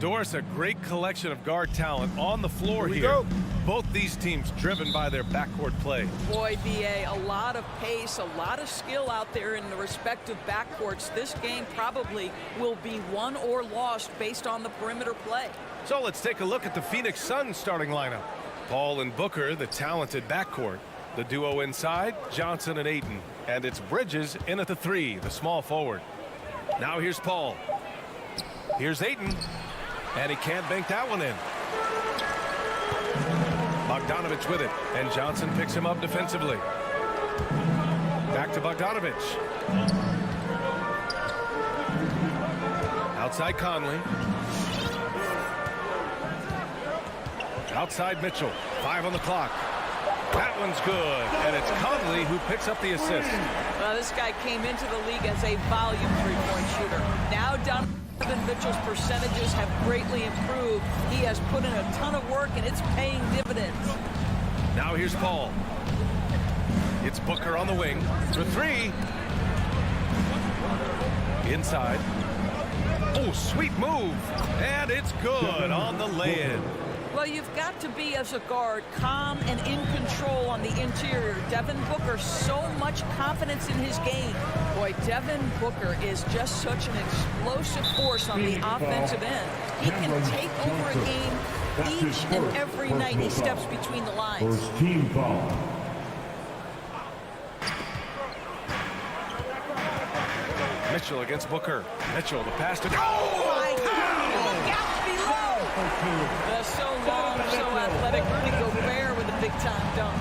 Doris, a great collection of guard talent on the floor here. Go. Both these teams driven by their backcourt play. Boy, B.A., a lot of pace, a lot of skill out there in the respective backcourts. This game probably will be won or lost based on the perimeter play. So let's take a look at the Phoenix Suns starting lineup. Paul and Booker, the talented backcourt. The duo inside, Johnson and Ayton. And it's Bridges in at the 3, the small forward. Now here's Paul. Here's Ayton. And he can't bank that one in. Bogdanovich with it. And Johnson picks him up defensively. Back to Bogdanovich. Outside Conley. Outside Mitchell. 5 on the clock. That one's good. And it's Conley who picks up the assist. Well, this guy came into the league as a volume three-point shooter. Now Donovan Mitchell's percentages have greatly improved. He has put in a ton of work, and it's paying dividends. Now here's Paul. It's Booker on the wing for 3. Inside. Oh, sweet move. And it's good on the lay-in. Well, you've got to be, as a guard, calm and in control on the interior. Devin Booker, so much confidence in his game. Boy, Devin Booker is just such an explosive force on the offensive end. He can take over a game each and every night he steps between the lines. First team foul. Mitchell against Booker. Mitchell, the pass to... Oh, my God! Look out below! The so long, so athletic Rudy Gobert with a big-time dunk.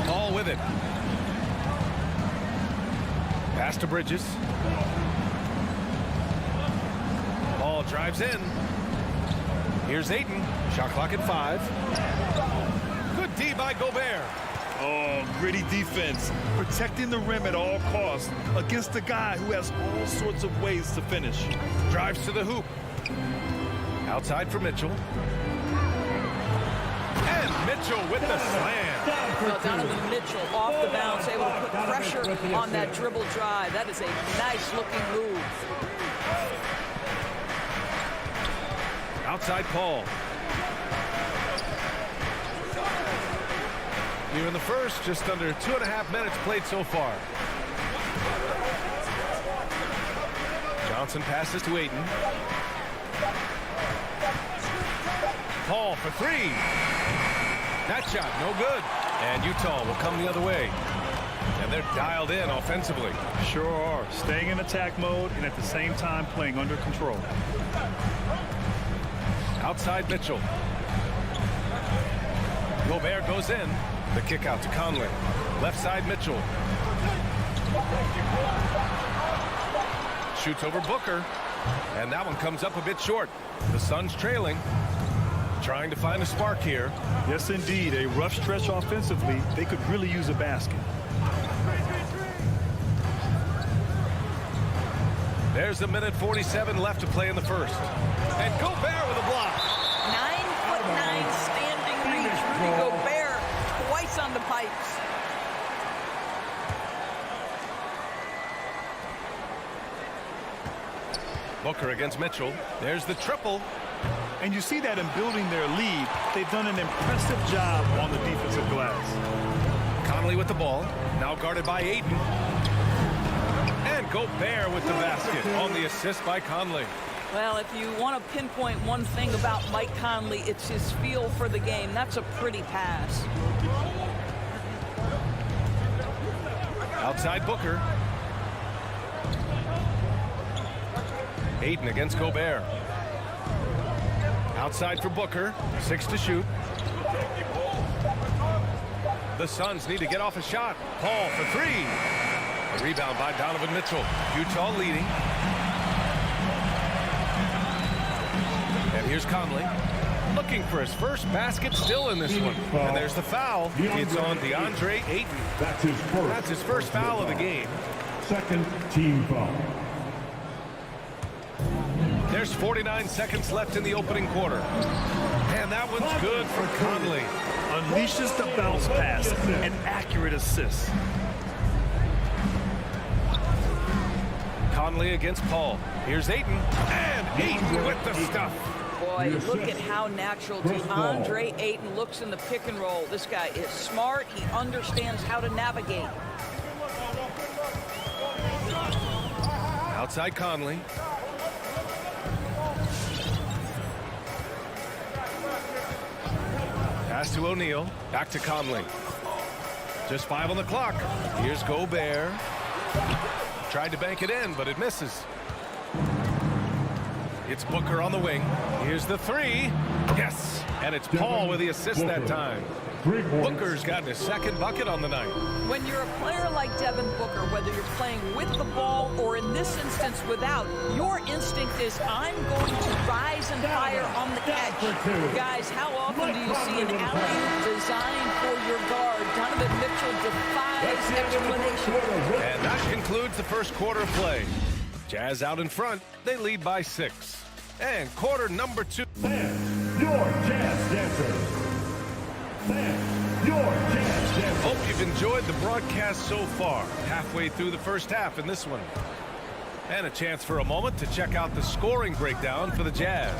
All with it. Pass to Bridges. Ball drives in. Here's Ayton. Shot clock at 5. Good D by Gobert. Oh, gritty defense. Protecting the rim at all costs against a guy who has all sorts of ways to finish. Drives to the hoop. Outside for Mitchell. And Mitchell with the slam. Well, Donovan Mitchell off the bounce, able to put pressure on that dribble drive. That is a nice-looking move. Outside Paul. Here in the first, just under 2.5 minutes played so far. Johnson passes to Ayton. Paul for 3. That shot, no good. And Utah will come the other way. And they're dialed in offensively. Sure are. Staying in attack mode and at the same time playing under control. Outside Mitchell. Gobert goes in. The kick out to Conley. Left side Mitchell. Shoots over Booker. And that one comes up a bit short. The Suns trailing. Trying to find a spark here. Yes, indeed. A rough stretch offensively. They could really use a basket. There's a minute 47 left to play in the first. And Gobert with a block. 9'9" standing reach. Rudy Gobert twice on the pipes. Booker against Mitchell. There's the triple. And you see that in building their lead, they've done an impressive job on the defensive glass. Conley with the ball. Now guarded by Ayton. And Gobert with the basket on the assist by Conley. Well, if you want to pinpoint one thing about Mike Conley, it's his feel for the game. That's a pretty pass. Outside Booker. Ayton against Gobert. Outside for Booker. 6 to shoot. The Suns need to get off a shot. Paul for 3. A rebound by Donovan Mitchell. Utah leading. And here's Conley. Looking for his first basket still in this one. And there's the foul. It's on DeAndre Ayton. That's his first foul of the game. Second team foul. There's 49 seconds left in the opening quarter. And that one's good for Conley. Unleashes the bounce pass. An accurate assist. Conley against Paul. Here's Ayton. And Ayton with the stuff. Boy, look at how natural DeAndre Ayton looks in the pick and roll. This guy is smart. He understands how to navigate. Outside Conley. Pass to O'Neal. Back to Conley. Just 5 on the clock. Here's Gobert. Tried to bank it in, but it misses. It's Booker on the wing. Here's the 3. Yes. And it's Paul with the assist that time. Booker's gotten his second bucket on the night. When you're a player like Devin Booker, whether you're playing with the ball or in this instance without, your instinct is I'm going to rise and fire on the catch. Guys, how often do you see an alley designed for your guard? Donovan Mitchell defies explanation. And that concludes the first quarter of play. Jazz out in front. They lead by 6. And quarter number 2. And your Jazz dancers. And your Jazz dancers. Hope you've enjoyed the broadcast so far. Halfway through the first half in this one. And a chance for a moment to check out the scoring breakdown for the Jazz.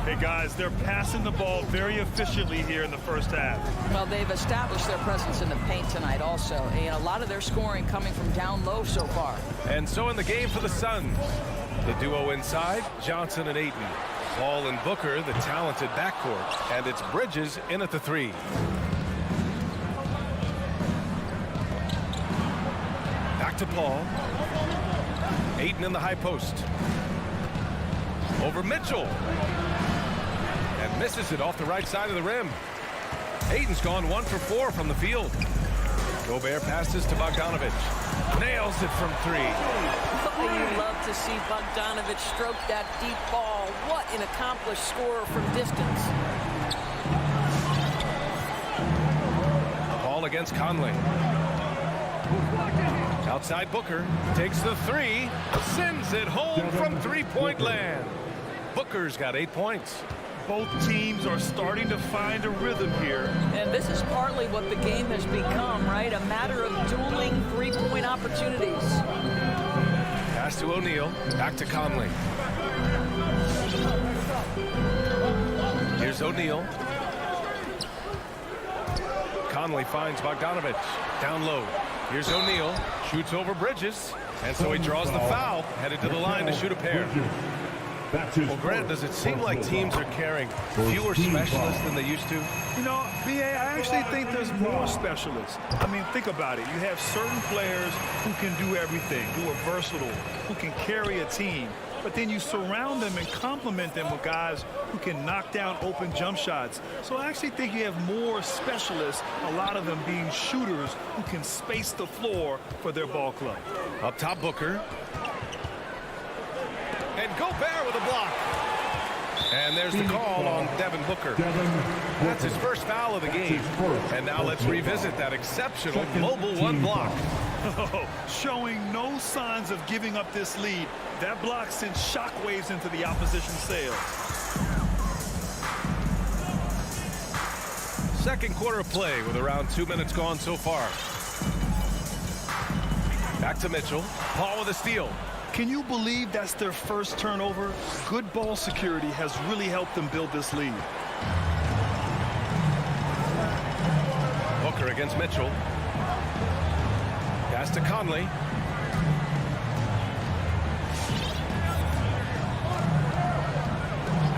Hey, guys, they're passing the ball very efficiently here in the first half. Well, they've established their presence in the paint tonight also. And a lot of their scoring coming from down low so far. And so in the game for the Suns, the duo inside, Johnson and Ayton. Paul and Booker, the talented backcourt. And it's Bridges in at the 3. Back to Paul. Ayton in the high post. Over Mitchell. And misses it off the right side of the rim. Ayton's gone 1 for 4 from the field. Gobert passes to Bogdanovic. Nails it from 3. You love to see Bogdanovic stroke that deep ball. What an accomplished scorer from distance. Paul against Conley. Outside Booker. Takes the 3. Sends it home from three-point land. Booker's got 8 points. Both teams are starting to find a rhythm here. And this is partly what the game has become, right? A matter of dueling three-point opportunities. Pass to O'Neal. Back to Conley. Here's O'Neal. Conley finds Bogdanovic. Down low. Here's O'Neal. Shoots over Bridges. And so he draws the foul. Headed to the line to shoot a pair. Well, Grant, does it seem like teams are carrying fewer specialists than they used to? You know, B.A., I actually think there's more specialists. I mean, think about it. You have certain players who can do everything, who are versatile, who can carry a team. But then you surround them and complement them with guys who can knock down open jump shots. So I actually think you have more specialists, a lot of them being shooters who can space the floor for their ball club. Up top, Booker. And Gobert with a block. And there's the call on Devin Booker. That's his first foul of the game. And now let's revisit that exceptional global 1 block. Showing no signs of giving up this lead. That block sent shockwaves into the opposition sails. Second quarter of play with around 2 minutes gone so far. Back to Mitchell. Paul with a steal. Can you believe that's their first turnover? Good ball security has really helped them build this lead. Booker against Mitchell. Pass to Conley.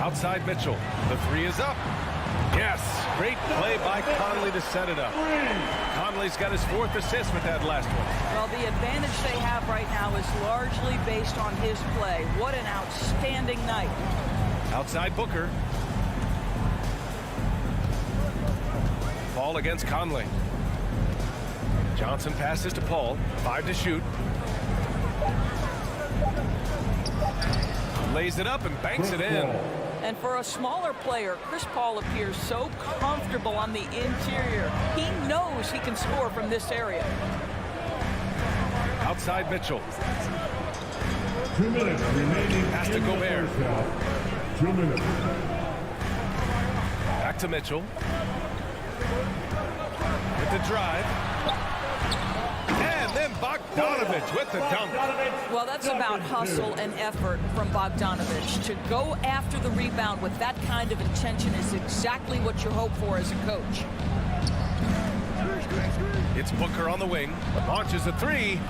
Outside Mitchell. The 3 is up. Yes, great play by Conley to set it up. Conley's got his 4th assist with that last one. Well, the advantage they have right now is largely based on his play. What an outstanding night. Outside Booker. Paul against Conley. Johnson passes to Paul. 5 to shoot. Lays it up and banks it in. And for a smaller player, Chris Paul appears so comfortable on the interior. He knows he can score from this area. Outside Mitchell. 2 minutes remaining. Pass to Gobert. 2 minutes. Back to Mitchell. With the drive. And And then Bogdanovich with the dunk. Well, that's about hustle and effort from Bogdanovich. To go after the rebound with that kind of intention is exactly what you hope for as a coach. It's Booker on the wing. Launches a three.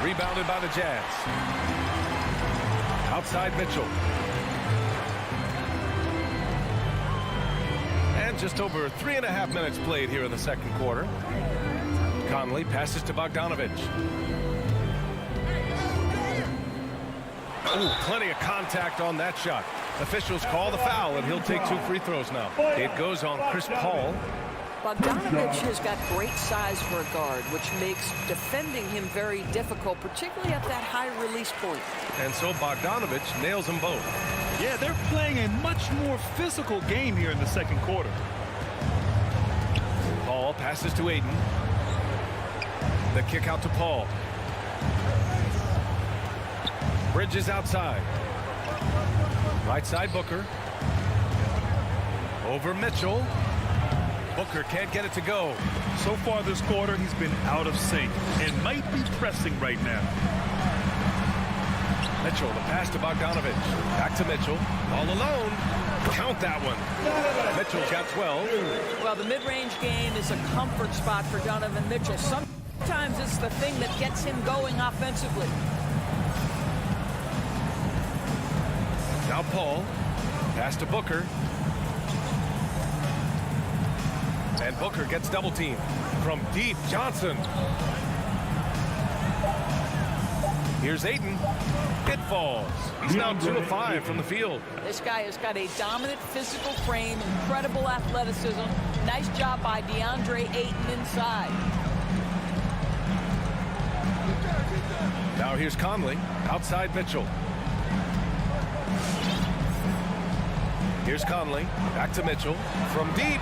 Rebounded by the Jazz. Outside Mitchell. And just over 3.5 minutes played here in the second quarter. Conley passes to Bogdanovich. Ooh, plenty of contact on that shot. Officials call the foul, and he'll take 2 free throws now. It goes on Chris Paul. Bogdanovich has got great size for a guard, which makes defending him very difficult, particularly at that high release point. And so Bogdanovich nails them both. Yeah, they're playing a much more physical game here in the second quarter. Paul passes to Ayton. The kick out to Paul. Bridges outside. Right side Booker. Over Mitchell. Booker can't get it to go. So far this quarter, he's been out of sync and might be pressing right now. Mitchell, the pass to Bogdanovich. Back to Mitchell. All alone. Count that one. Mitchell's got 12. Well, the mid-range game is a comfort spot for Donovan Mitchell. Sometimes it's the thing that gets him going offensively. Now Paul. Pass to Booker. And Booker gets double teamed. From deep, Johnson. Here's Ayton. It falls. He's now 2 of 5 from the field. This guy has got a dominant physical frame, incredible athleticism. Nice job by DeAndre Ayton inside. Now here's Conley. Outside Mitchell. Here's Conley. Back to Mitchell. From deep.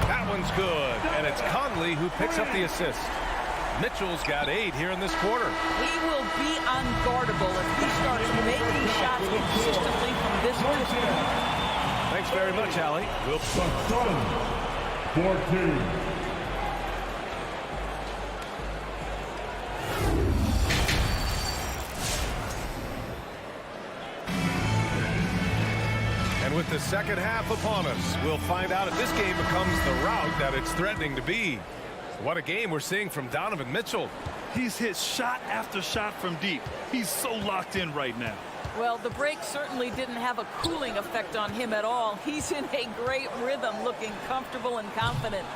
That one's good. And it's Conley who picks up the assist. Mitchell's got 8 here in this quarter. He will be unguardable if he starts making shots consistently from this distance. Thanks very much, Allie. The Suns, 14. And with the second half upon us, we'll find out if this game becomes the rout that it's threatening to be. What a game we're seeing from Donovan Mitchell. He's hit shot after shot from deep. He's so locked in right now. Well, the break certainly didn't have a cooling effect on him at all. He's in a great rhythm, looking comfortable and confident.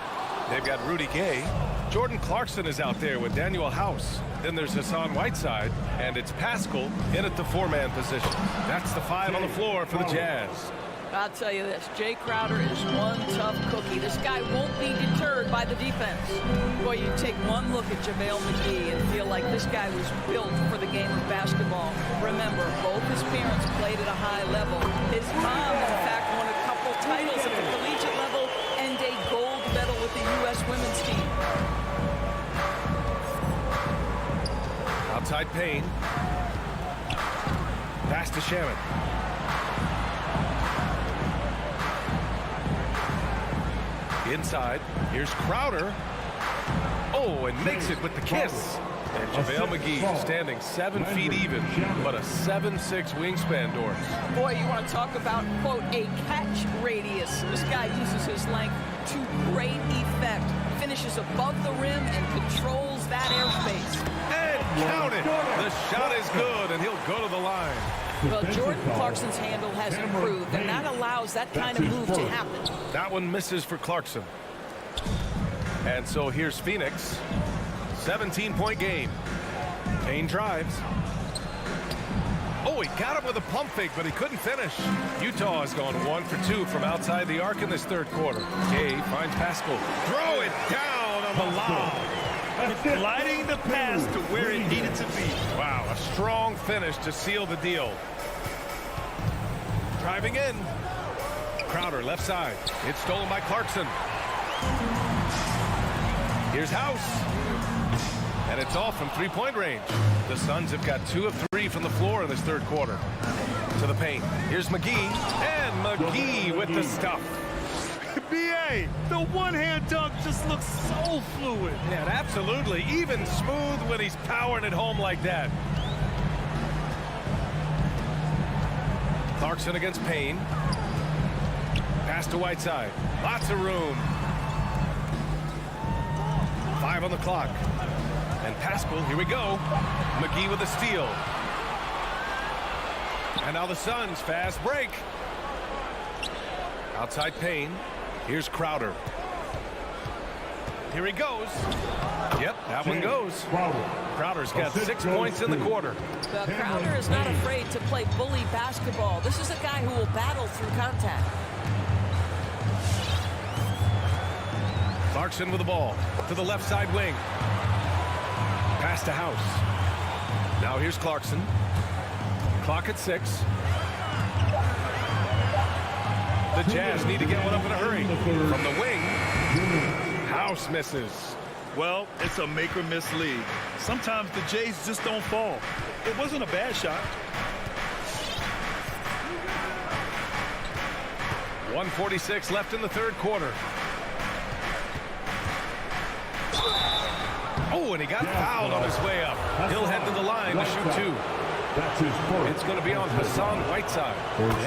They've got Rudy Gay. Jordan Clarkson is out there with Daniel House. Then there's Hassan Whiteside, and it's Pascal in at the 4-man position. That's the 5 on the floor for the Jazz. I'll tell you this, Jay Crowder is one tough cookie. This guy won't be deterred by the defense. Boy, you take one look at JaVale McGee and feel like this guy was built for the game of basketball. Remember, both his parents played at a high level. His mom, in fact, won a couple titles at the collegiate level and a gold medal with the U.S. women's team. Outside Payne. Pass to Shannon. Inside, here's Crowder. Oh, and makes it with the kiss. And JaVale McGee standing 7 feet even, but a 7'6" wingspan, Doris. Boy, you want to talk about, quote, a catch radius. This guy uses his length to great effect. Finishes above the rim and controls that airspace. And count it. The shot is good, and he'll go to the line. Well, Jordan Clarkson's handle has improved, and that allows that kind of move to happen. That one misses for Clarkson. And so here's Phoenix. 17-point game. Payne drives. Oh, he got him with a pump fake, but he couldn't finish. Utah has gone 1 for 2 from outside the arc in this third quarter. Gay finds Pascal. Throw it down on the lob. Gliding the pass to where it needed to be. Wow, a strong finish to seal the deal. Driving in. Crowder left side. It's stolen by Clarkson. Here's House. And it's off from 3-point range. The Suns have got 2 of 3 from the floor in this third quarter. To the paint. Here's McGee. And McGee with the stuff. B.A., the one-hand dunk just looks so fluid. Yeah, absolutely. Even smooth when he's powering it home like that. Clarkson against Payne. Pass to Whiteside. Lots of room. 5 on the clock. And Pascal, here we go. McGee with a steal. And now the Suns, fast break. Outside Payne. Here's Crowder. Here he goes. Yep, that one goes. Crowder's got 6 points in the quarter. Well, Crowder is not afraid to play bully basketball. This is a guy who will battle through contact. Clarkson with the ball to the left side wing. Pass to House. Now here's Clarkson. Clock at 6. The Jazz need to get one up in a hurry. From the wing, House misses. Well, it's a make-or-miss league. Sometimes the Jays just don't fall. It wasn't a bad shot. 1:46 left in the third quarter. Oh, and he got fouled on his way up. He'll head to the line to shoot 2. That's his first. It's going to be on Hassan Whiteside.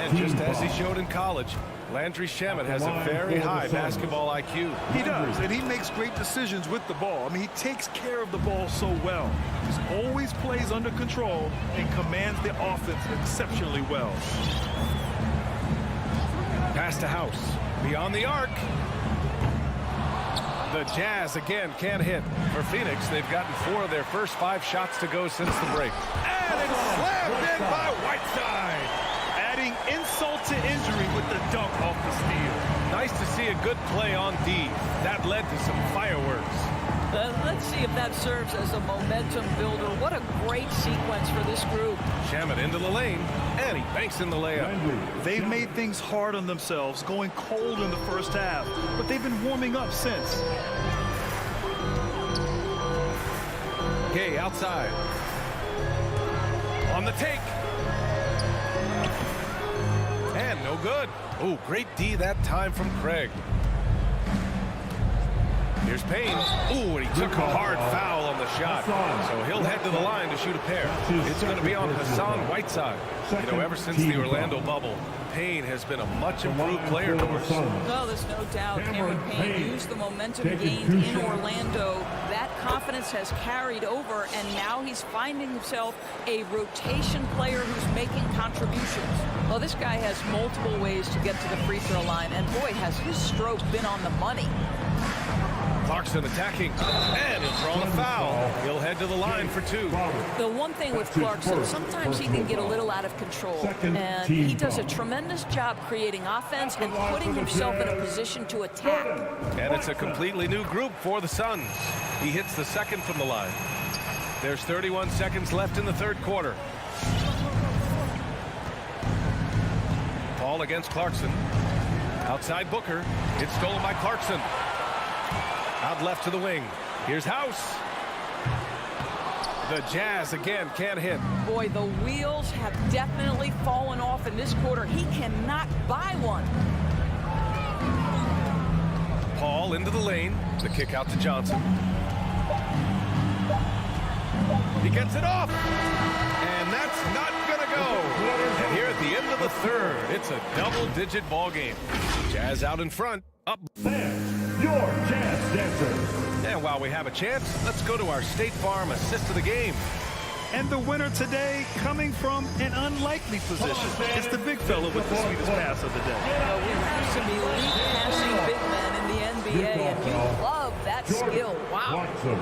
And just as he showed in college, Landry Shamet has a very high basketball IQ. He does, and he makes great decisions with the ball. I mean, he takes care of the ball so well. He always plays under control and commands the offense exceptionally well. Pass to House. Beyond the arc. The Jazz again can't hit. For Phoenix, they've gotten 4 of their first 5 shots to go since the break. And it's slammed in by Whiteside. Adding insult to injury with the dunk off the steal. Nice to see a good play on D. That led to some fireworks. Let's see if that serves as a momentum builder. What a great sequence for this group. Shamet into the lane, and he banks in the layup. They've made things hard on themselves, going cold in the first half, but they've been warming up since. Gay outside. On the take. And no good. Oh, great D that time from Craig. Here's Payne. Ooh, and he took a hard foul on the shot. So he'll head to the line to shoot a pair. It's going to be on Hassan Whiteside. You know, ever since the Orlando bubble, Payne has been a much improved player for us. Well, there's no doubt Cameron Payne used the momentum gained in Orlando. That confidence has carried over, and now he's finding himself a rotation player who's making contributions. Well, this guy has multiple ways to get to the free throw line, and boy, has his stroke been on the money. Clarkson attacking, and he'll draw the foul. He'll head to the line for 2. The one thing with Clarkson, sometimes he can get a little out of control, and he does a tremendous job creating offense and putting himself in a position to attack. And it's a completely new group for the Suns. He hits the second from the line. There's 31 seconds left in the third quarter. Paul against Clarkson. Outside Booker. It's stolen by Clarkson. Out left to the wing. Here's House. The Jazz again can't hit. Boy, the wheels have definitely fallen off in this quarter. He cannot buy one. Paul into the lane. The kick out to Johnson. He gets it off. And that's not going to go. And here at the end of the third, it's a double-digit ball game. Jazz out in front. Up. Your Jazz Dancers. And while we have a chance, let's go to our State Farm assist of the game. And the winner today coming from an unlikely position. It's the big fella with the sweetest pass of the day. Well, we have some elite passing big men in the NBA, and you love that skill. Wow. Watson.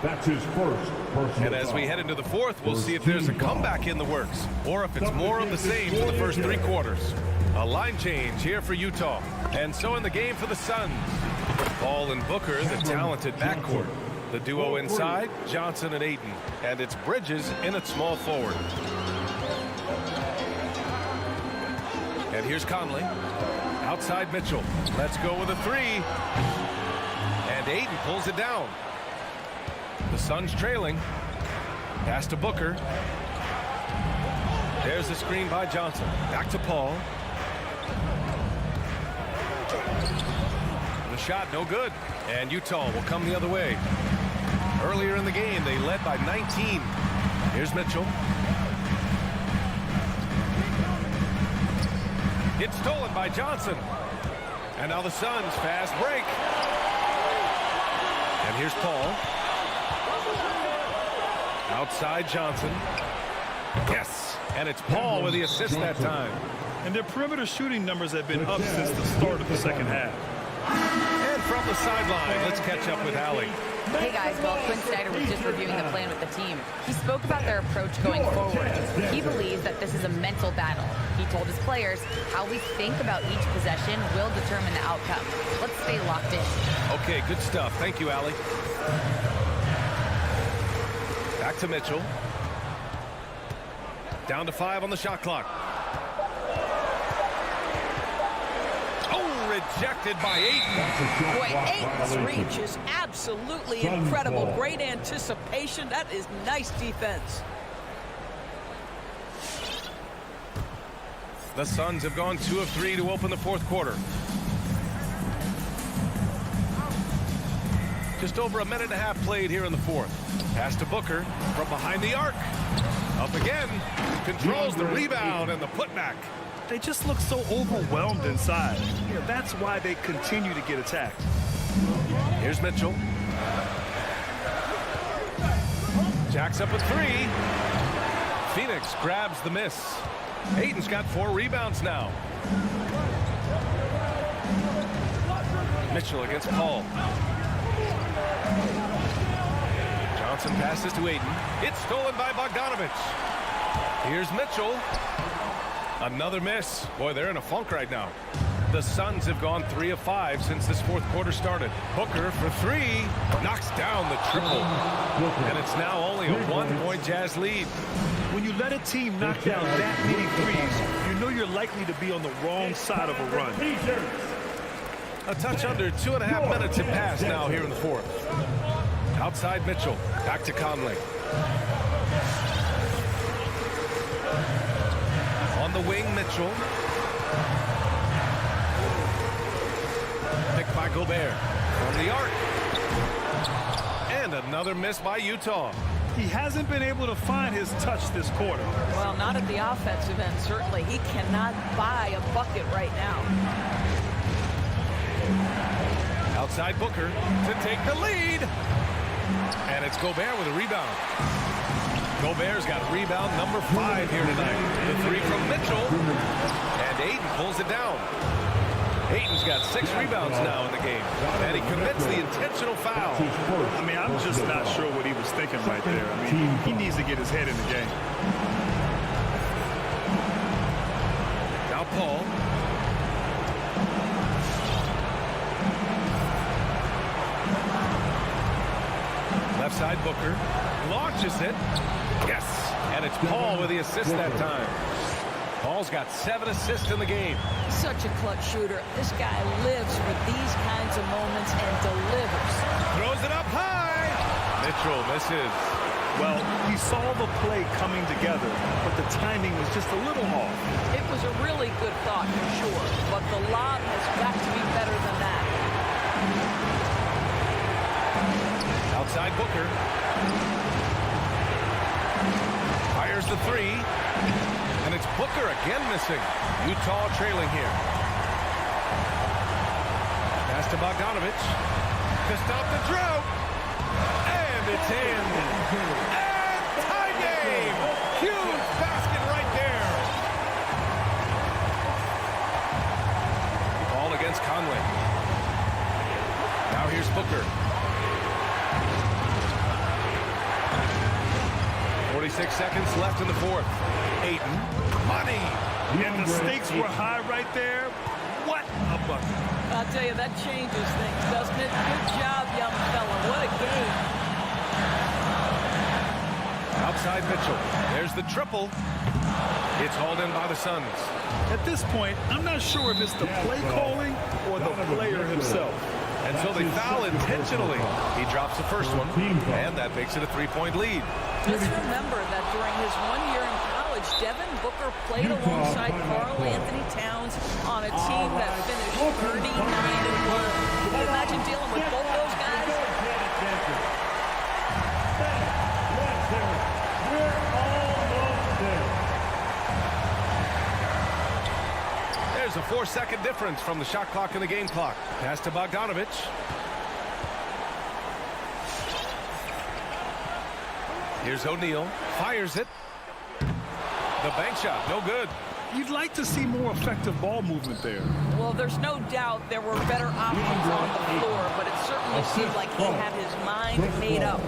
That's his first personal And as we head into the fourth, we'll see if there's a comeback in the works, or if it's more of the same for the first 3 quarters. A line change here for Utah. And so in the game for the Suns, Paul and Booker, the talented backcourt. The duo inside, Johnson and Ayton. And it's Bridges in at small forward. And here's Conley. Outside Mitchell. Let's go with a 3. And Ayton pulls it down. The Suns trailing. Pass to Booker. There's a screen by Johnson. Back to Paul. The shot, no good. And Utah will come the other way. Earlier in the game, they led by 19. Here's Mitchell. It's stolen by Johnson. And now the Suns fast break. And here's Paul. Outside Johnson. Yes. And it's Paul with the assist that time. And their perimeter shooting numbers have been up since the start of the second half. And from the sideline, let's catch up with Allie. Hey guys, well, Quinn Snyder was just reviewing the plan with the team. He spoke about their approach going forward. He believes that this is a mental battle. He told his players how we think about each possession will determine the outcome. Let's stay locked in. Okay, good stuff. Thank you, Allie. Back to Mitchell. Down to 5 on the shot clock. Rejected by Ayton. Boy, Ayton's reach is absolutely incredible. Great anticipation. That is nice defense. The Suns have gone 2 of 3 to open the fourth quarter. Just over a minute and a half played here in the fourth. Pass to Booker from behind the arc. Up again. Controls the rebound and the putback. They just look so overwhelmed inside. You know, that's why they continue to get attacked. Here's Mitchell. Jacks up a 3. Phoenix grabs the miss. Ayton's got 4 rebounds now. Mitchell against Paul. Johnson passes to Ayton. It's stolen by Bogdanovich. Here's Mitchell. Another miss. Boy, they're in a funk right now. The Suns have gone 3 of 5 since this fourth quarter started. Booker for 3. Knocks down the triple. And it's now only a 1-point Jazz lead. When you let a team knock down that many threes, you know you're likely to be on the wrong side of a run. A touch under 2.5 minutes have passed now here in the fourth. Outside Mitchell. Back to Conley. On the wing, Mitchell. Picked by Gobert. From the arc. And another miss by Utah. He hasn't been able to find his touch this quarter. Well, not at the offensive end, certainly. He cannot buy a bucket right now. Outside Booker to take the lead. And it's Gobert with a rebound. Gobert's got rebound number 5 here tonight. The 3 from Mitchell. And Ayton pulls it down. Ayton's got 6 rebounds now in the game. And he commits the intentional foul. I mean, I'm just not sure what he was thinking right there. I mean, he needs to get his head in the game. Now Paul. Left side Booker. Launches it. Yes. And it's Paul with the assist that time. Paul's got 7 assists in the game. Such a clutch shooter. This guy lives for these kinds of moments and delivers. Throws it up high. Mitchell misses. Well, he saw the play coming together, but the timing was just a little off. It was a really good thought for sure, but the lob has got to be better than that. Outside Booker. Fires the 3. And it's Booker again missing. Utah trailing here. Pass to Bogdanovich. To stop the drought. And it's in. And tie game. Huge basket right there. Ball against Conley. Now here's Booker. 46 seconds left in the fourth. Ayton. Money. And the stakes were high right there. What a bucket. I'll tell you, that changes things, doesn't it? Good job, young fella. What a game. Outside Mitchell. There's the triple. It's hauled in by the Suns. At this point, I'm not sure if it's the play calling or the player himself. And so they foul intentionally. He drops the first one, and that makes it a 3-point lead. Let's remember that during his 1 year in college, Devin Booker played alongside Karl Anthony Towns on a team that finished 39-1. Can you imagine dealing with both those guys? We're almost there. There's a 4-second difference from the shot clock and the game clock. Pass to Bogdanovic. Here's O'Neal. Fires it. The bank shot, no good. You'd like to see more effective ball movement there. Well, there's no doubt there were better options on the floor, but it certainly seemed like he had his mind made up.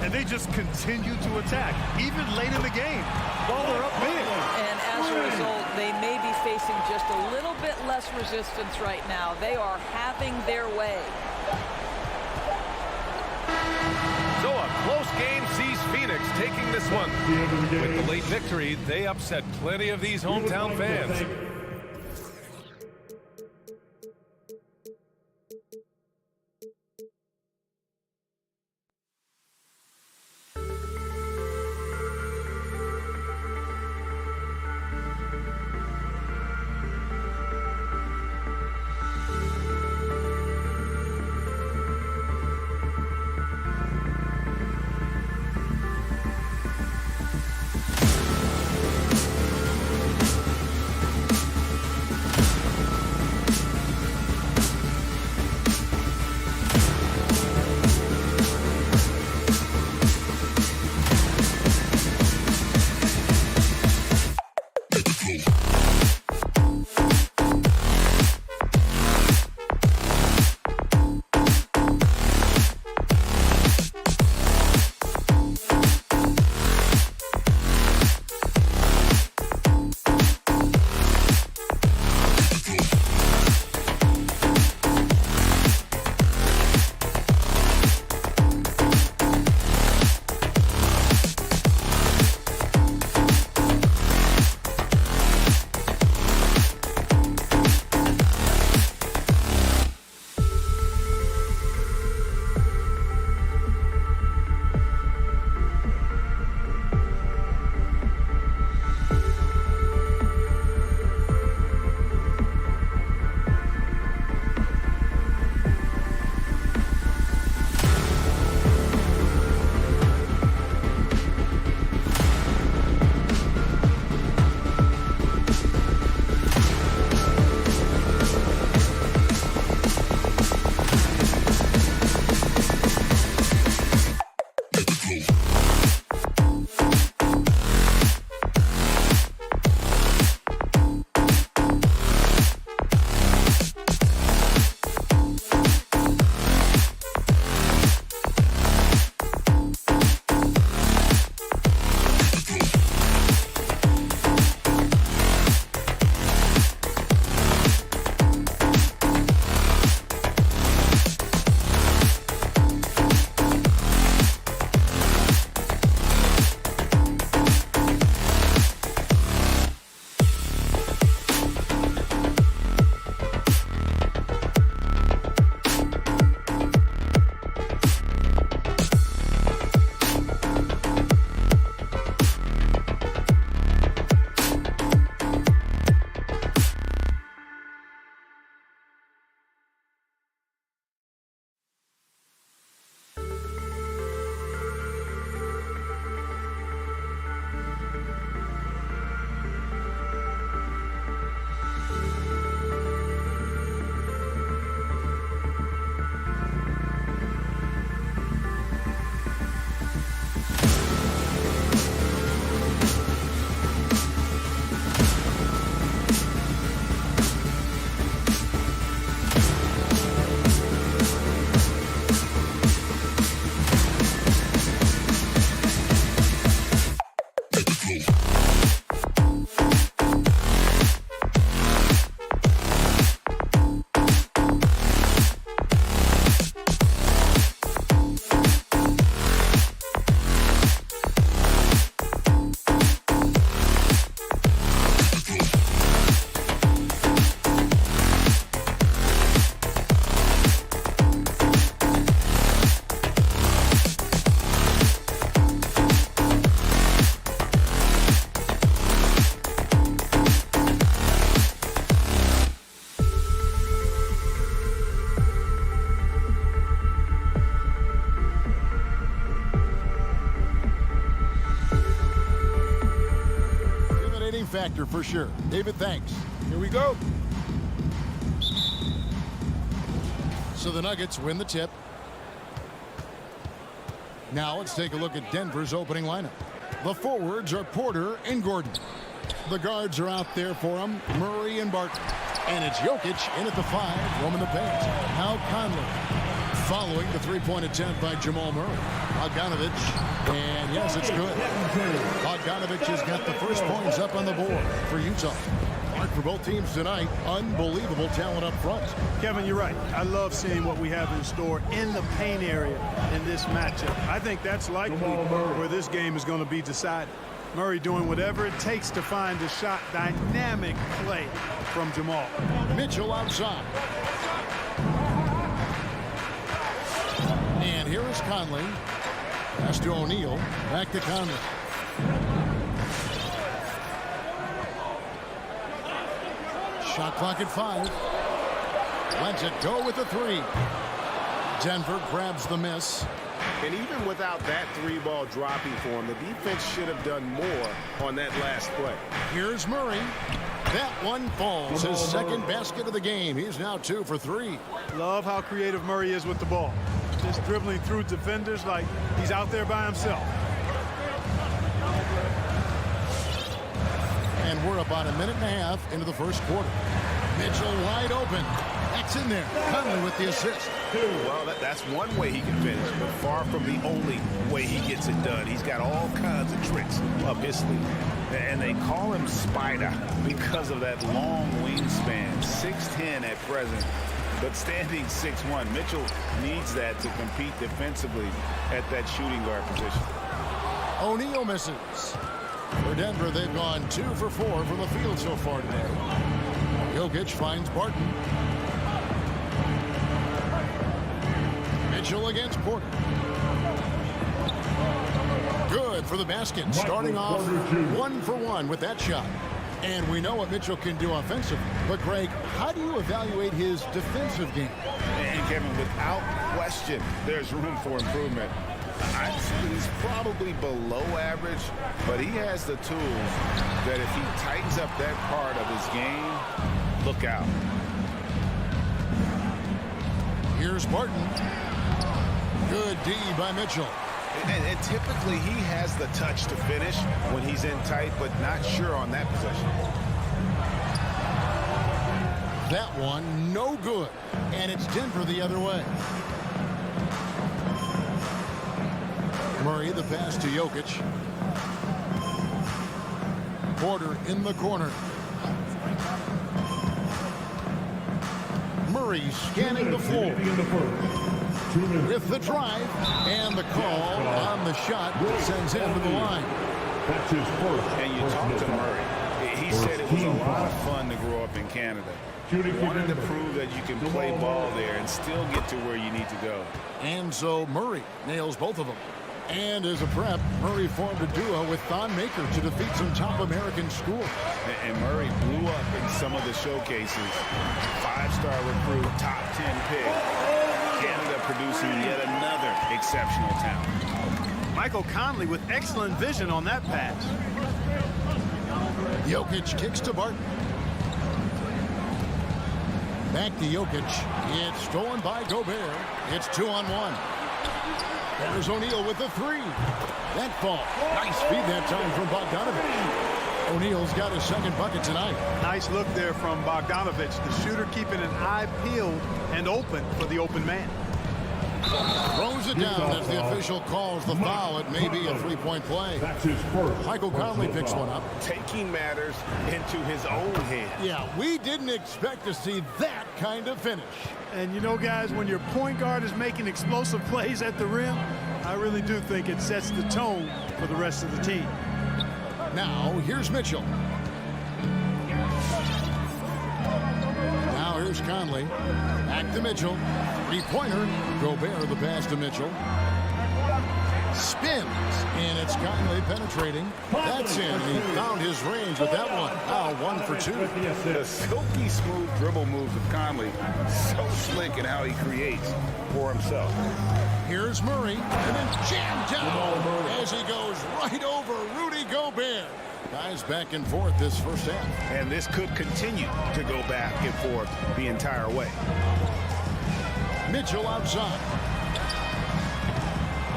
And they just continue to attack, even late in the game, while they're up big. And as a result, they may be facing just a little bit less resistance right now. They are having their way. So a close game sees Phoenix taking this one. With the late victory, they upset plenty of these hometown fans. factor for sure. David, thanks. Here we go. So the Nuggets win the tip. Now let's take a look at Denver's opening lineup. The forwards are Porter and Gordon. The guards are out there for them, Murray and Barton. And it's Jokic in at the 5, roaming the paint. Now Conley. Following the three-point attempt by Jamal Murray. Bogdanovich, and yes, it's good. Bogdanovich has got the first points up on the board for Utah. Mark, for both teams tonight, unbelievable talent up front. Kevin, you're right. I love seeing what we have in store in the paint area in this matchup. I think that's likely where this game is going to be decided. Murray doing whatever it takes to find a shot. Dynamic play from Jamal. Mitchell outside. And here is Conley. Pass to O'Neal. Back to Conley. Shot clock at 5. Lets it go with the 3. Denver grabs the miss. And even without that 3-ball dropping for him, the defense should have done more on that last play. Here's Murray. That one falls. His second basket of the game. He's now 2 for 3. Love how creative Murray is with the ball. Just dribbling through defenders like he's out there by himself. And we're about a minute and a half into the first quarter. Mitchell wide open. That's in there. Conley with the assist. Well, that's one way he can finish, but far from the only way he gets it done. He's got all kinds of tricks up his sleeve. And they call him Spider because of that long wingspan, 6'10" at present. But standing 6'1", Mitchell needs that to compete defensively at that shooting guard position. O'Neal misses. For Denver, they've gone 2 for 4 from the field so far today. Jokic finds Barton. Mitchell against Porter. Good for the basket. Starting off 1 for 1 with that shot. And we know what Mitchell can do offensively. But, Greg, how do you evaluate his defensive game? And, Kevin, without question, there's room for improvement. I'd say he's probably below average, but he has the tools that if he tightens up that part of his game, look out. Here's Barton. Good D by Mitchell. And typically he has the touch to finish when he's in tight, but not sure on that possession. That one, no good. And it's Denver the other way. Murray, the pass to Jokic. Porter in the corner. Murray scanning the floor. With the drive and the call on the shot sends him to the line. That's his first. And you talk to Murray. He said it was a lot of fun to grow up in Canada. He wanted to prove that you can play ball there and still get to where you need to go. And so Murray nails both of them. And as a prep, Murray formed a duo with Thon Maker to defeat some top American schools. And Murray blew up in some of the showcases. 5-star recruit, top 10 pick. Canada producing yet another exceptional talent. Michael Conley with excellent vision on that pass. Jokic kicks to Barton. Back to Jokic. It's stolen by Gobert. It's 2-on-1. There's O'Neal with the 3. That fall. Nice feed that time from Bogdanovich. O'Neal's got his second bucket tonight. Nice look there from Bogdanovich. The shooter keeping an eye peeled and open for the open man. Throws it down as the official calls the foul. It may be a 3-point play. That's his first. Michael Conley picks one up. Taking matters into his own hands. Yeah, we didn't expect to see that kind of finish. And you know, guys, when your point guard is making explosive plays at the rim, I really do think it sets the tone for the rest of the team. Now, here's Mitchell. Now, here's Conley. Back to Mitchell. 3-pointer. Gobert the pass to Mitchell. Spins. And it's Conley penetrating. That's in. He found his range with that one. Now 1 for 2. The silky smooth dribble moves of Conley. So slick in how he creates for himself. Here's Murray. And then jammed down as he goes right over Rudy Gobert. Guys back and forth this first half. And this could continue to go back and forth the entire way. Mitchell outside.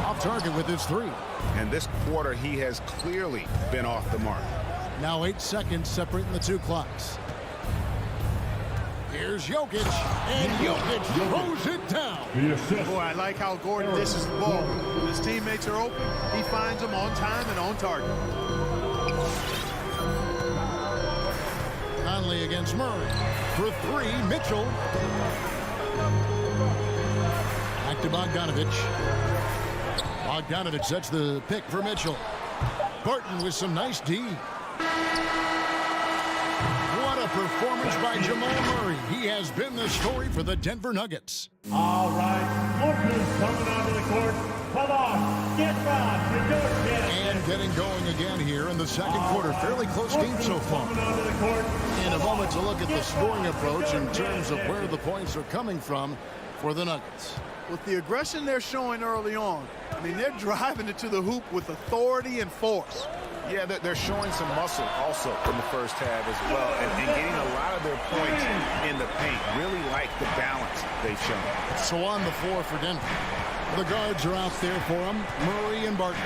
Off target with his three. And this quarter, he has clearly been off the mark. Now 8 seconds separating the two clocks. Here's Jokic, and Jokic throws it down. The assist. Boy, I like how Gordon dishes the ball. When his teammates are open, he finds them on time and on target. Conley against Murray. For three, Mitchell. Back to Bogdanovich. Bogdanovich sets the pick for Mitchell. Barton with some nice D. What a performance by Jamal Murray. He has been the story for the Denver Nuggets. All right, Booker's coming onto the court. Come on, get back to your kid. And getting going again here in the second quarter. Fairly close game so far. Coming onto the court. In a moment to look at the scoring approach in terms of where the points are coming from for the Nuggets. With the aggression they're showing early on, I mean, they're driving it to the hoop with authority and force. Yeah, they're showing some muscle also in the first half as well, and getting a lot of their points in the paint. Really like the balance they've shown. So on the floor for Denver. The guards are out there for them, Murray and Barton.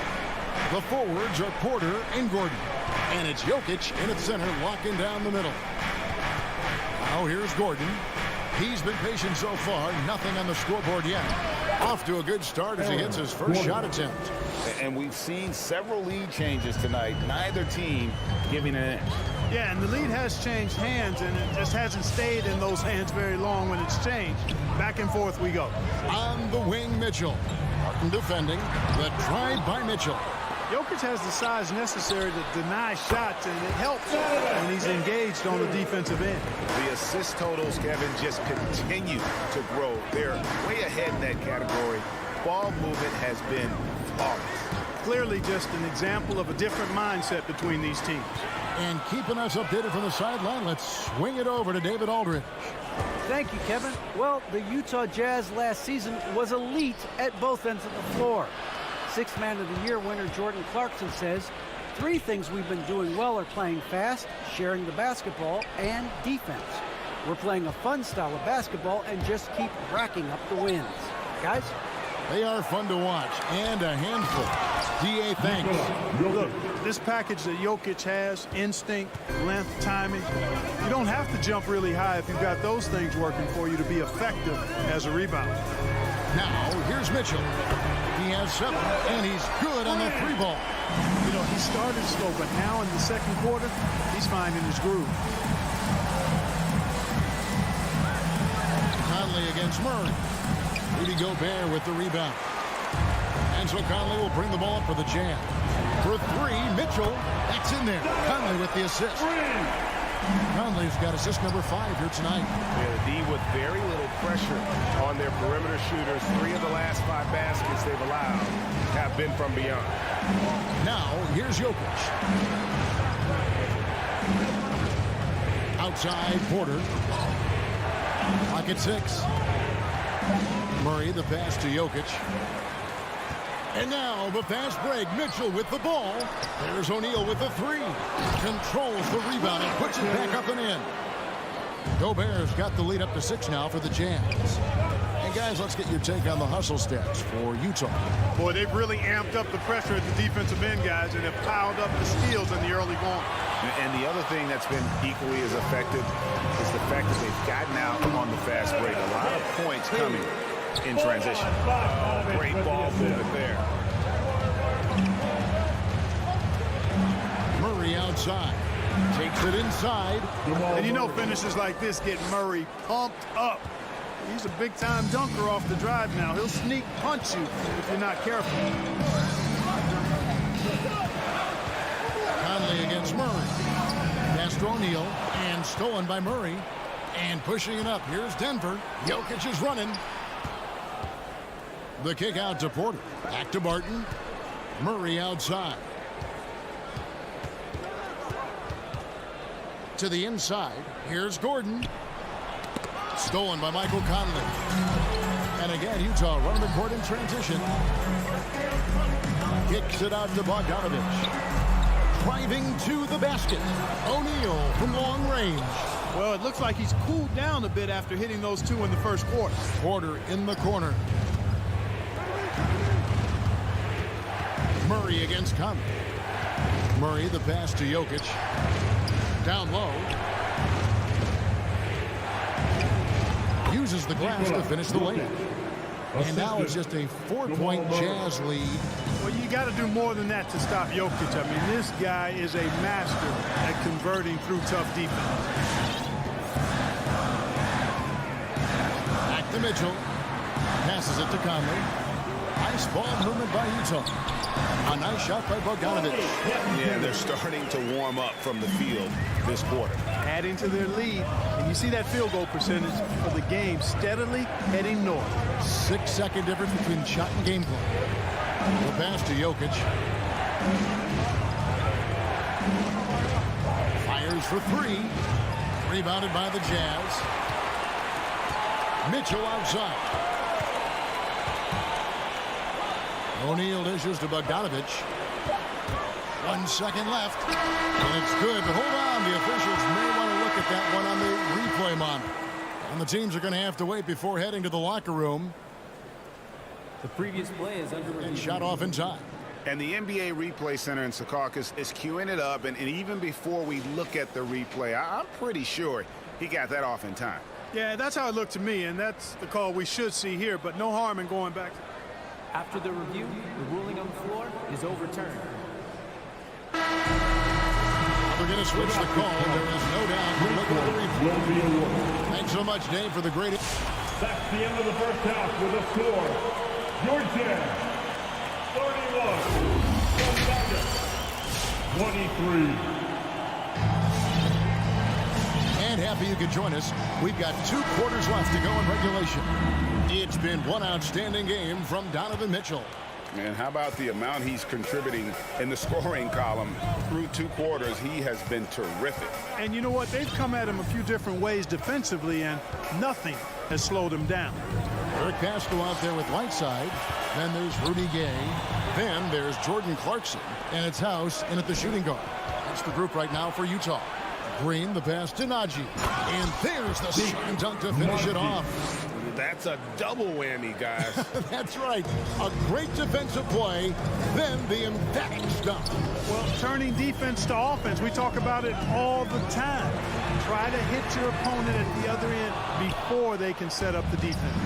The forwards are Porter and Gordon. And it's Jokic in at center, locking down the middle. Now here's Gordon. He's been patient so far, nothing on the scoreboard yet. Off to a good start as he hits his first shot attempt. And we've seen several lead changes tonight, neither team giving an inch. Yeah, and the lead has changed hands, and it just hasn't stayed in those hands very long when it's changed. Back and forth we go. On the wing, Mitchell. Barton defending. The drive by Mitchell. Jokic has the size necessary to deny shots, and it helps when he's engaged on the defensive end. The assist totals, Kevin, just continue to grow. They're way ahead in that category. Ball movement has been flawless. Clearly just an example of a different mindset between these teams. And keeping us updated from the sideline, let's swing it over to David Aldridge. Thank you, Kevin. Well, the Utah Jazz last season was elite at both ends of the floor. Sixth Man of the Year winner Jordan Clarkson says, 3 things we've been doing well are playing fast, sharing the basketball, and defense. We're playing a fun style of basketball and just keep racking up the wins. Guys? They are fun to watch and a handful. D.A. thanks. Look, this package that Jokic has, instinct, length, timing, you don't have to jump really high if you've got those things working for you to be effective as a rebounder. Now, here's Mitchell. He has 7, and he's good on the 3 ball. You know, he started slow, but now in the second quarter, he's finding his groove. Conley against Murray. Rudy Gobert with the rebound. And so Conley will bring the ball up for the Jazz. For 3, Mitchell. That's in there. Conley with the assist. Conley's got assist number 5 here tonight. Yeah, the D with very little pressure on their perimeter shooters. 3 of the last 5 baskets they've allowed have been from beyond. Now, here's Jokic. Outside, Porter. Clock at 6. Murray, the pass to Jokic. And now the fast break. Mitchell with the ball. There's O'Neal with the 3. Controls the rebound and puts it back up and in. Gobert's got the lead up to 6 now for the Jazz. And guys, let's get your take on the hustle stats for Utah. Boy, they've really amped up the pressure at the defensive end, guys, and have piled up the steals in the early going. And the other thing that's been equally as effective is the fact that they've gotten out on the fast break. A lot of points coming in transition. Great ball movement there. Murray outside. Takes it inside. And you know finishes like this get Murray pumped up. He's a big-time dunker off the drive now. He'll sneak punch you if you're not careful. Conley against Murray. Pass to O'Neal. And stolen by Murray. And pushing it up. Here's Denver. Jokic is running. The kick out to Porter. Back to Barton. Murray outside. To the inside. Here's Gordon. Stolen by Michael Conley. And again, Utah running the court in transition. Kicks it out to Bogdanovich. driving to the basket. O'Neal from long range. Well, it looks like he's cooled down a bit after hitting those two in the first quarter. Porter in the corner. Murray against Conley. Murray, the pass to Jokic. Down low. Uses the glass to finish the layup. And now it's just a 4-point Jazz lead. Well, you got to do more than that to stop Jokic. I mean, this guy is a master at converting through tough defense. Back to Mitchell. Passes it to Conley. Nice ball movement by Utah. A nice shot by Bogdanovic. Yeah, they're starting to warm up from the field this quarter. Adding to their lead. And you see that field goal percentage of the game steadily heading north. 6-second difference between shot and game clock. The pass to Jokic. Fires for three. Rebounded by the Jazz. Mitchell outside. O'Neal dishes to Bogdanovic. 1 second left. And it's good. But hold on. The officials may want to look at that one on the replay monitor. And the teams are going to have to wait before heading to the locker room. The previous play is under review. And shot off in time. And the NBA Replay Center in Secaucus is queuing it up. And even before we look at the replay, I'm pretty sure he got that off in time. Yeah, that's how it looked to me. And that's the call we should see here. But no harm in going back. After the review, the ruling on the floor is overturned. We're going to switch the call. There is no doubt. We'll look at the replay. Thanks so much, Dave, for the great. That's the end of the first half with a score. Georgia 31, 23. And happy you could join us. We've got 2 quarters left to go in regulation. It's been one outstanding game from Donovan Mitchell. And how about the amount he's contributing in the scoring column through 2 quarters? He has been terrific. And you know what? They've come at him a few different ways defensively, and nothing has slowed him down. Eric Pascal out there with Whiteside. Then there's Rudy Gay. Then there's Jordan Clarkson. And it's House in at the shooting guard. That's the group right now for Utah. Green, the pass to Najee. And there's the slam dunk to finish it off. That's a double whammy, guys. That's right. A great defensive play, then the emphatic stop. Well, turning defense to offense, we talk about it all the time. Try to hit your opponent at the other end before they can set up the defense.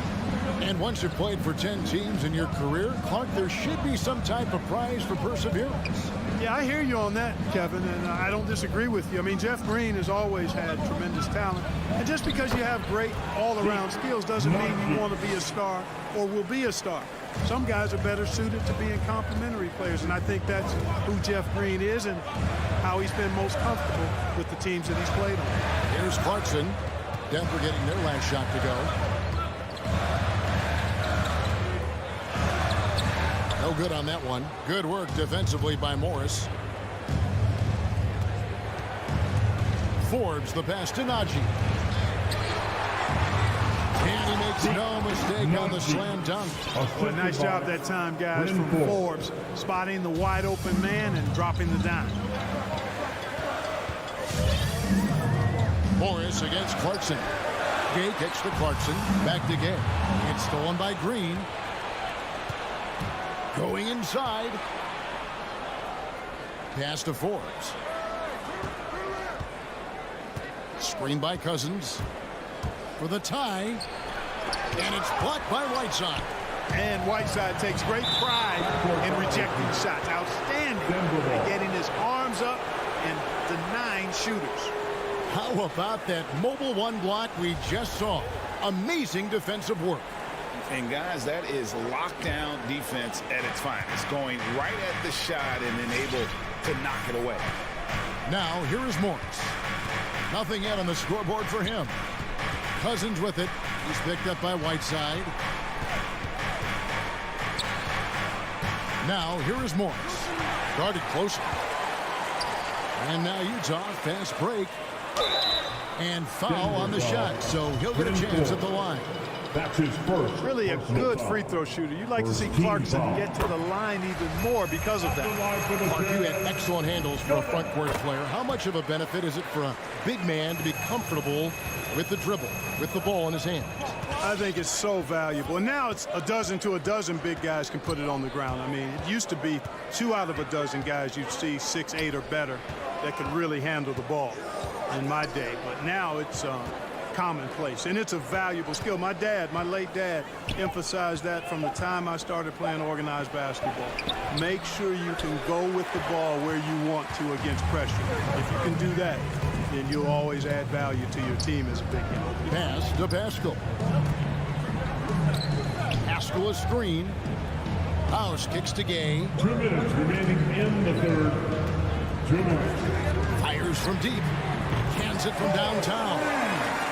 And once you've played for 10 teams in your career, Clark, there should be some type of prize for perseverance. Yeah, I hear you on that, Kevin, and I don't disagree with you. I mean, Jeff Green has always had tremendous talent. And just because you have great all-around skills doesn't mean you want to be a star or will be a star. Some guys are better suited to being complementary players, and I think that's who Jeff Green is and how he's been most comfortable with the teams that he's played on. Here's Clarkson. Denver getting their last shot to go. No good on that one. Good work defensively by Morris. Forbes, the pass to Najee. And he makes no mistake on the slam dunk. Well, nice job that time, guys, from Forbes, spotting the wide open man and dropping the dime. Morris against Clarkson. Gay kicks to Clarkson. Back to Gay. It's stolen by Green. Going inside. Pass to Forbes. Screen by Cousins. For the tie. And it's blocked by Whiteside. And Whiteside takes great pride in rejecting shots. Outstanding at getting his arms up and denying shooters. How about that mobile one block we just saw? Amazing defensive work. And guys, that is lockdown defense at its finest. Going right at the shot and then able to knock it away. Now here is Morris. Nothing yet on the scoreboard for him. Cousins with it. He's picked up by Whiteside. Now here is Morris. Guarded closely. And now Utah, fast break. And foul on the shot, so he'll get a chance at the line. That's his first. Really a good free throw shooter. You'd like to see Clarkson get to the line even more because of that. Mark, you had excellent handles for a front court player. How much of a benefit is it for a big man to be comfortable with the dribble, with the ball in his hands? I think it's so valuable. And now it's a dozen to a dozen big guys can put it on the ground. I mean, it used to be 2 out of a dozen guys you'd see 6'8" or better that could really handle the ball in my day. But now it's commonplace, and it's a valuable skill. My late dad, emphasized that from the time I started playing organized basketball. Make sure you can go with the ball where you want to against pressure. If you can do that, then you'll always add value to your team as a big guy. Pass to Paschall. Paschall is screen. House kicks to Gay. 2 minutes remaining in the third. 2 minutes. Fires from deep. Cans it from downtown.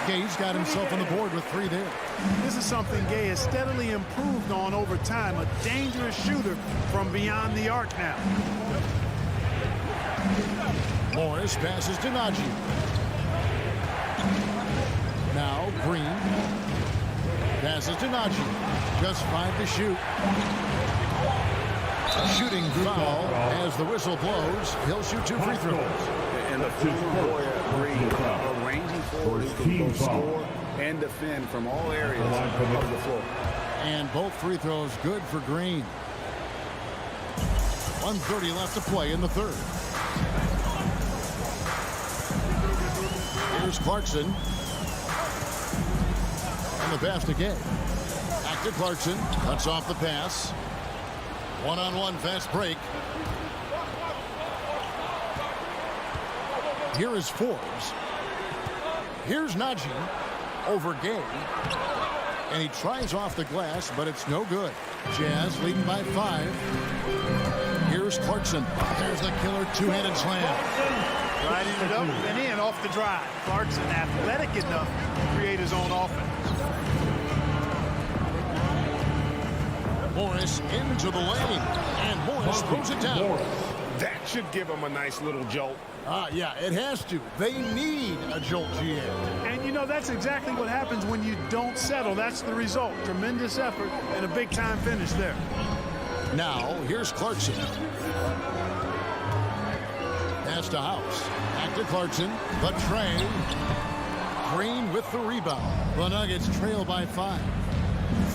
Gay's got himself on the board with 3 there. This is something Gay has steadily improved on over time. A dangerous shooter from beyond the arc now. Morris passes to Najee. Now Green passes to Najee. Just 5 to shoot. Shooting foul as the whistle blows. He'll shoot 2 free throws. And the former Boyer Green, a rangy forward who can both score and defend from all areas of the floor. And both free throws good for Green. 1:30 left to play in the third. Here's Clarkson. And the pass to Gay. Back to Clarkson. Cuts off the pass. One-on-one fast break. Here is Forbes. Here's Najee over Gay. And he tries off the glass, but it's no good. Jazz leading by 5. Here's Clarkson. There's the killer two-handed slam. Riding it up and in off the drive. Clarkson athletic enough to create his own offense. Morris into the lane. And Morris throws it down. That should give him a nice little jolt. Yeah, it has to. They need a jolt, GM. And, you know, that's exactly what happens when you don't settle. That's the result. Tremendous effort and a big-time finish there. Now, here's Clarkson. Pass to House. Back to Clarkson. The tray. Green with the rebound. The Nuggets trail by 5.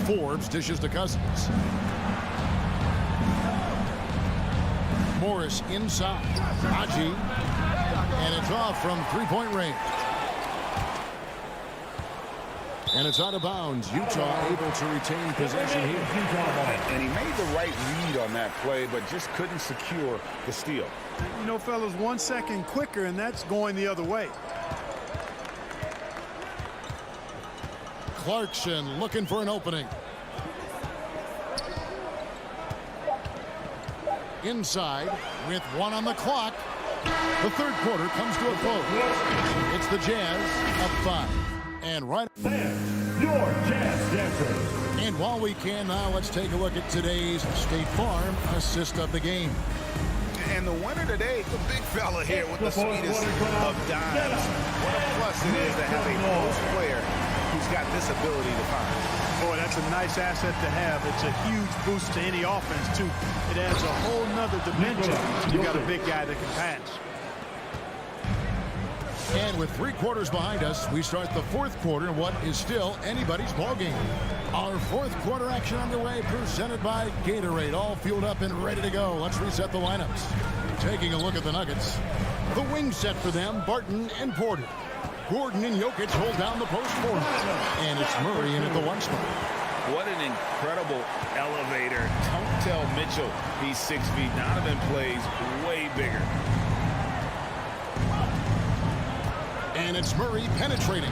Forbes dishes to Cousins. Morris inside. Najee. And it's off from three-point range. And it's out of bounds. Utah able to retain possession here. And he made the right read on that play, but just couldn't secure the steal. You know, fellas, 1 second quicker, and that's going the other way. Clarkson looking for an opening. Inside with 1 on the clock. The third quarter comes to a close. It's the Jazz up 5. And right. Your Jazz dancers. And while we can now, let's take a look at today's State Farm assist of the game. And the winner today, the big fella here with the sweetest of dimes. What a plus it is to have a post player who's got this ability to find. Boy, that's a nice asset to have. It's a huge boost to any offense, too. It adds a whole nother dimension. You got a big guy that can pass. And with 3 quarters behind us, we start the fourth quarter in what is still anybody's ballgame. Our fourth quarter action underway, presented by Gatorade. All fueled up and ready to go. Let's reset the lineups. Taking a look at the Nuggets. The wing set for them, Barton and Porter. Gordon and Jokic hold down the post for him. And it's Murray in at the 1 spot. What an incredible elevator. Don't tell Mitchell he's 6 feet. Donovan plays way bigger. And it's Murray penetrating.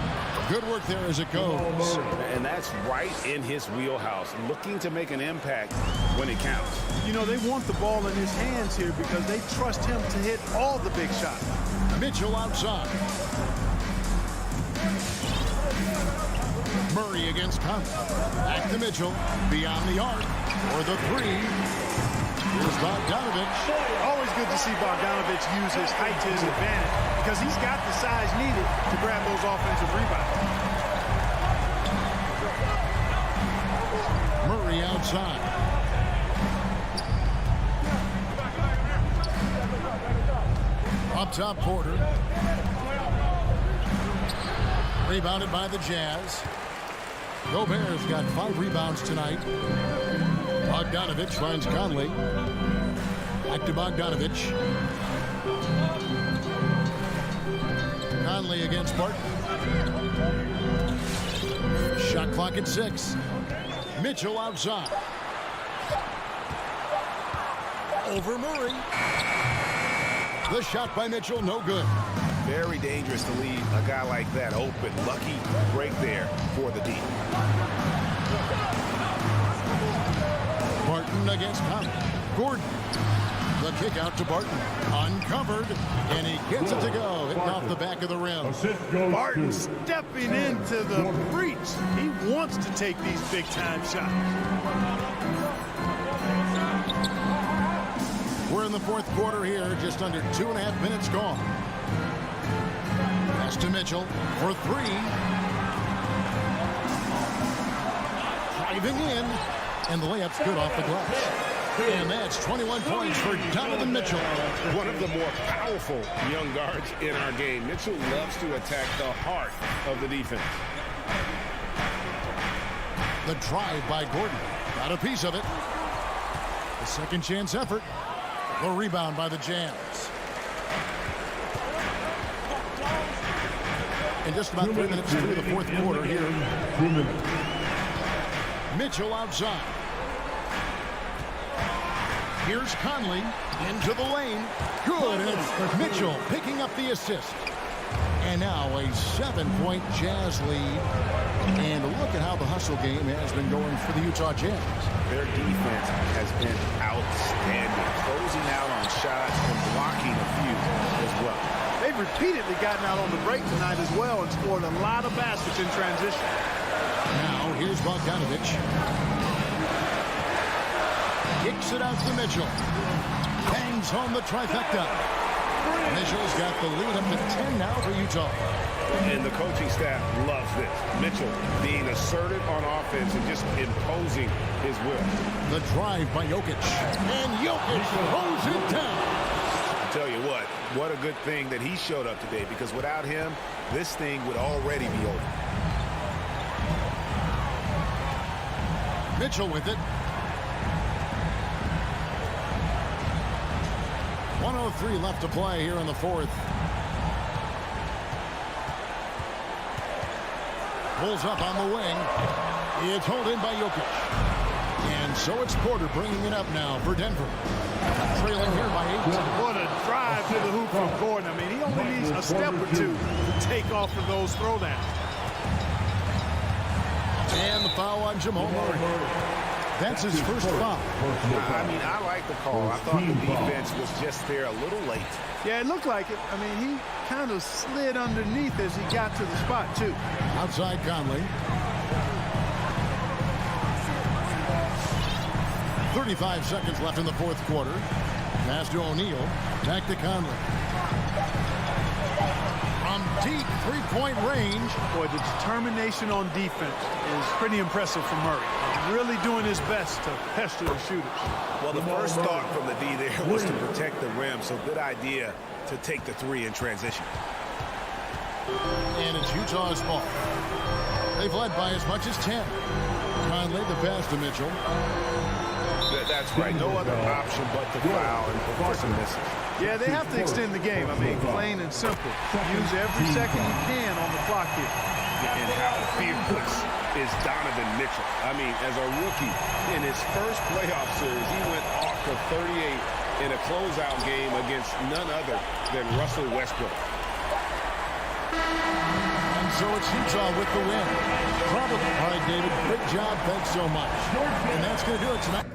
Good work there as it goes. And that's right in his wheelhouse, looking to make an impact when it counts. You know, they want the ball in his hands here because they trust him to hit all the big shots. Mitchell outside. Murray against Conley. Back to Mitchell. Beyond the arc. For the 3. Here's Bogdanovich. Always good to see Bogdanovich use his height to his advantage because he's got the size needed to grab those offensive rebounds. outside. Up top, Porter. Rebounded by the Jazz. Gobert's got 5 rebounds tonight. Bogdanovich finds Conley. Back to Bogdanovich. Conley against Barton. Shot clock at 6. Mitchell outside. Over Murray. The shot by Mitchell, no good. Very dangerous to leave a guy like that open. Lucky break there for the D. Barton against Conley. Gordon. The kick out to Barton. Uncovered. And he gets it to go. Hitting off the back of the rim. Barton stepping into the breach. He wants to take these big-time shots. We're in the fourth quarter here. Just under 2.5 minutes gone. Pass to Mitchell for 3. Driving in. And the layup's good off the glass. And that's 21 points for Donovan Mitchell. One of the more powerful young guards in our game. Mitchell loves to attack the heart of the defense. The drive by Gordon. Got a piece of it. The second chance effort. The rebound by the Jazz. In just about 3 minutes through the fourth quarter here. Mitchell outside. Here's Conley into the lane. Good. And Mitchell picking up the assist. And now a 7-point Jazz lead. And look at how the hustle game has been going for the Utah Jazz. Their defense has been outstanding, closing out on shots and blocking a few as well. They've repeatedly gotten out on the break tonight as well and scored a lot of baskets in transition. Now here's Bogdanovich. Kicks it out to Mitchell. Bangs home the trifecta. Mitchell's got the lead up to 10 now for Utah. And the coaching staff loves this. Mitchell being assertive on offense and just imposing his will. The drive by Jokic. And Jokic throws it down. I tell you what a good thing that he showed up today, because without him, this thing would already be over. Mitchell with it. 1:03 left to play here in the fourth. Pulls up on the wing. It's held in by Jokic. And so it's Porter bringing it up now for Denver. Trailing here by 8. What a drive to the hoop from Gordon. I mean, he only needs a step or two to take off of those throwdowns. And the foul on Jamal Murray. That's his first foul. I mean, I like the call. I thought the defense was just there a little late. Yeah, it looked like it. I mean, he kind of slid underneath as he got to the spot, too. Outside Conley. 35 seconds left in the fourth quarter. Pass to O'Neal. Back to Conley. From deep three-point range. Boy, the determination on defense is pretty impressive from Murray. Really doing his best to pester the shooters. Well, the first thought from the D there was to protect the rim, so good idea to take the 3 in transition. And it's Utah's ball. They've led by as much as 10. Conley the pass to Mitchell. That's right. No other option but to foul and force a misses. Yeah, they have to extend the game. I mean, plain and simple. Use every second you can on the clock here. And how fearless is Donovan Mitchell. I mean, as a rookie, in his first playoff series, he went off for 38 in a closeout game against none other than Russell Westbrook. And so it's Utah with the win. Probably. All right, David, great job. Thanks so much. And that's going to do it tonight.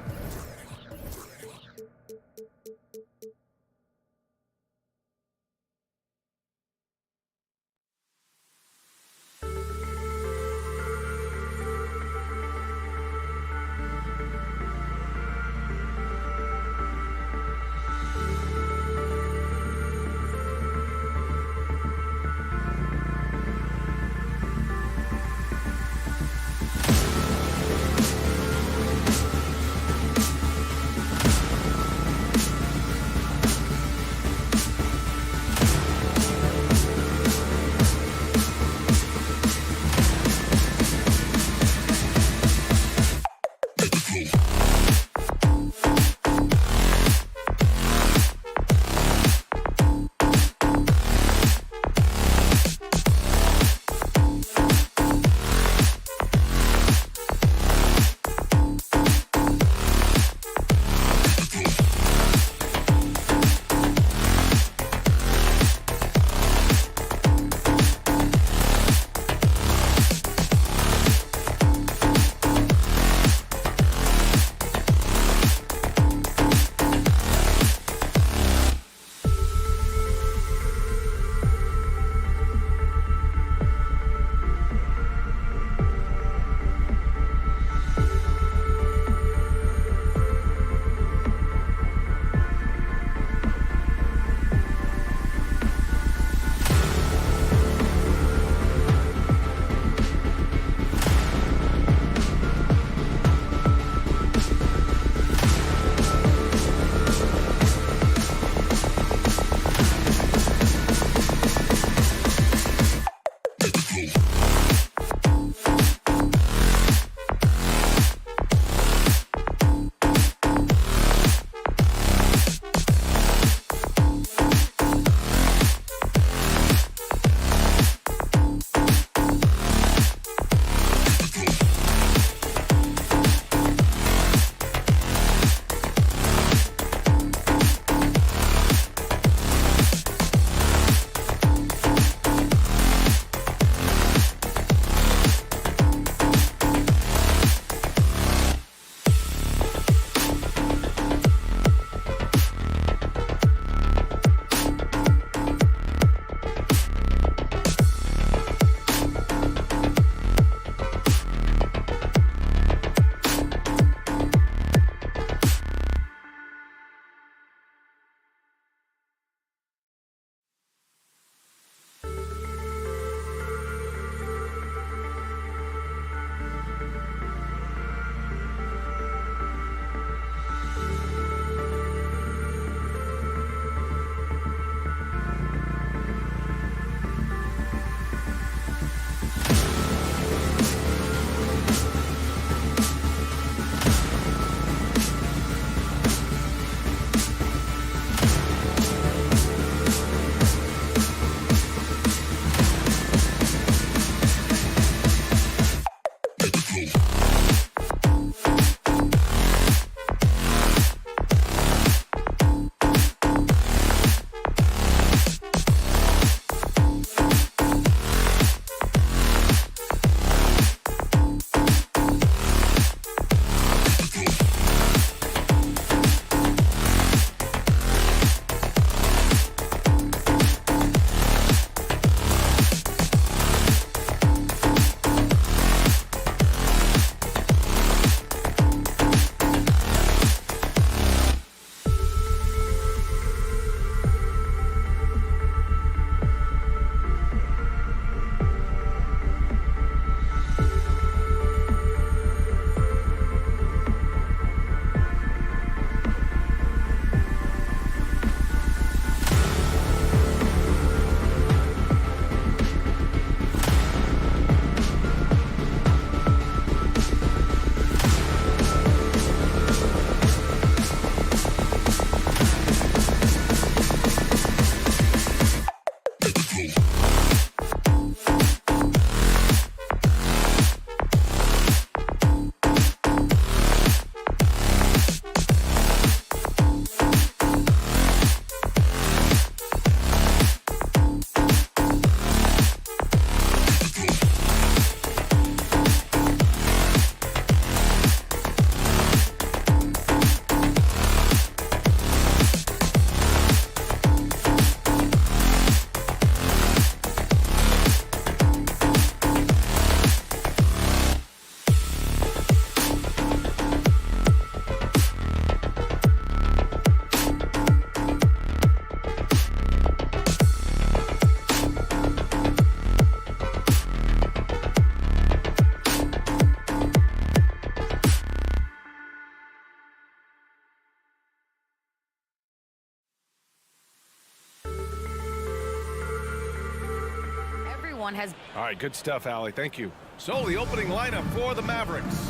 everyone has... All right, good stuff, Allie. Thank you. So the opening lineup for the Mavericks.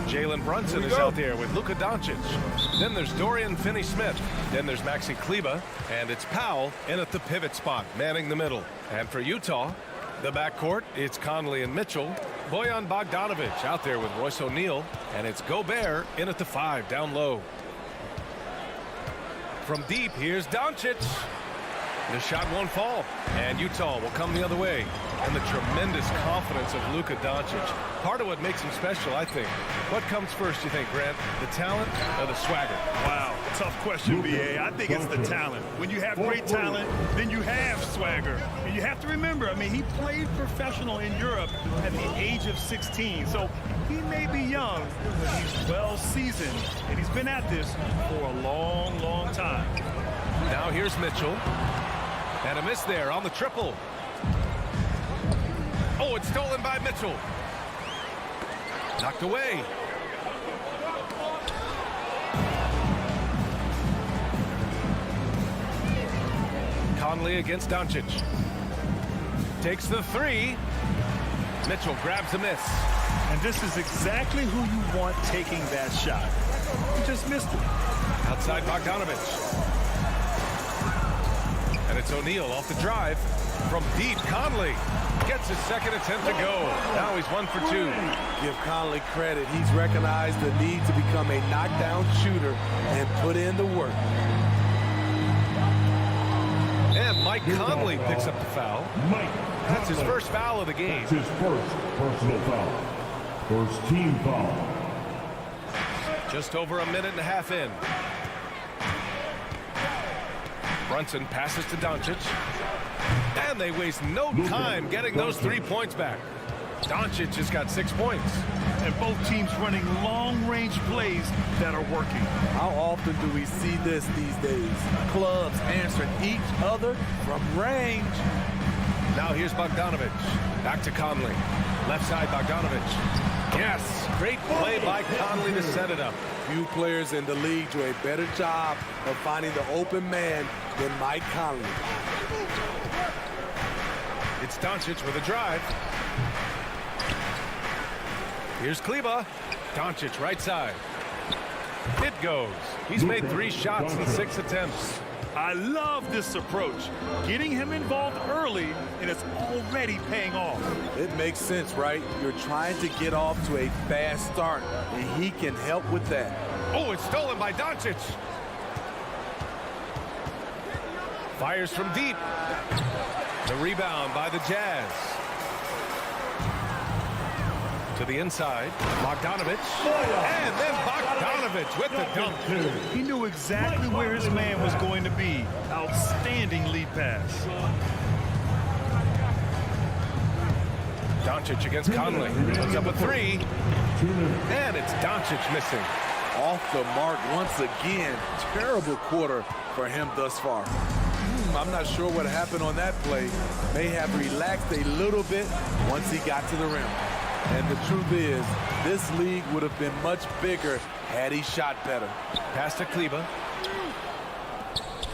Jalen Brunson is out there with Luka Doncic. Then there's Dorian Finney-Smith. Then there's Maxi Kleber. And it's Powell in at the pivot spot, manning the middle. And for Utah, the backcourt, it's Conley and Mitchell. Bojan Bogdanovic out there with Royce O'Neal. And it's Gobert in at the 5, down low. From deep, here's Doncic. The shot won't fall, and Utah will come the other way. And the tremendous confidence of Luka Doncic. Part of what makes him special, I think. What comes first, you think, Grant? The talent or the swagger? Wow, tough question, B.A. I think it's the talent. When you have great talent, then you have swagger. And you have to remember, I mean, he played professional in Europe at the age of 16. So he may be young, but he's well seasoned. And he's been at this for a long, long time. Now here's Mitchell. And a miss there on the triple. Oh, it's stolen by Mitchell. Knocked away. Conley against Doncic. Takes the 3. Mitchell grabs a miss. And this is exactly who you want taking that shot. He just missed it. Outside Bogdanovic. And it's O'Neal off the drive. From deep, Conley gets his second attempt to go. Now he's 1 for 2. Give Conley credit. He's recognized the need to become a knockdown shooter and put in the work. And Mike Conley picks up the foul. That's his first foul of the game. That's his first personal foul. First team foul. Just over a minute and a half in. Brunson passes to Doncic. And they waste no time getting those 3 points back. Doncic has got 6 points. And both teams running long-range plays that are working. How often do we see this these days? Clubs answering each other from range. Now here's Bogdanovic. Back to Conley. Left side Bogdanovic. Yes, great play by Conley to set it up. Few players in the league do a better job of finding the open man than Mike Conley. It's Doncic with a drive. Here's Kleber. Doncic right side. It goes. He's made 3 shots in 6 attempts. I love this approach. Getting him involved early, and it's already paying off. It makes sense, right? You're trying to get off to a fast start, and he can help with that. Oh, it's stolen by Doncic. Fires from deep. The rebound by the Jazz. To the inside, Bogdanovic. And then Bogdanovic with the dunk. He knew exactly where his man was going to be. Outstanding lead pass. Doncic against Conley. Puts up a 3. And it's Doncic missing. Off the mark once again. Terrible quarter for him thus far. I'm not sure what happened on that play. May have relaxed a little bit once he got to the rim. And the truth is, this league would have been much bigger had he shot better. Pass to Kleber.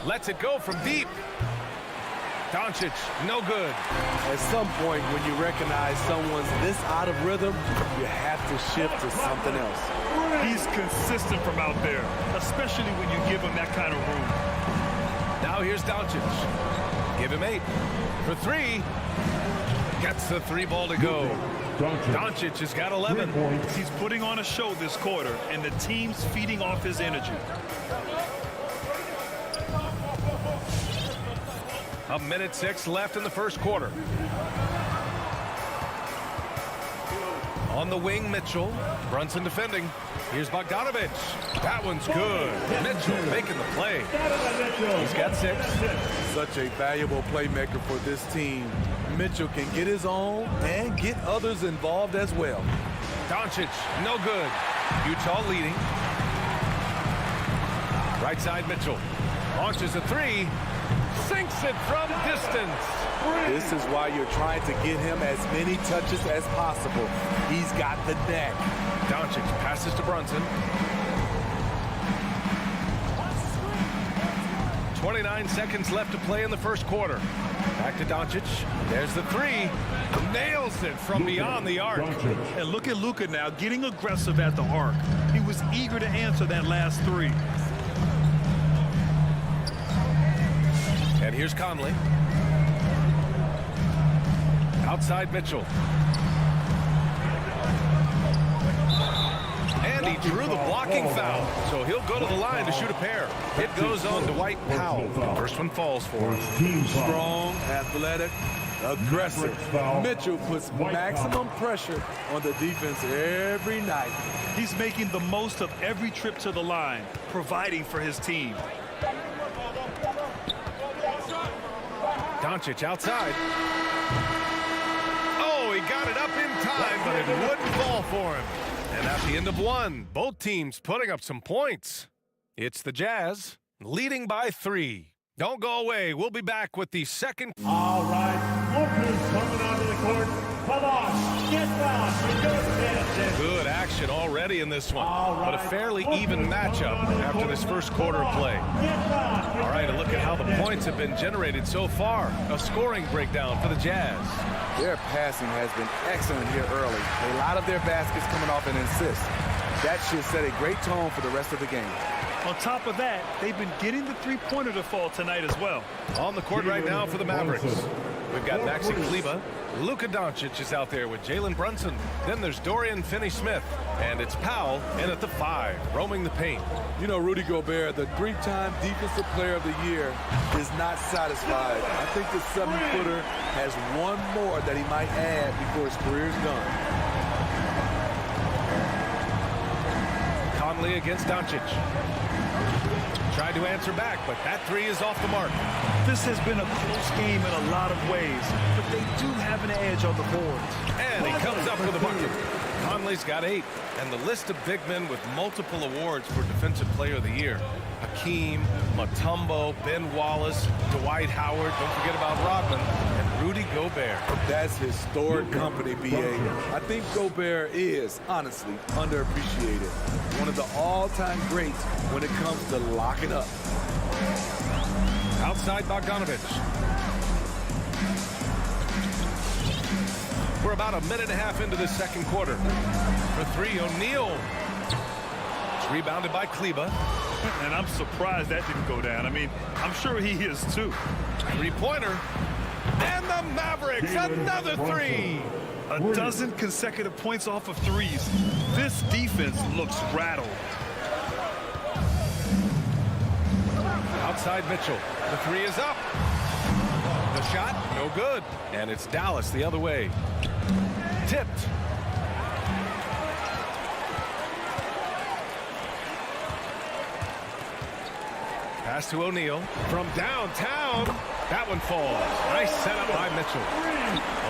Lets it go from deep. Doncic, no good. At some point, when you recognize someone's this out of rhythm, you have to shift to something else. He's consistent from out there, especially when you give him that kind of room. Now here's Doncic. Give him 8. For 3. Gets the 3 ball to go. Doncic has got 11. He's putting on a show this quarter, and the team's feeding off his energy. A minute 6 left in the first quarter. On the wing, Mitchell. Brunson defending. Here's Bogdanovic. That one's good. Mitchell making the play. He's got 6. Such a valuable playmaker for this team. Mitchell can get his own and get others involved as well. Doncic, no good. Utah leading. Right side, Mitchell. Launches a 3. Sinks it from distance. This is why you're trying to get him as many touches as possible. He's got the knack. Doncic passes to Brunson. 29 seconds left to play in the first quarter. Back to Doncic. There's the three. Nails it from beyond the arc. And look at Luka now getting aggressive at the arc. He was eager to answer that last three. And here's Conley. Outside Mitchell. And he drew the blocking foul. So he'll go to the line to shoot a pair. It goes on Dwight Powell. First one falls for him. Strong, athletic, aggressive. Mitchell puts maximum pressure on the defense every night. He's making the most of every trip to the line, providing for his team. Doncic outside. Oh, he got it up in time, but it wouldn't fall for him. And at the end of one, both teams putting up some points. It's the Jazz leading by 3. Don't go away. We'll be back with the second. All right, Lucas coming onto the court. Come on, get down. Good action already in this one, but a fairly even matchup after this first quarter of play. All right, a look at how the points have been generated so far. A scoring breakdown for the Jazz. Their passing has been excellent here early. A lot of their baskets coming off an assist. That should set a great tone for the rest of the game. On top of that, they've been getting the three-pointer to fall tonight as well. On the court right now for the Mavericks, we've got Maxi Kleber. Luka Doncic is out there with Jalen Brunson. Then there's Dorian Finney-Smith. And it's Powell in at the 5, roaming the paint. You know, Rudy Gobert, the 3-time Defensive Player of the Year, is not satisfied. I think the 7-footer has one more that he might add before his career is done. Conley against Doncic. Tried to answer back, but that 3 is off the mark. This has been a close game in a lot of ways, but they do have an edge on the boards. And he comes up with a bucket. Conley's got 8, and the list of big men with multiple awards for Defensive Player of the Year. Hakeem, Mutombo, Ben Wallace, Dwight Howard, don't forget about Rodman, and Rudy Gobert. That's historic company, B.A. I think Gobert is, honestly, underappreciated. One of the all-time greats when it comes to locking up. Outside Bogdanovich. We're about a minute and a half into the second quarter. For 3, O'Neal. It's rebounded by Kleber. And I'm surprised that didn't go down. I mean, I'm sure he is too. 3-pointer. And the Mavericks, another 3. A dozen consecutive points off of threes. This defense looks rattled. Outside Mitchell. The 3 is up. The shot, no good. And it's Dallas the other way. Tipped. Pass to O'Neal from downtown. That one falls. Nice setup by Mitchell.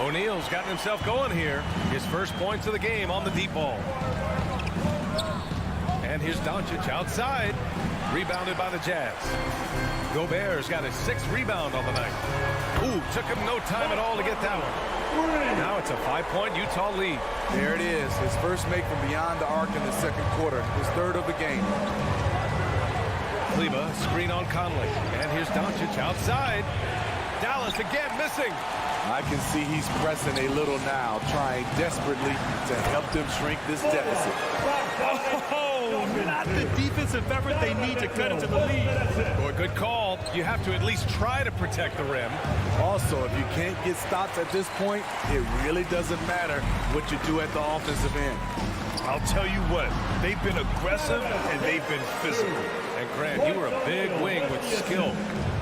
O'Neal's gotten himself going here. His first points of the game on the deep ball. And here's Doncic outside. Rebounded by the Jazz. Gobert's got his 6th rebound on the night. Ooh, took him no time at all to get that one. Now it's a 5-point Utah lead. There it is. His first make from beyond the arc in the second quarter. His 3rd of the game. Kleber, screen on Conley. And here's Doncic outside. Dallas again missing. I can see he's pressing a little now, trying desperately to help them shrink this deficit. Oh, not the defensive effort they need to cut into the lead. Boy, good call. You have to at least try to protect the rim. Also, if you can't get stops at this point, it really doesn't matter what you do at the offensive end. I'll tell you what, they've been aggressive and they've been physical. And Grant, you were a big wing with skill.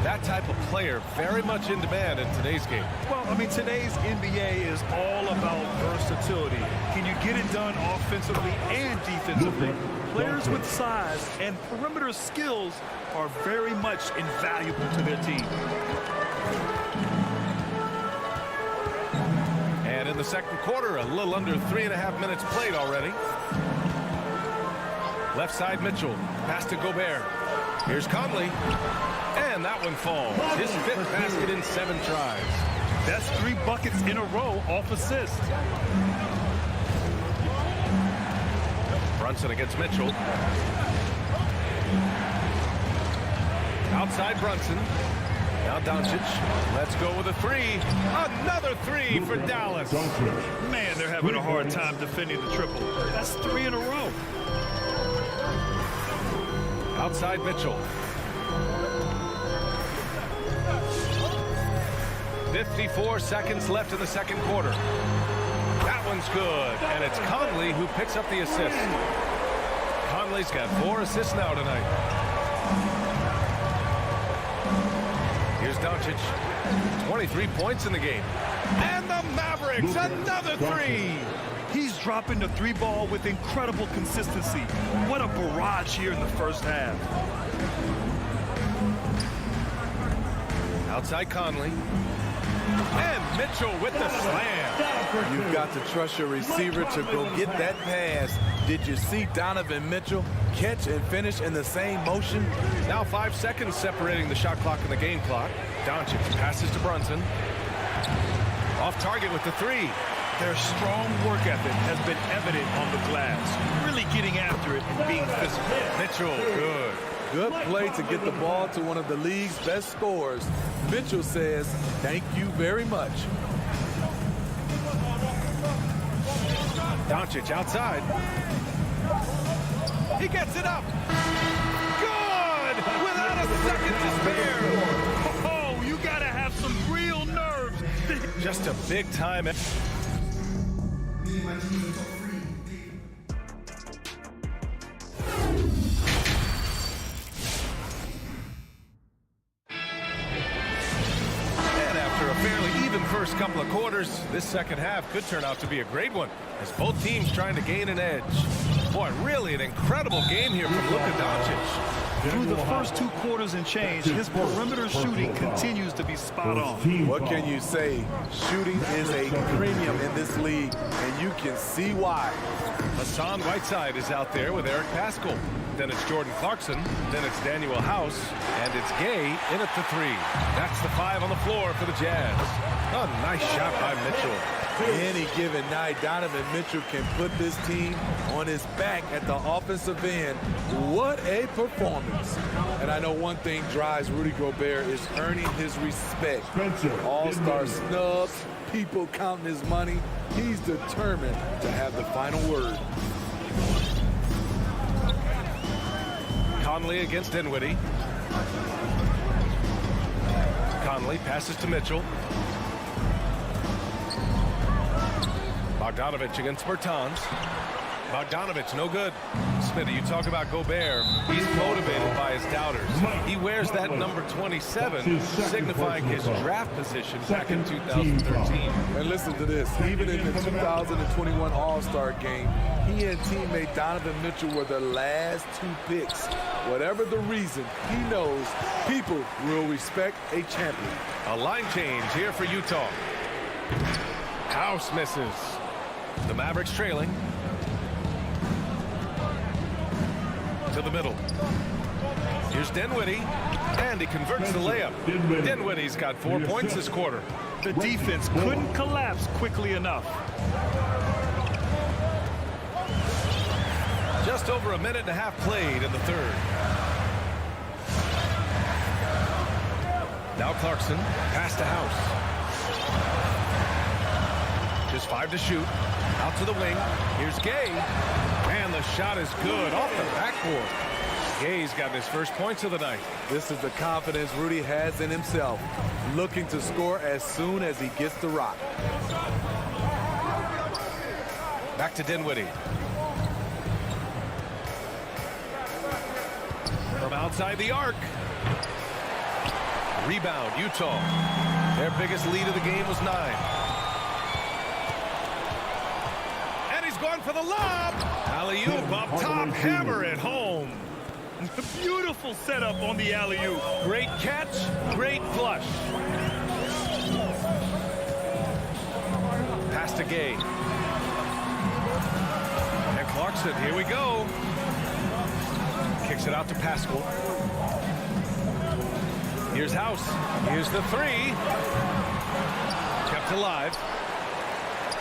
That type of player very much in demand in today's game. Well, I mean, today's NBA is all about versatility. Can you get it done offensively and defensively? Players with size and perimeter skills are very much invaluable to their team. And in the second quarter, a little under 3.5 minutes played already. Left side Mitchell, pass to Gobert. Here's Conley. And that one falls. His 5th basket in 7 tries. That's 3 buckets in a row off assist. Brunson against Mitchell. Outside Brunson. Now Doncic. Let's go with a three. Another three for Dallas. Man, they're having a hard time defending the triple. That's 3 in a row. Outside Mitchell. 54 seconds left in the second quarter. That one's good, and it's Conley who picks up the assist. Conley's got 4 assists now tonight. Here's Doncic. 23 points in the game. And the Mavericks, another three. He's dropping the 3 ball with incredible consistency. What a barrage here in the first half. Outside Conley. And Mitchell with the slam. You've got to trust your receiver to go get that pass. Did you see Donovan Mitchell catch and finish in the same motion? Now 5 seconds separating the shot clock and the game clock. Doncic passes to Brunson. Off target with the three. Their strong work ethic has been evident on the glass. Really getting after it and being physical. Mitchell, good. Good play to get the ball to one of the league's best scorers. Mitchell says, thank you very much. Doncic outside. He gets it up. Good! Without a second to spare. Oh, you gotta have some real nerves. Just a big time. First couple of quarters, this second half could turn out to be a great one as both teams trying to gain an edge. Boy, really an incredible game here from Luka Doncic. Through the first 2 quarters and change, his perimeter shooting continues to be spot on. What can you say? Shooting is a premium in this league, and you can see why. Hassan Whiteside is out there with Eric Paschall. Then it's Jordan Clarkson. Then it's Daniel House. And it's Gay in at the 3. That's the 5 on the floor for the Jazz. A nice shot by Mitchell. Any given night, Donovan Mitchell can put this team on his back at the offensive end. What a performance. And I know one thing drives Rudy Gobert is earning his respect. All-star snubs, people counting his money. He's determined to have the final word. Conley against Dinwiddie. Conley passes to Mitchell. Bogdanovich against Bertans. Bogdanovich, no good. Smitty, you talk about Gobert. He's motivated by his doubters. He wears that number 27, signifying his draft position back in 2013. And listen to this. Even in the 2021 All-Star game, he and teammate Donovan Mitchell were the last 2 picks. Whatever the reason, he knows people will respect a champion. A line change here for Utah. House misses. The Mavericks trailing. To the middle. Here's Dinwiddie, and he converts the layup. Dinwiddie's got 4 points this quarter. The defense couldn't collapse quickly enough. Just over a minute and a half played in the third. Now Clarkson, pass to House. Just 5 to shoot. Out to the wing. Here's Gay. And the shot is good off the backboard. Gay's got his first points of the night. This is the confidence Rudy has in himself. Looking to score as soon as he gets the rock. Back to Dinwiddie. From outside the arc. Rebound, Utah. Their biggest lead of the game was 9. And he's going for the lob. Alley-oop up top, hammer it home. Beautiful setup on the alley-oop. Great catch, great flush. Pass to Gay. And Clarkson, here we go. Kicks it out to Paschall. Here's House. Here's the 3. Kept alive.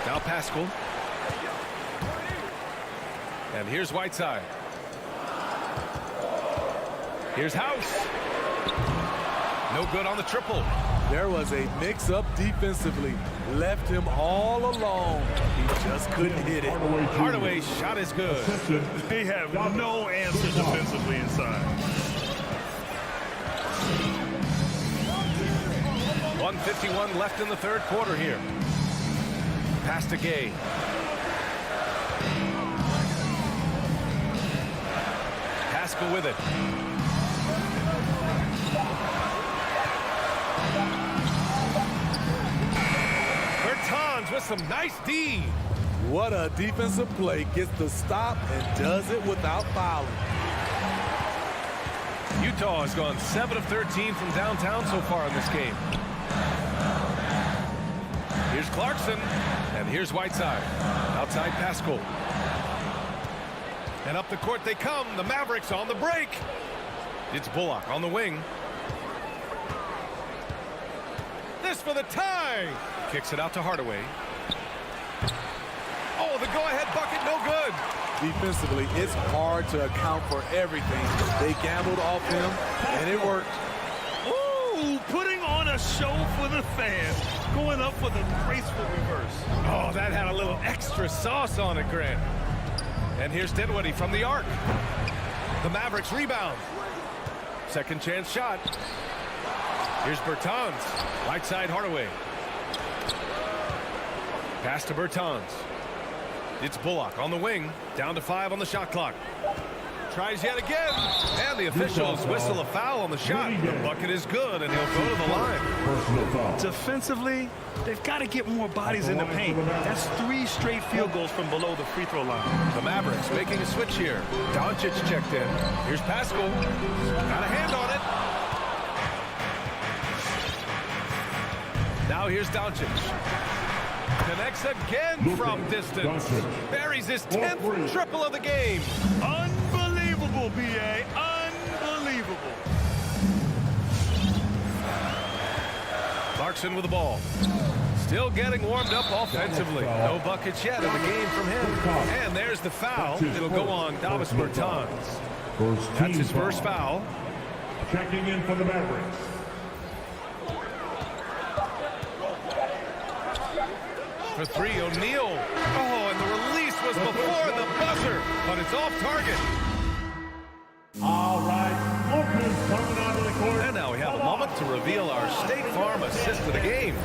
Now Paschall. And here's Whiteside. Here's House. No good on the triple. There was a mix-up defensively. Left him all alone. He just couldn't hit it. Hardaway's shot is good. They have no answer defensively inside. 1:51 left in the third quarter here. Pass to Gay. Pascal with it. Bertans with some nice D. What a defensive play. Gets the stop and does it without fouling. Utah has gone 7 of 13 from downtown so far in this game. Here's Clarkson, and here's Whiteside. Outside Pascal. And up the court they come. The Mavericks on the break. It's Bullock on the wing. This for the tie. Kicks it out to Hardaway. Oh, the go-ahead bucket, no good. Defensively, it's hard to account for everything. They gambled off him, and it worked. Ooh, putting on a show for the fans. Going up with a graceful reverse. Oh, that had a little extra sauce on it, Grant. And here's Dinwiddie from the arc. The Mavericks rebound. Second chance shot. Here's Bertans. Right side Hardaway. Pass to Bertans. It's Bullock on the wing. Down to 5 on the shot clock. Tries yet again. And the officials whistle a foul on the shot. The bucket is good, and he'll go to the line. Defensively, they've got to get more bodies in the paint. That's 3 straight field goals from below the free throw line. The Mavericks making a switch here. Doncic checked in. Here's Pascal. Got a hand on it. Now here's Doncic. Connects again from distance. Buries his 10th triple of the game. Unbelievable, B.A. Unbelievable. Clarkson with the ball. Still getting warmed up offensively. No buckets yet in the game from him. And there's the foul. It'll go on Davis Bertans. That's his first foul. Checking in for the Mavericks. For 3, O'Neal. Oh, and the release was before the buzzer, but it's off target. All right, Lopez coming onto the court. And now we have a moment to reveal our State Farm assist of the game.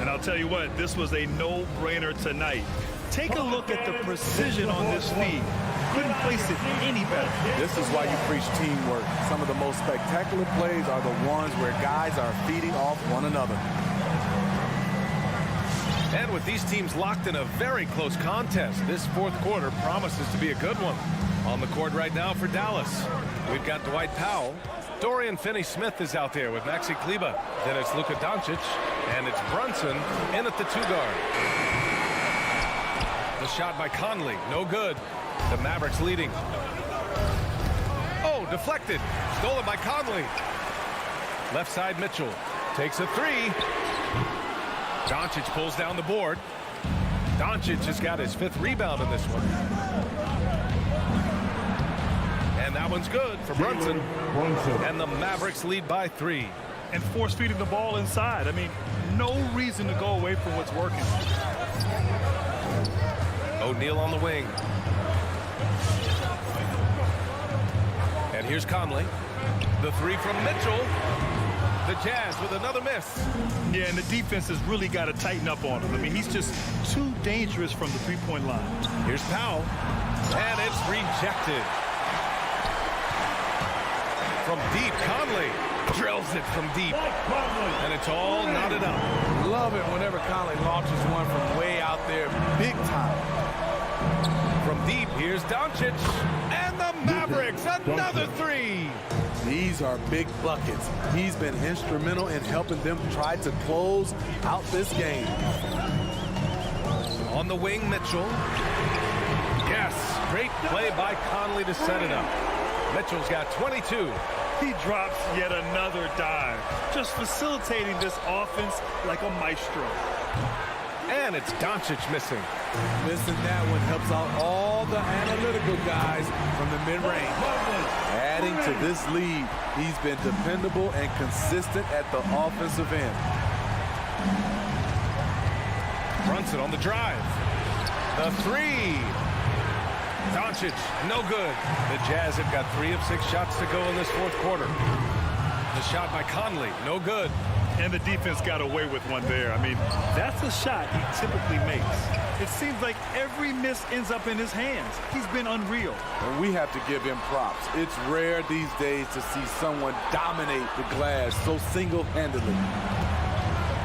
And I'll tell you what, this was a no-brainer tonight. Take a look at the precision on this feed. Couldn't place it any better. This is why you preach teamwork. Some of the most spectacular plays are the ones where guys are feeding off one another. And with these teams locked in a very close contest, this fourth quarter promises to be a good one. On the court right now for Dallas, we've got Dwight Powell. Dorian Finney-Smith is out there with Maxi Kleber. Then it's Luka Doncic, and it's Brunson in at the 2 guard. The shot by Conley, no good. The Mavericks leading. Oh, deflected. Stolen by Conley. Left side Mitchell takes a 3. Doncic pulls down the board. Doncic has got his 5th rebound in this one. And that one's good for Brunson. And the Mavericks lead by 3. And force feeding the ball inside. I mean, no reason to go away from what's working. O'Neal on the wing. And here's Conley. The 3 from Mitchell. The Jazz with another miss. Yeah, and the defense has really got to tighten up on him. I mean, he's just too dangerous from the three-point line. Here's Powell. And it's rejected. From deep, Conley drills it from deep. And it's all knotted up. Love it whenever Conley launches one from way out there, big time. From deep, here's Doncic. And the Mavericks, another 3. These are big buckets. He's been instrumental in helping them try to close out this game. On the wing, Mitchell. Yes, great play by Conley to set it up. Mitchell's got 22. He drops yet another dive, just facilitating this offense like a maestro. And it's Doncic missing. Missing that one helps out all the analytical guys from the mid-range. Adding to this lead, he's been dependable and consistent at the offensive end. Brunson on the drive. The three. Doncic, no good. The Jazz have got 3 of 6 shots to go in this fourth quarter. The shot by Conley, no good. And the defense got away with one there. I mean, that's a shot he typically makes. It seems like every miss ends up in his hands. He's been unreal. And we have to give him props. It's rare these days to see someone dominate the glass so single-handedly.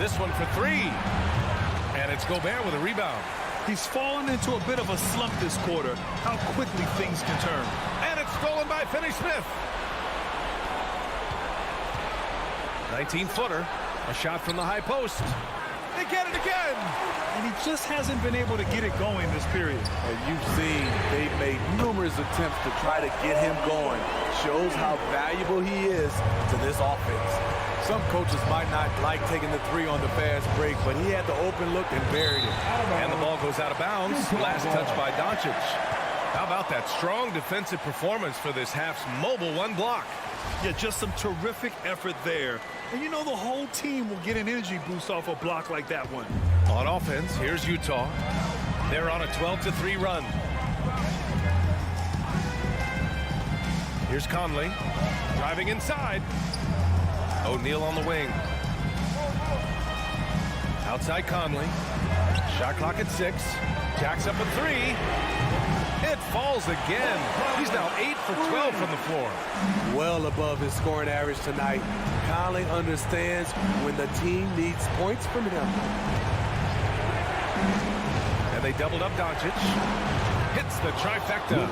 This one for 3. And it's Gobert with a rebound. He's fallen into a bit of a slump this quarter. How quickly things can turn. And it's stolen by Finney-Smith. 19-footer. A shot from the high post. They get it again. And he just hasn't been able to get it going this period. And you've seen they've made numerous attempts to try to get him going. Shows how valuable he is to this offense. Some coaches might not like taking the 3 on the fast break, but he had the open look and buried it. And the ball goes out of bounds. Last touch by Doncic. How about that strong defensive performance for this half's mobile 1 block? Yeah, just some terrific effort there. And you know the whole team will get an energy boost off a block like that one. On offense, here's Utah. They're on a 12-3 run. Here's Conley. Driving inside. O'Neal on the wing. Outside Conley. Shot clock at 6. Jacks up a 3. It falls again. He's now 8 for 12 from the floor. Well above his scoring average tonight. Conley understands when the team needs points from him. And they doubled up Doncic. Hits the trifecta.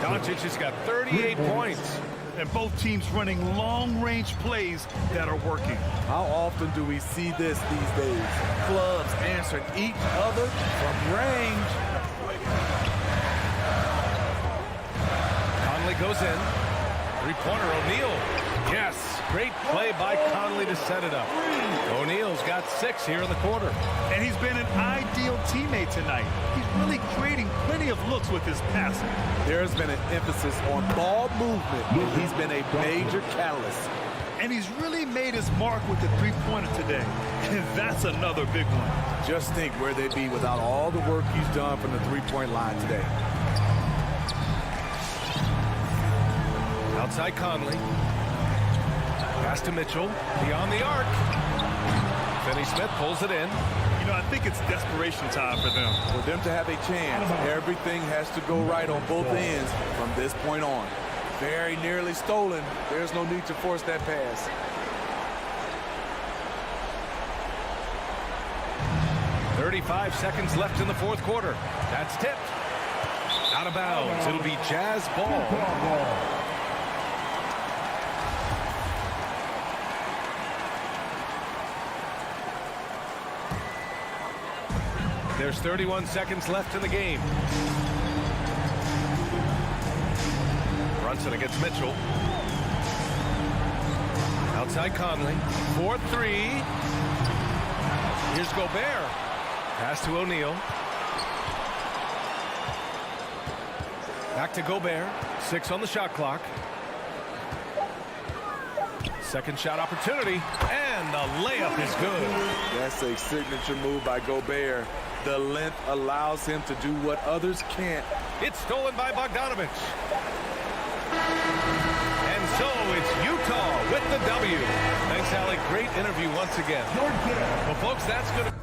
Doncic has got 38 points. And both teams running long-range plays that are working. How often do we see this these days? Clubs answering each other from range. Conley goes in. Three-pointer, O'Neal. Yes, great play by Conley to set it up. O'Neal's got 6 here in the quarter. And he's been an ideal teammate tonight. He's really creating plenty of looks with his passing. There's been an emphasis on ball movement, and he's been a major catalyst. And he's really made his mark with the three-pointer today. And that's another big one. Just think where they'd be without all the work he's done from the three-point line today. Outside Conley. Pass to Mitchell. Beyond the arc. Finney-Smith pulls it in. You know, I think it's desperation time for them. For them to have a chance, everything has to go right on both ends from this point on. Very nearly stolen. There's no need to force that pass. .35 seconds left in the fourth quarter. That's tipped. Out of bounds. It'll be Jazz ball. There's 31 seconds left in the game. Brunson against Mitchell. Outside Conley. 4-3. Here's Gobert. Pass to O'Neal. Back to Gobert. 6 on the shot clock. Second shot opportunity. And the layup is good. That's a signature move by Gobert. The length allows him to do what others can't. It's stolen by Bogdanovich. And so it's Utah with the W. Thanks, Alec. Great interview once again. Well, folks, that's going to...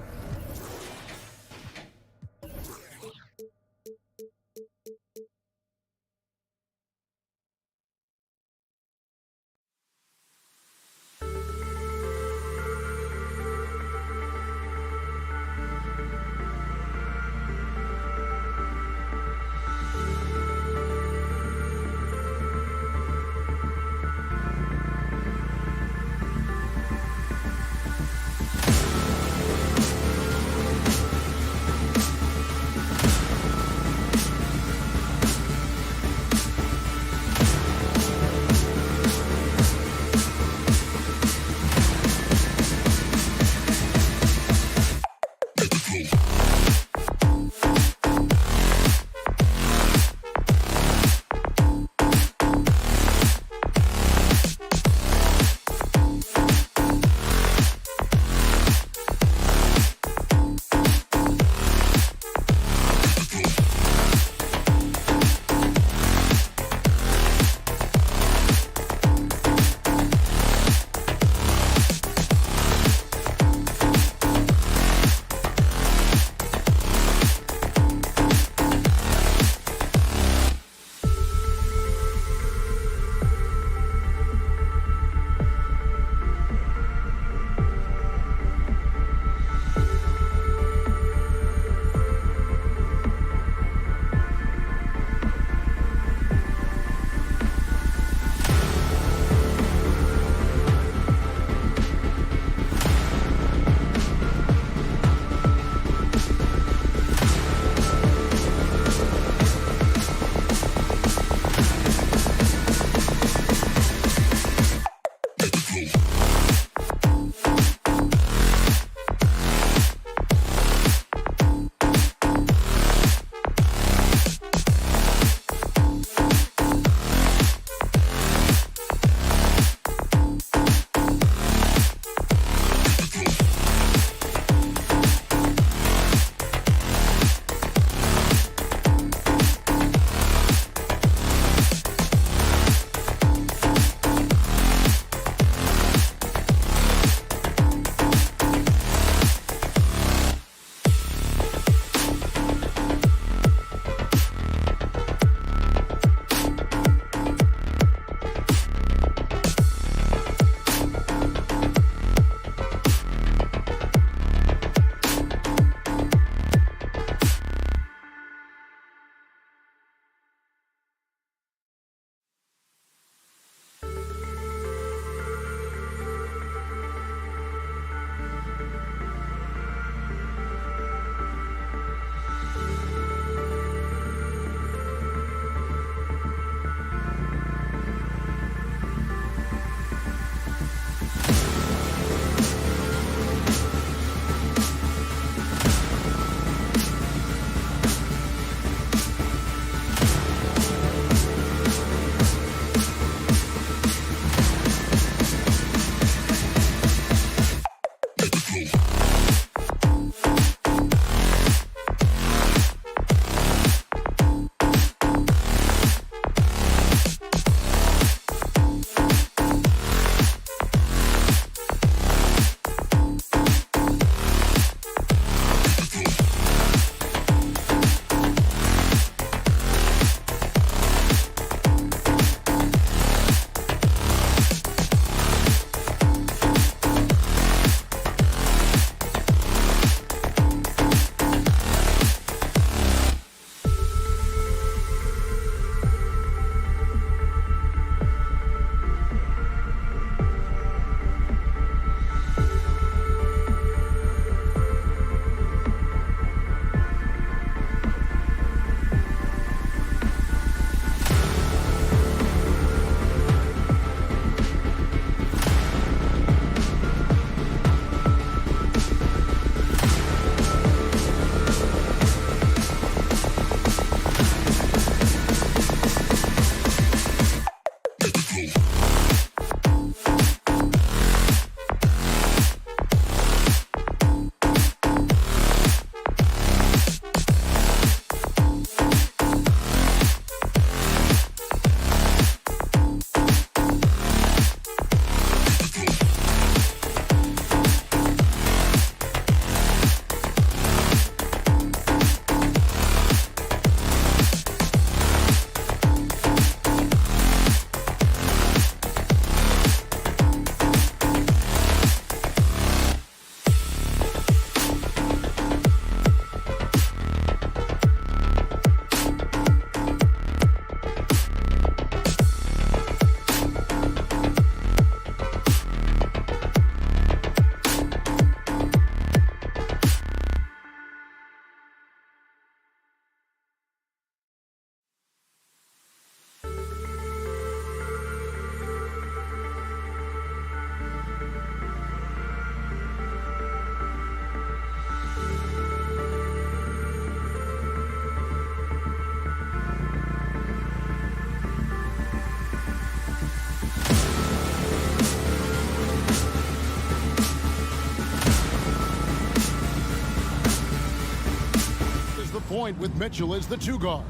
point with Mitchell as the 2 guard.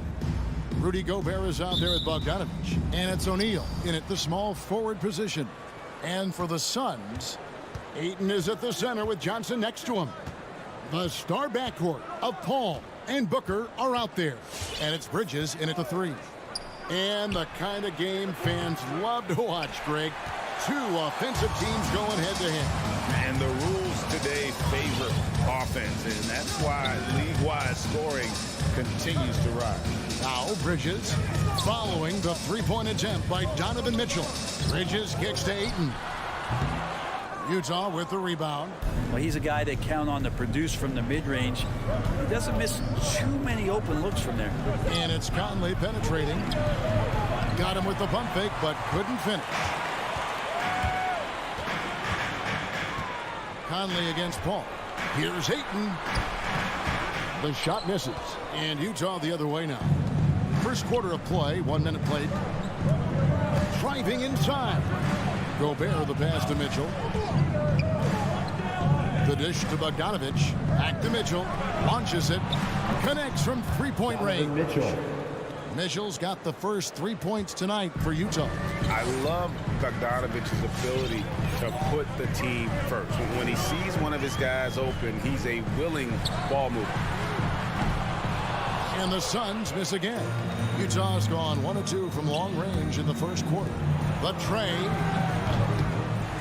Rudy Gobert is out there at Bogdanovich. And it's O'Neal in at the small forward position. And for the Suns, Ayton is at the center with Johnson next to him. The star backcourt of Paul and Booker are out there. And it's Bridges in at the 3. And the kind of game fans love to watch, Greg. 2 offensive teams going head-to-head. And the rules today favor offense, and that's why league-wide scoring continues to rise. Now Bridges following the 3-point attempt by Donovan Mitchell. Bridges kicks to Ayton. Utah with the rebound. Well, he's a guy they count on to produce from the mid-range. He doesn't miss too many open looks from there. And it's Conley penetrating. Got him with the pump fake, but couldn't finish. Conley against Paul. Here's Ayton. The shot misses. And Utah the other way now. First quarter of play, 1 minute played. Driving inside. Gobert the pass to Mitchell. The dish to Bogdanovich. Back to Mitchell. Launches it. Connects from 3-point range. Mitchell's got the first 3 points tonight for Utah. I love Bogdanovich's ability to put the team first. When he sees one of his guys open, he's a willing ball mover. And the Suns miss again. Utah's gone 1 of 2 from long range in the first quarter. The tray.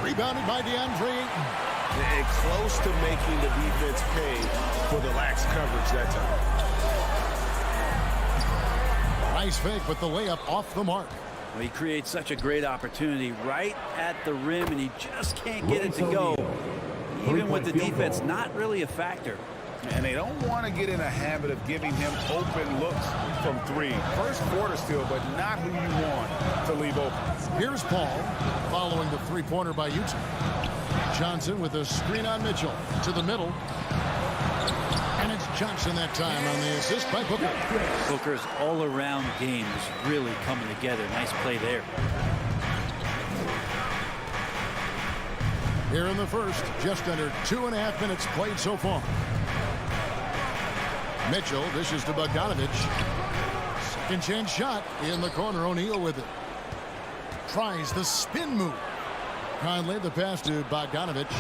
Rebounded by DeAndre Ayton. And close to making the defense pay for the lax coverage that time. Nice fake, but the layup off the mark. Well, he creates such a great opportunity right at the rim, and he just can't get it to go. Even with the defense not really a factor. And they don't want to get in a habit of giving him open looks from 3. First quarter still, but not who you want to leave open. Here's Paul following the 3-pointer by Utah. Johnson with a screen on Mitchell to the middle. And it's Johnson that time on the assist by Booker. Booker's all-around game is really coming together. Nice play there. Here in the first, just under 2.5 minutes played so far. Mitchell dishes to Bogdanovich. Second chance shot in the corner. O'Neal with it. Tries the spin move. Conley the pass to Bogdanovich.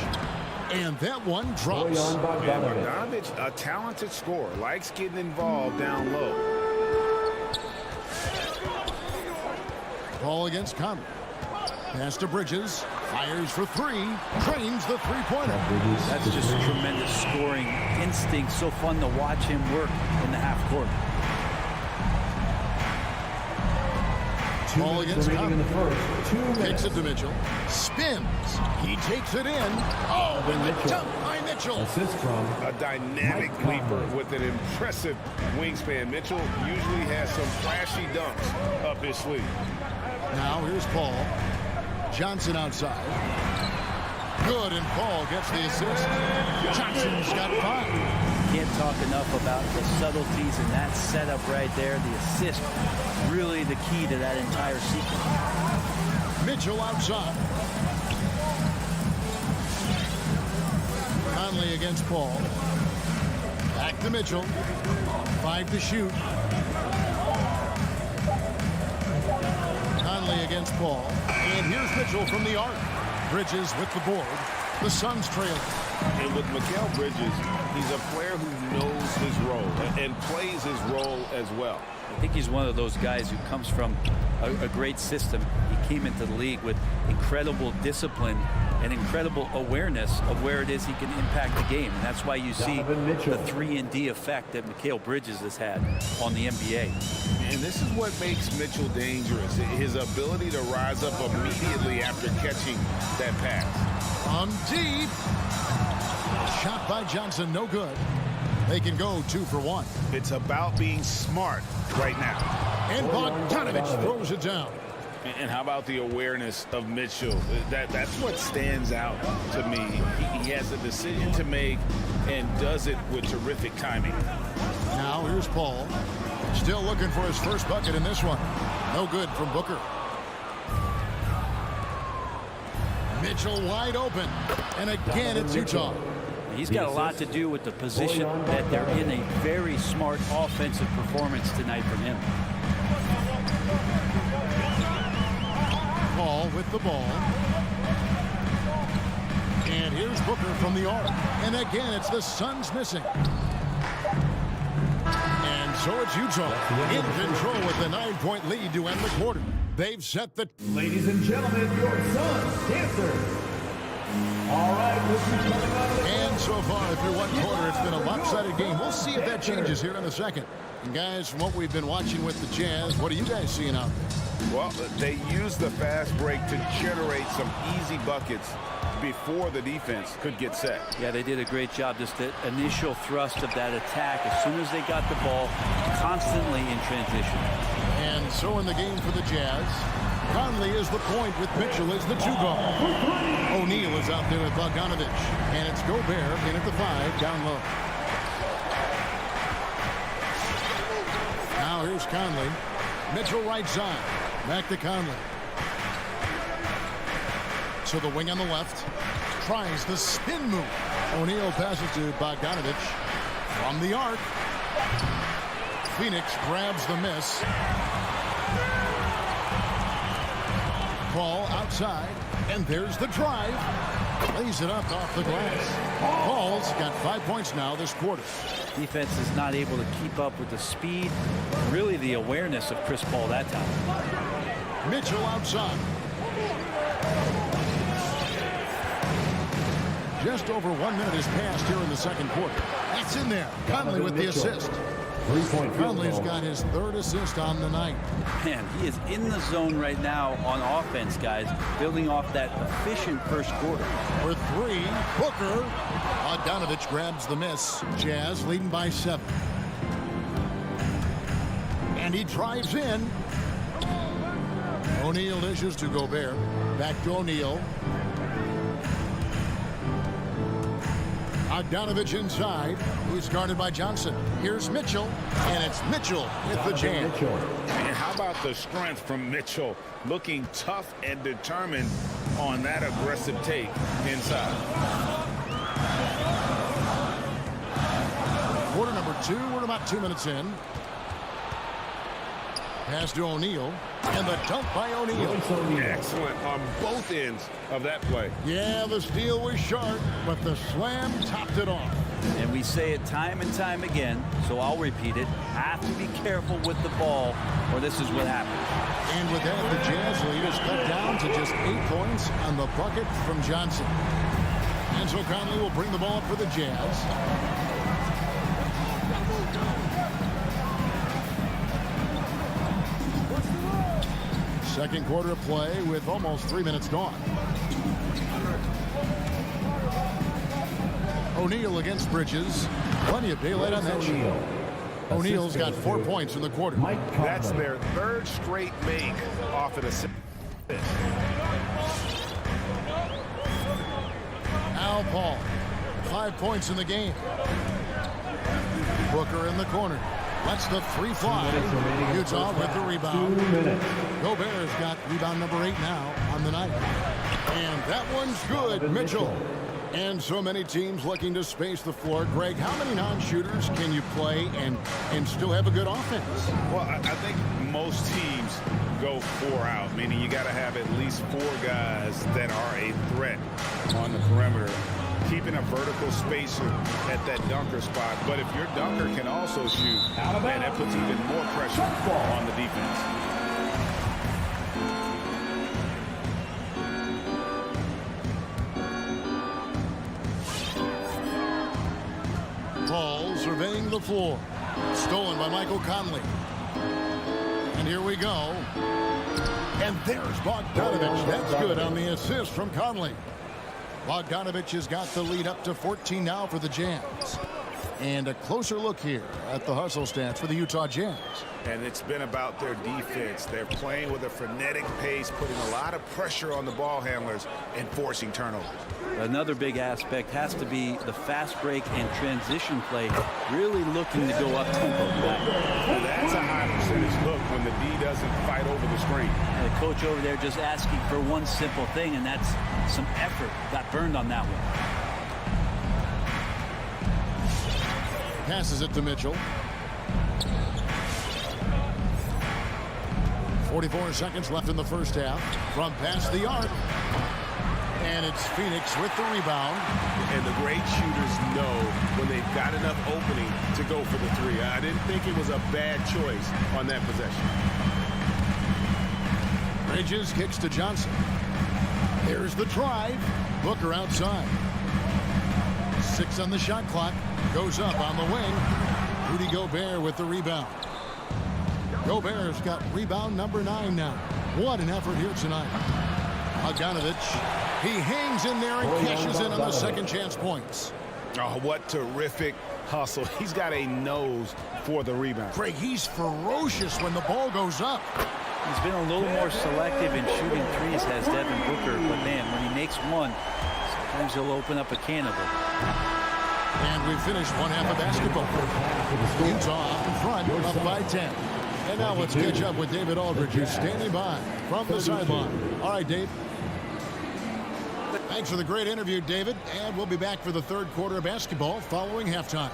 And that one drops. Bogdanovich, a talented scorer, likes getting involved down low. Ball against Conley. Pass to Bridges. Fires for 3. Trains the 3-pointer. That's just tremendous scoring instinct. So fun to watch him work in the half court. Ball against Conley. Kicks it to Mitchell. Spins. He takes it in. Oh, and the dunk by Mitchell. A dynamic leaper with an impressive wingspan. Mitchell usually has some flashy dunks up his sleeve. Now here's Paul. Johnson outside. Good, and Paul gets the assist. Johnson's got 5. Can't talk enough about the subtleties in that setup right there. The assist, really the key to that entire sequence. Mitchell outside. Conley against Paul. Back to Mitchell. 5 to shoot. Conley against Paul. And here's Mitchell from the arc. Bridges with the board. The Suns trailing. And with Mikal Bridges, he's a player who knows his role and plays his role as well. I think he's one of those guys who comes from a great system. He came into the league with incredible discipline and incredible awareness of where it is he can impact the game. And that's why you see the 3-and-D effect that Mikal Bridges has had on the NBA. And this is what makes Mitchell dangerous, his ability to rise up immediately after catching that pass. From deep. Shot by Johnson, no good. They can go 2 for 1. It's about being smart right now. And Bogdanovich throws it down. And how about the awareness of Mitchell? That's what stands out to me. He has a decision to make and does it with terrific timing. Now here's Paul. Still looking for his first bucket in this one. No good from Booker. Mitchell wide open. And again, it's Utah. He's got a lot to do with the position that they're in. A very smart offensive performance tonight from him. Paul with the ball. And here's Booker from the arc. And again, it's the Suns missing. And so it's Utah in control with the 9-point lead to end the quarter. They've set the... Ladies and gentlemen, your Suns dancers. All right, and so far, through one quarter, it's been a lopsided game. We'll see if that changes here in a second. And guys, from what we've been watching with the Jazz, what are you guys seeing out there? Well, they use the fast break to generate some easy buckets before the defense could get set. Yeah, they did a great job. Just the initial thrust of that attack, as soon as they got the ball, constantly in transition. And so in the game for the Jazz, Conley is the point with Mitchell as the 2-guard. O'Neal is out there with Bogdanovich. And it's Gobert in at the 5, down low. Now here's Conley. Mitchell right side. Back to Conley. So the wing on the left tries the spin move. O'Neal passes to Bogdanovich from the arc. Phoenix grabs the miss. Paul outside, and there's the drive. Lays it up off the glass. Paul's got 5 points now this quarter. Defense is not able to keep up with the speed, really the awareness of Chris Paul that time. Mitchell outside. Just over 1 minute has passed here in the second quarter. That's in there. Conley with the assist. Conley's got his 3rd assist on the night. Man, he is in the zone right now on offense, guys, building off that efficient first quarter. For 3, Booker. Bogdanovich grabs the miss. Jazz leading by 7. And he drives in. O'Neal dishes to Gobert. Back to O'Neal. Bogdanovich inside. He's guarded by Johnson. Here's Mitchell, and it's Mitchell with the jam. And how about the strength from Mitchell? Looking tough and determined on that aggressive take inside. Quarter number 2. We're about 2 minutes in. Pass to O'Neal, and the dunk by O'Neal. Excellent on both ends of that play. Yeah, the steal was sharp, but the slam topped it off. And we say it time and time again, so I'll repeat it. Have to be careful with the ball, or this is what happens. And with that, the Jazz lead is cut down to just 8 points on the bucket from Johnson. And so Conley will bring the ball up for the Jazz. Second quarter of play with almost 3 minutes gone. O'Neal against Bridges. Plenty of daylight on that sheet. O'Neal's got 4 points in the quarter. That's their 3rd straight make off an assist. Al Paul, 5 points in the game. Booker in the corner. Lets the 3 fly. Utah with the rebound. Gobert has got rebound number 8 now on the night. And that one's good, Mitchell. And so many teams looking to space the floor. Greg, how many non-shooters can you play and still have a good offense? Well, I think most teams go 4 out, meaning you got to have at least 4 guys that are a threat on the perimeter, keeping a vertical spacer at that dunker spot. But if your dunker can also shoot, man, that puts even more pressure on the defense. Paul surveying the floor. Stolen by Michael Conley. And here we go. And there's Bogdanovich. That's good on the assist from Conley. Bogdanovich has got the lead up to 14 now for the Jazz. And a closer look here at the hustle stats for the Utah Jazz. And it's been about their defense. They're playing with a frenetic pace, putting a lot of pressure on the ball handlers and forcing turnovers. Another big aspect has to be the fast break and transition play, really looking to go up tempo. That's a high percentage look when the D doesn't fight over the screen. And the coach over there just asking for one simple thing, and that's some effort. Got burned on that one. Passes it to Mitchell. 44 seconds left in the first half. From past the arc. And it's Phoenix with the rebound. And the great shooters know when they've got enough opening to go for the three. I didn't think it was a bad choice on that possession. Bridges kicks to Johnson. There's the drive. Booker outside. 6 on the shot clock. Goes up on the wing. Rudy Gobert with the rebound. Gobert's got rebound number 9 now. What an effort here tonight. Bogdanovic. He hangs in there and cashes in on the second chance points. Oh, what terrific hustle. He's got a nose for the rebound. Craig, he's ferocious when the ball goes up. He's been a little more selective in shooting threes, has Devin Booker. But, man, when he makes one, sometimes he'll open up a can of it. And we finished one half of basketball. Utah up in front, up by 10. And now let's catch up with David Aldridge, who's standing by from the sideline. All right, Dave. Thanks for the great interview, David. And we'll be back for the third quarter of basketball following halftime.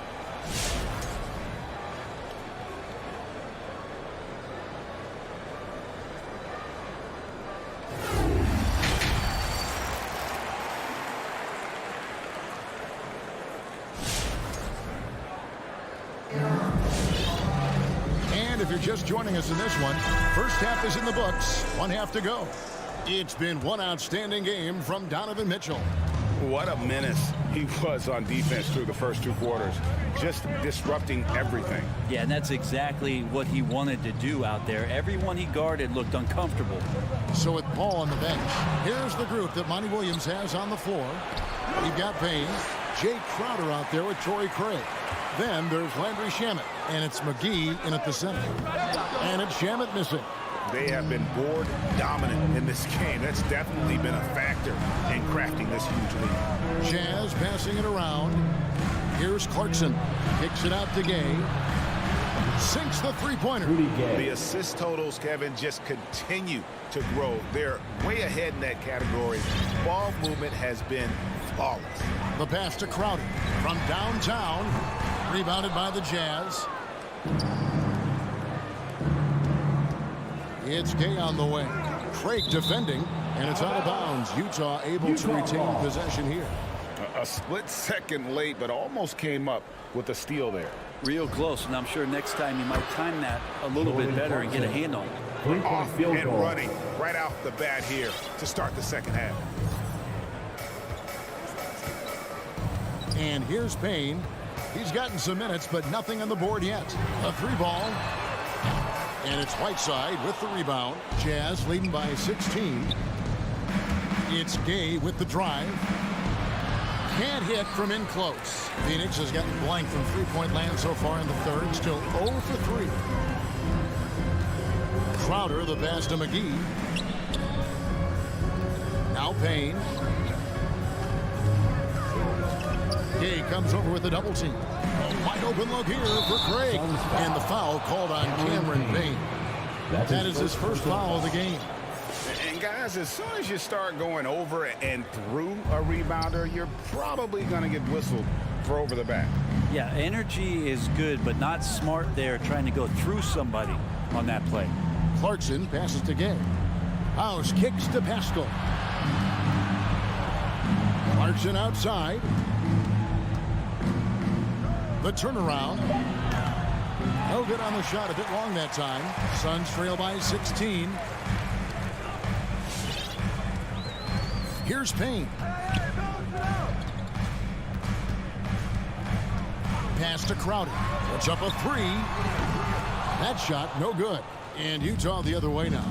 If you're just joining us in this one, first half is in the books, one half to go. It's been one outstanding game from Donovan Mitchell. What a menace he was on defense through the first 2 quarters, just disrupting everything. Yeah, and that's exactly what he wanted to do out there. Everyone he guarded looked uncomfortable. So with Paul on the bench, here's the group that Monty Williams has on the floor. You've got Payne, Jay Crowder out there with Torrey Craig. Then there's Landry Shamet, and it's McGee in at the center. And it's Shamet missing. They have been board dominant in this game. That's definitely been a factor in crafting this huge lead. Jazz passing it around. Here's Clarkson. Kicks it out to Gay. Sinks the three-pointer. The assist totals, Kevin, just continue to grow. They're way ahead in that category. Ball movement has been flawless. The pass to Crowder from downtown. Rebounded by the Jazz. It's Gay on the way. Craig defending, and it's out of bounds. Utah able to retain possession here. A split second late, but almost came up with a steal there. Real close, and I'm sure next time he might time that a little bit better and get a hand on it. Off and running right off the bat here to start the second half. And here's Payne. He's gotten some minutes, but nothing on the board yet. A 3-ball. And it's Whiteside with the rebound. Jazz leading by 16. It's Gay with the drive. Can't hit from in close. Phoenix has gotten blank from three-point land so far in the third. Still 0 for 3. Crowder, the pass to McGee. Now Payne. Gay comes over with a double team. A wide open look here for Craig. And the foul called on Cameron Payne. That is his first foul of the game. And guys, as soon as you start going over and through a rebounder, you're probably going to get whistled for over the back. Yeah, energy is good, but not smart there trying to go through somebody on that play. Clarkson passes to Gay. House kicks to Pascal. Clarkson outside. The turnaround. No good on the shot, a bit long that time. Suns trail by 16. Here's Payne. Pass to Crowder. Puts up a 3. That shot, no good. And Utah the other way now.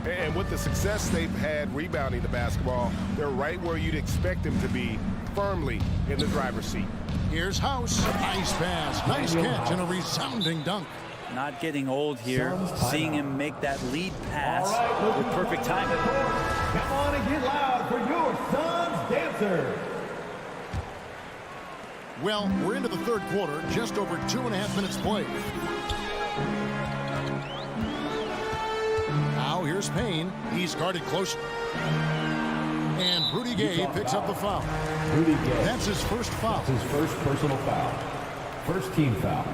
And with the success they've had rebounding the basketball, they're right where you'd expect them to be, firmly in the driver's seat. Here's House. Nice pass. Nice catch and a resounding dunk. Not getting old here. Seeing him make that lead pass with perfect timing. Come on and get loud for your Suns dancer. Well, we're into the third quarter. Just over 2.5 minutes played. Now here's Payne. He's guarded close. And Rudy Gay picks up the foul. Rudy Gay. That's his first foul. That's his first personal foul. First team foul.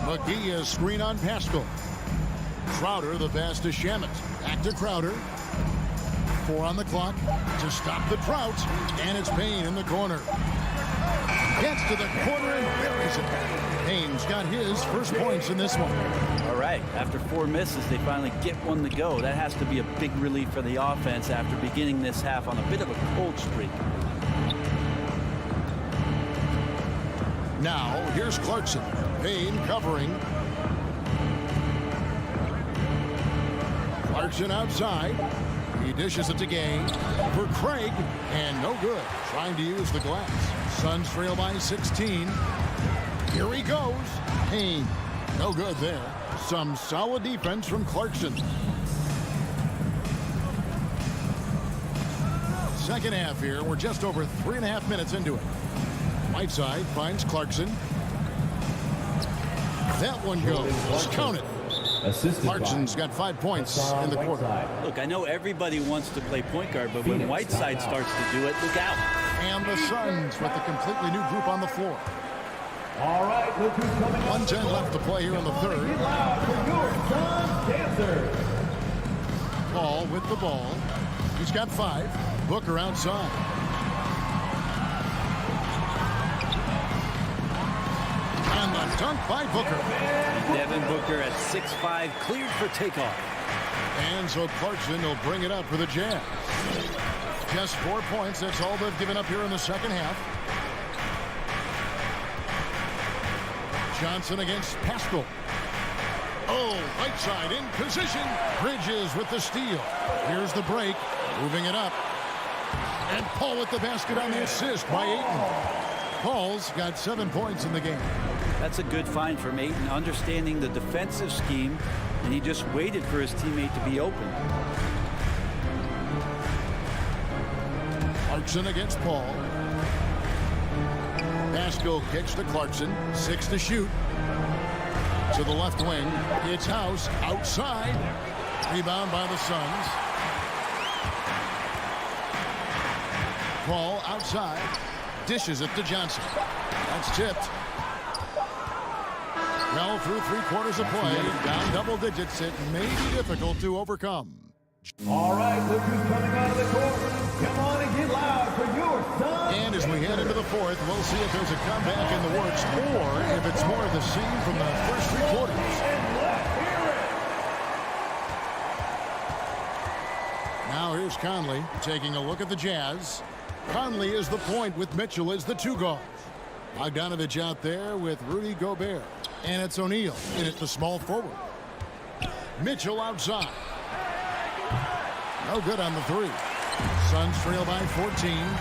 McGee is screen on Pascal. Crowder, the pass to Shamet. Back to Crowder. 4 on the clock to stop the drought. And it's Payne in the corner. Gets to the corner and buries it. Payne's got his first points in this one. All right, after 4 misses, they finally get one to go. That has to be a big relief for the offense after beginning this half on a bit of a cold streak. Now, here's Clarkson. Payne covering. Clarkson outside. He dishes it to Gay for Craig, and no good. Trying to use the glass. Suns trail by 16. Here he goes. Payne, no good there. Some solid defense from Clarkson. Second half here. We're just over 3.5 minutes into it. Whiteside finds Clarkson. That one goes. Count it. Clarkson's got 5 points in the quarter. Look, I know everybody wants to play point guard, but when Whiteside starts to do it, look out. And the Suns with a completely new group on the floor. All right, look who's coming up. 1:10 left to play here in the third. Paul with the ball. He's got 5. Booker outside. And the dunk by Booker. Devin Booker at 6'5", cleared for takeoff. And so Clarkson will bring it up for the Jazz. Just 4 points. That's all they've given up here in the second half. Johnson against Pascal. Oh, right side in position. Bridges with the steal. Here's the break. Moving it up. And Paul with the basket on the assist by Ayton. Paul's got 7 points in the game. That's a good find from Ayton, understanding the defensive scheme, and he just waited for his teammate to be open. Clarkson against Paul. Pascal kicks to Clarkson. 6 to shoot. To the left wing. It's House outside. Rebound by the Suns. Paul outside. Dishes it to Johnson. That's tipped. Well, through 3/4 of play, down double digits, it may be difficult to overcome. All right, look who's coming out of the court. Come on and get loud for your Suns. And as we head into the fourth, we'll see if there's a comeback in the works or if it's more of the same from the first 3 quarters. Now here's Conley taking a look at the Jazz. Conley is the point with Mitchell as the 2 guard. Bogdanovich out there with Rudy Gobert. And it's O'Neal in at the small forward. Mitchell outside. No good on the 3. Suns trail by 14.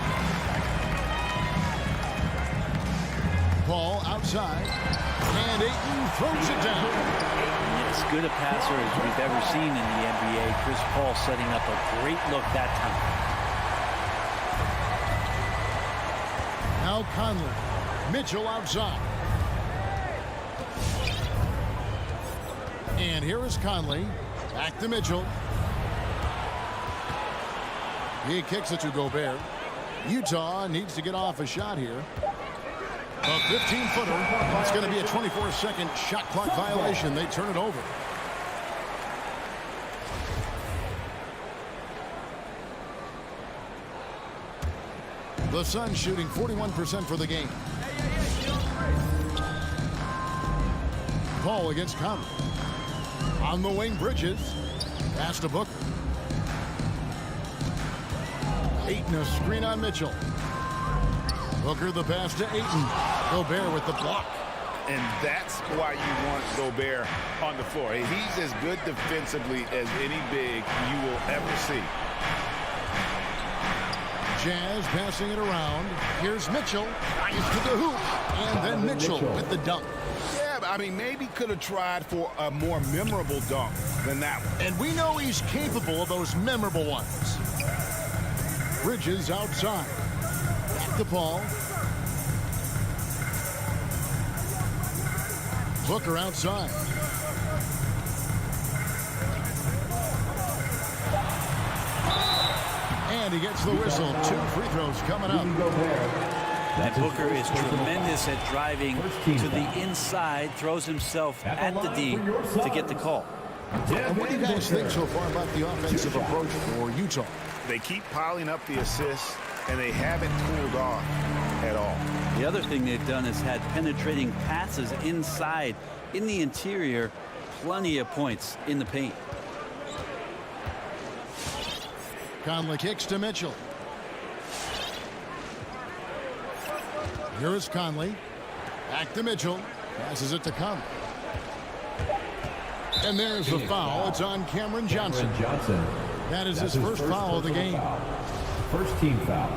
Paul outside. And Ayton throws it down. As good a passer as we've ever seen in the NBA. Chris Paul setting up a great look that time. Now Conley. Mitchell outside. And here is Conley. Back to Mitchell. He kicks it to Gobert. Utah needs to get off a shot here. A 15-footer. It's going to be a 24-second shot clock violation. They turn it over. The Suns shooting 41% for the game. Paul against Conley. On the wing, Bridges. Pass to Booker. Ayton a screen on Mitchell. Booker the pass to Ayton. Gobert with the block. And that's why you want Gobert on the floor. He's as good defensively as any big you will ever see. Jazz passing it around. Here's Mitchell. Nice to the hoop. And then Mitchell with the dunk. Yeah, I mean, maybe could have tried for a more memorable dunk than that one. And we know he's capable of those memorable ones. Bridges outside. Back to Paul. Booker outside. And he gets the whistle. 2 free throws coming up. And Booker is tremendous at driving to the inside, throws himself at the D to get the call. And what do you guys think so far about the offensive approach for Utah? They keep piling up the assists, and they haven't cooled off at all. The other thing they've done is had penetrating passes inside, in the interior, plenty of points in the paint. Conley kicks to Mitchell. Here is Conley. Back to Mitchell. Passes it to Conley. And there's the foul. It's on Cameron Johnson. That is his first foul of the game. First team foul.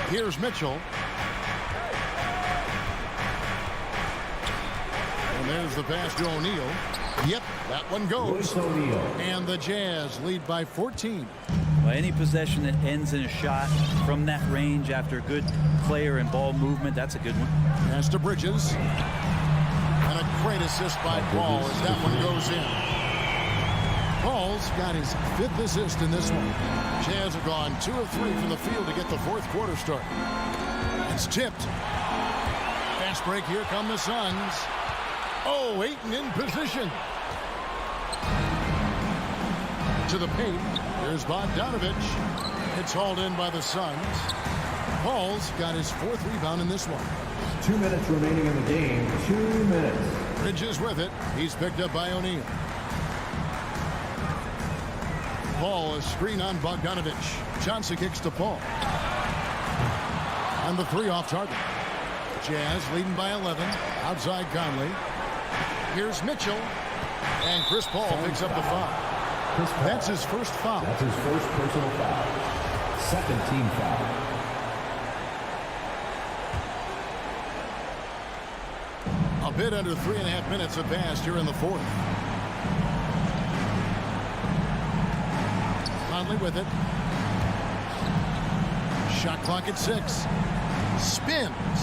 Here's Mitchell. And there's the pass to O'Neal. Yep, that one goes. And the Jazz lead by 14. Well, any possession that ends in a shot from that range after good player and ball movement, that's a good one. Pass to Bridges. And a great assist by Paul as that one goes in. Paul's got his 5th assist in this one. Jazz have gone 2 of 3 from the field to get the 4th quarter start. It's tipped. Fast break. Here come the Suns. Oh, Ayton in position. To the paint. Here's Bogdanovich. It's hauled in by the Suns. Paul's got his 4th rebound in this one. 2 minutes remaining in the game. 2 minutes. Bridges with it. He's picked up by O'Neal. Paul, a screen on Bogdanovich. Johnson kicks to Paul. And the 3 off target. Jazz leading by 11. Outside Conley. Here's Mitchell. And Chris Paul picks up the foul. That's his first foul. That's his first personal foul. 2nd team foul. A bit under 3.5 minutes have passed here in the 4th. Conley with it. Shot clock at 6. Spins.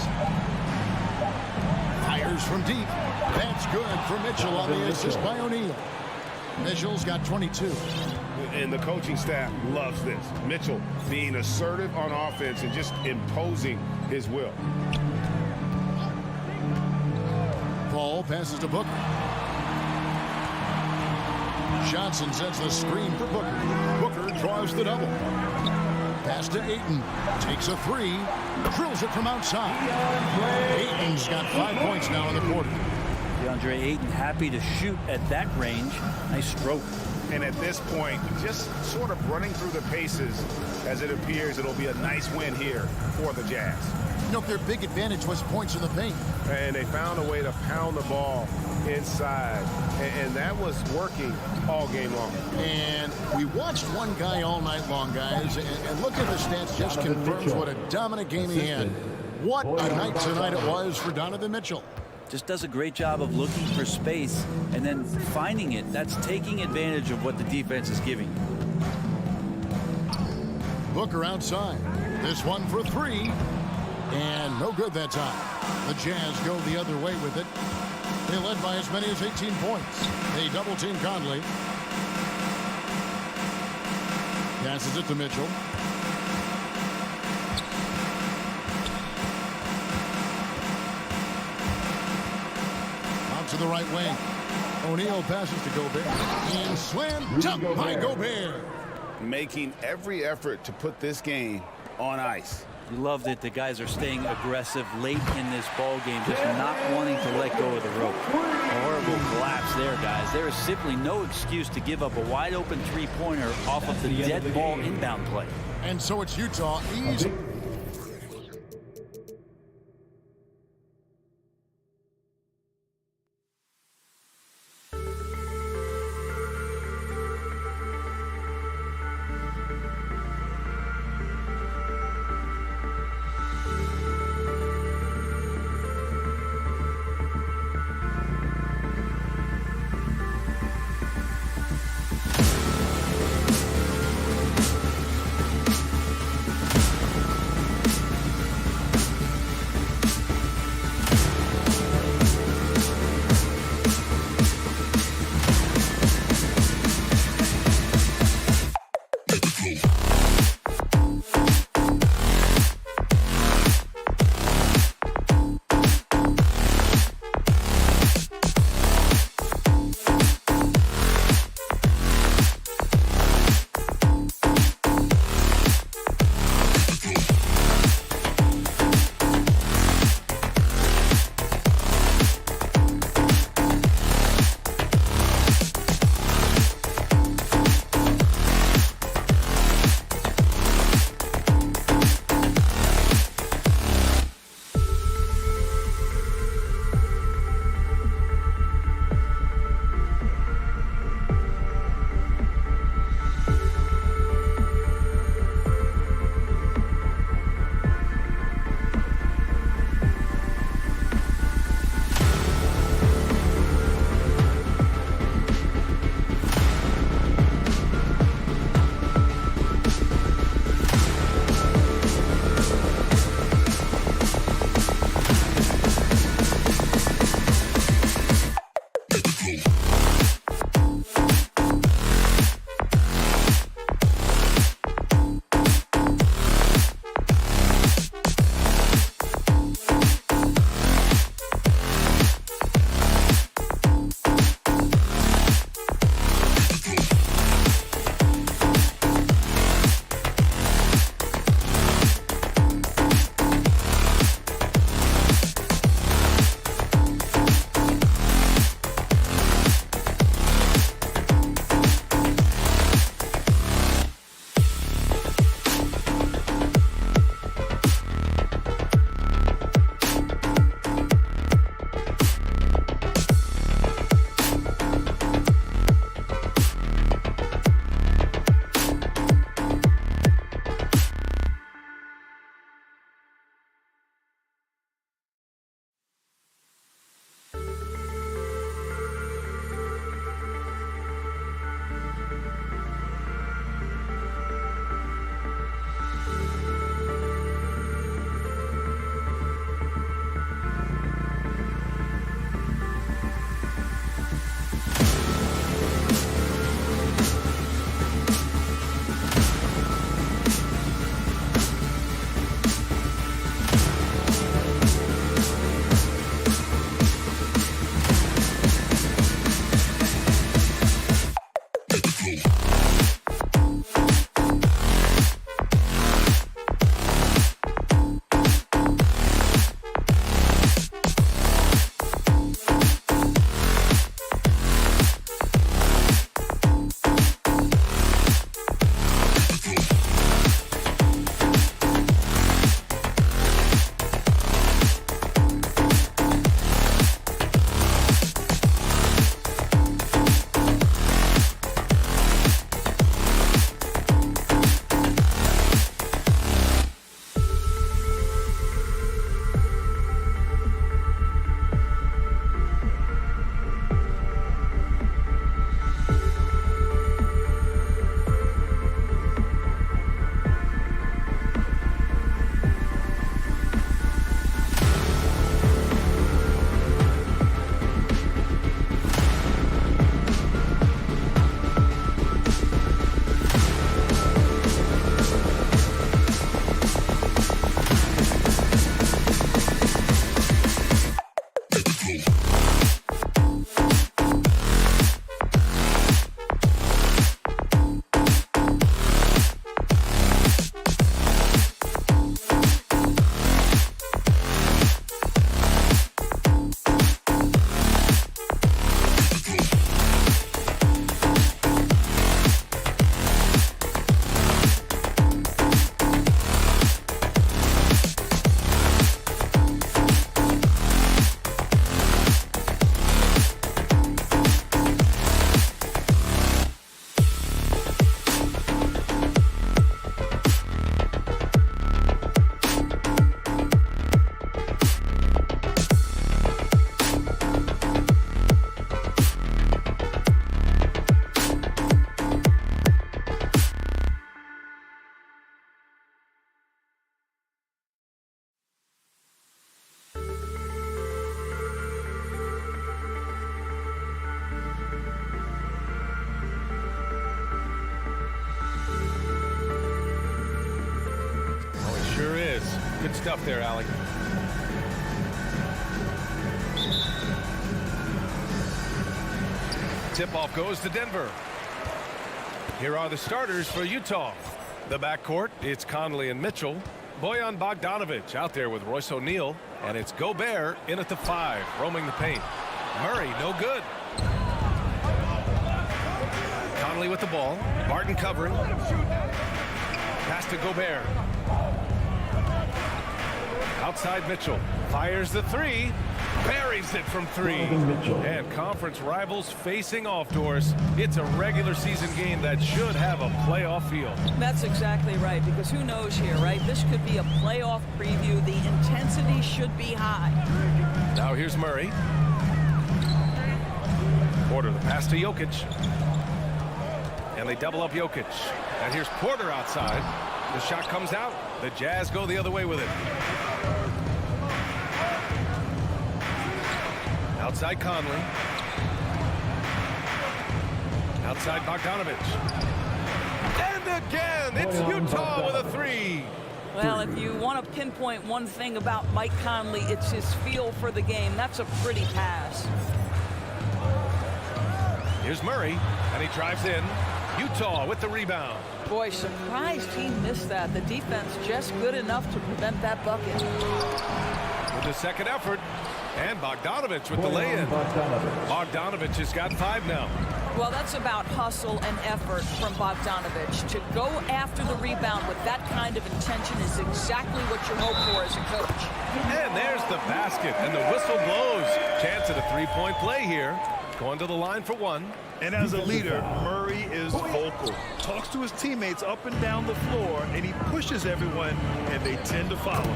Fires from deep. That's good for Mitchell on the assist by O'Neal. Mitchell's got 22. And the coaching staff loves this. Mitchell being assertive on offense and just imposing his will. Paul passes to Booker. Johnson sets the screen for Booker. Booker draws the double. Pass to Ayton. Takes a 3. Drills it from outside. Ayton's got 5 points now in the quarter. DeAndre Ayton happy to shoot at that range. Nice stroke. And at this point, just sort of running through the paces, as it appears it'll be a nice win here for the Jazz. You know, their big advantage was points in the paint. And they found a way to pound the ball inside. And that was working all game long. And we watched one guy all night long, guys. And look at the stats, just confirms what a dominant game he had. What a night tonight it was for Donovan Mitchell. Just does a great job of looking for space and then finding it. That's taking advantage of what the defense is giving. Booker outside. This one for 3. And no good that time. The Jazz go the other way with it. They led by as many as 18 points. They double-team Conley. Passes it to Mitchell. Out to the right wing. O'Neal passes to Gobert. And slam dunk by Gobert. Making every effort to put this game on ice. You love that the guys are staying aggressive late in this ball game, just not wanting to let go of the rope. A horrible collapse there, guys. There is simply no excuse to give up a wide-open three-pointer off of the dead ball inbound play. And so it's Utah easy. Good stuff there, Allie. Tip-off goes to Denver. Here are the starters for Utah. The backcourt, it's Conley and Mitchell. Bojan Bogdanovic out there with Royce O'Neal. And it's Gobert in at the 5, roaming the paint. Murray, no good. Conley with the ball. Barton covering. Pass to Gobert. Outside Mitchell. Fires the 3. Buries it from 3. And conference rivals facing off, Doris. It's a regular season game that should have a playoff feel. That's exactly right, because who knows here, right? This could be a playoff preview. The intensity should be high. Now here's Murray. Porter, the pass to Jokic. And they double up Jokic. And here's Porter outside. The shot comes out. The Jazz go the other way with it. Outside Conley. Outside Bogdanovic. And again, it's Utah with a 3. Well, if you want to pinpoint one thing about Mike Conley, it's his feel for the game. That's a pretty pass. Here's Murray, and he drives in. Utah with the rebound. Boy, surprised he missed that. The defense just good enough to prevent that bucket. With the second effort, and Bogdanovic with the lay-in. Bogdanovic has got 5 now. Well, that's about hustle and effort from Bogdanovic. To go after the rebound with that kind of intention is exactly what you hope for as a coach. And there's the basket, and the whistle blows. Chance at a 3-point play here. Going to the line for 1. And as a leader, Murray is vocal. Talks to his teammates up and down the floor, and he pushes everyone, and they tend to follow.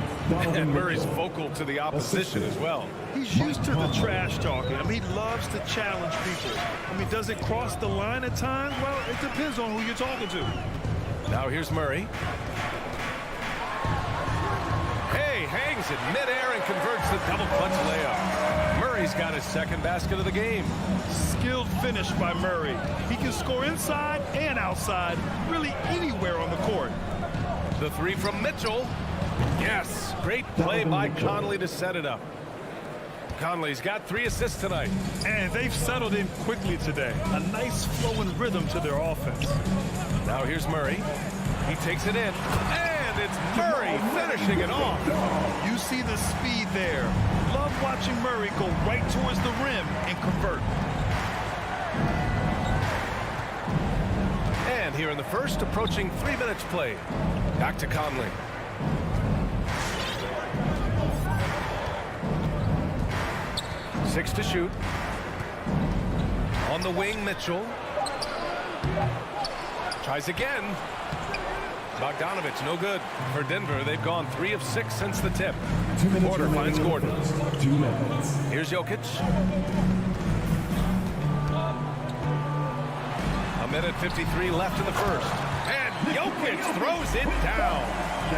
And Murray's vocal to the opposition as well. He's used to the trash talking. I mean, he loves to challenge people. I mean, does it cross the line at times? Well, it depends on who you're talking to. Now here's Murray. Hey, hangs it midair and converts the double clutch layup. Murray's got his second basket of the game. Skilled finish by Murray. He can score inside and outside, really anywhere on the court. The 3 from Mitchell. Yes, great play by Conley to set it up. Conley's got 3 assists tonight. And they've settled in quickly today. A nice flowing rhythm to their offense. Now here's Murray. He takes it in. And it's Murray finishing it off. You see the speed there. Love watching Murray go right towards the rim and convert. And here in the first, approaching 3 minutes played. Back to Conley. Six to shoot. On the wing, Mitchell. Tries again. Bogdanovic, no good. For Denver, they've gone 3 of 6 since the tip. Porter finds Gordon. 2 minutes. Here's Jokic. A minute 53 left in the first. And Jokic throws it down.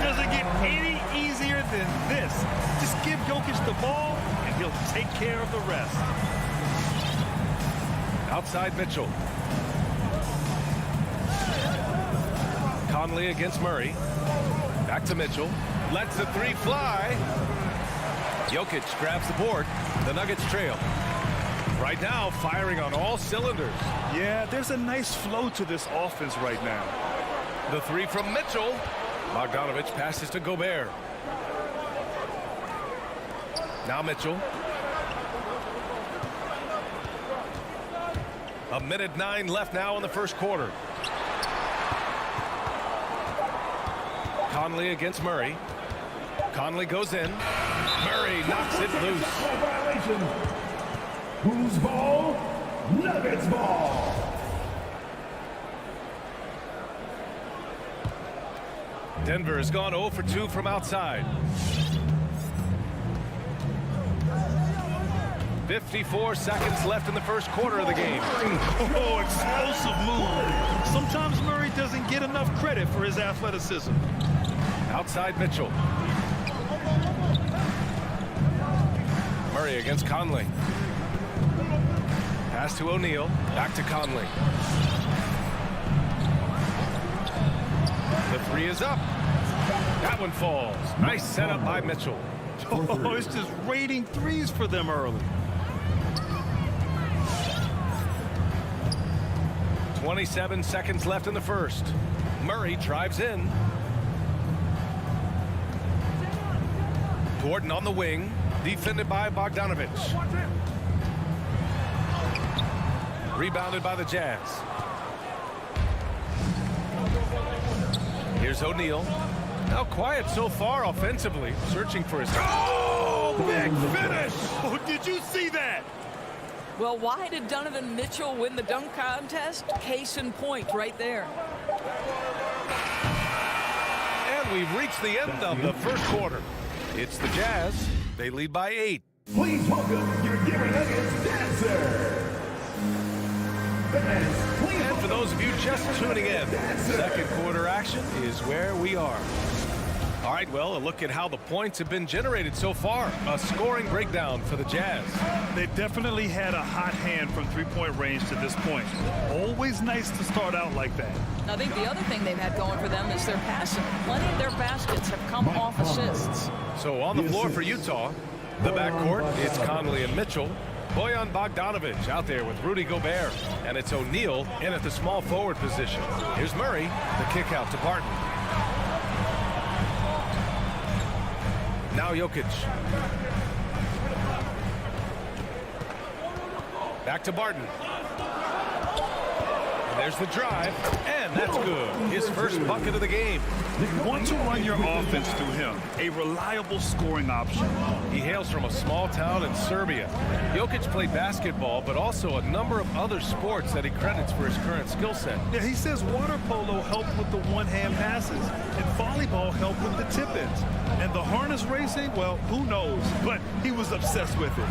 Does it get any easier than this? Just give Jokic the ball, and he'll take care of the rest. Outside Mitchell. Conley against Murray. Back to Mitchell. Lets the 3 fly. Jokic grabs the board. The Nuggets trail. Right now, firing on all cylinders. Yeah, there's a nice flow to this offense right now. The 3 from Mitchell. Bogdanovic passes to Gobert. Now Mitchell. A minute 9 left now in the first quarter. Conley against Murray. Conley goes in. Murray knocks it loose. Violation. Whose ball? Nuggets ball. Denver has gone 0 for 2 from outside. 54 seconds left in the first quarter of the game. Oh, explosive move. Sometimes Murray doesn't get enough credit for his athleticism. Outside Mitchell. Murray against Conley. Pass to O'Neal. Back to Conley. The 3 is up. That one falls. Nice setup by Mitchell. Oh, it's just raining threes for them early. 27 seconds left in the first. Murray drives in. Gordon on the wing, defended by Bogdanovic. Rebounded by the Jazz. Here's O'Neal. Now quiet so far offensively, searching for his... Oh, big finish! Oh, did you see that? Well, why did Donovan Mitchell win the dunk contest? Case in point right there. And we've reached the end of the first quarter. It's the Jazz. They lead by 8. Please welcome your Denver Nuggets dancer. And for those of you just tuning in, second quarter action is where we are. All right, well, a look at how the points have been generated so far. A scoring breakdown for the Jazz. They definitely had a hot hand from three-point range to this point. Always nice to start out like that. I think the other thing they've had going for them is their passing. Plenty of their baskets have come off assists. So on the floor for Utah, the backcourt, it's Conley and Mitchell. Bojan Bogdanovic out there with Rudy Gobert. And it's O'Neal in at the small forward position. Here's Murray, the kick out to Barton. Now Jokic. Back to Barton. And there's the drive, and that's good. His first bucket of the game. You want to run your offense through him, a reliable scoring option. He hails from a small town in Serbia. Jokic played basketball, but also a number of other sports that he credits for his current skill set. Yeah, he says water polo helped with the one-hand passes, and volleyball helped with the tip-ins. And the harness racing, well, who knows? But he was obsessed with it.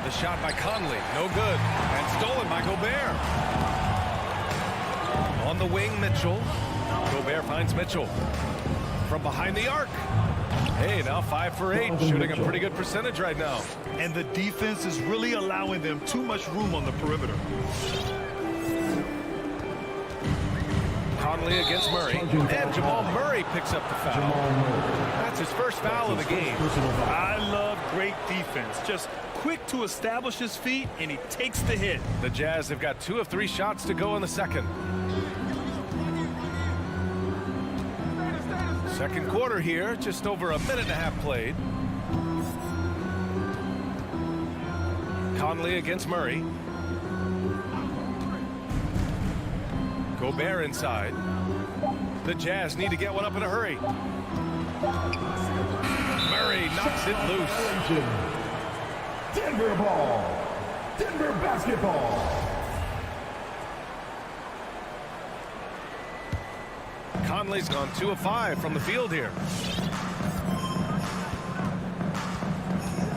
The shot by Conley, no good, and stolen by Gobert. On the wing, Mitchell. Gobert finds Mitchell from behind the arc. Hey, now 5 for 8, shooting a pretty good percentage right now. And the defense is really allowing them too much room on the perimeter. Conley against Murray, and Jamal Murray picks up the foul. That's his first foul of the game. I love great defense. Just quick to establish his feet, and he takes the hit. The Jazz have got 2 of 3 shots to go in the second. Second quarter here, just over a minute and a half played. Conley against Murray. Gobert inside. The Jazz need to get one up in a hurry. Murray knocks it loose. Denver ball. Denver basketball. Conley's gone 2 of 5 from the field here.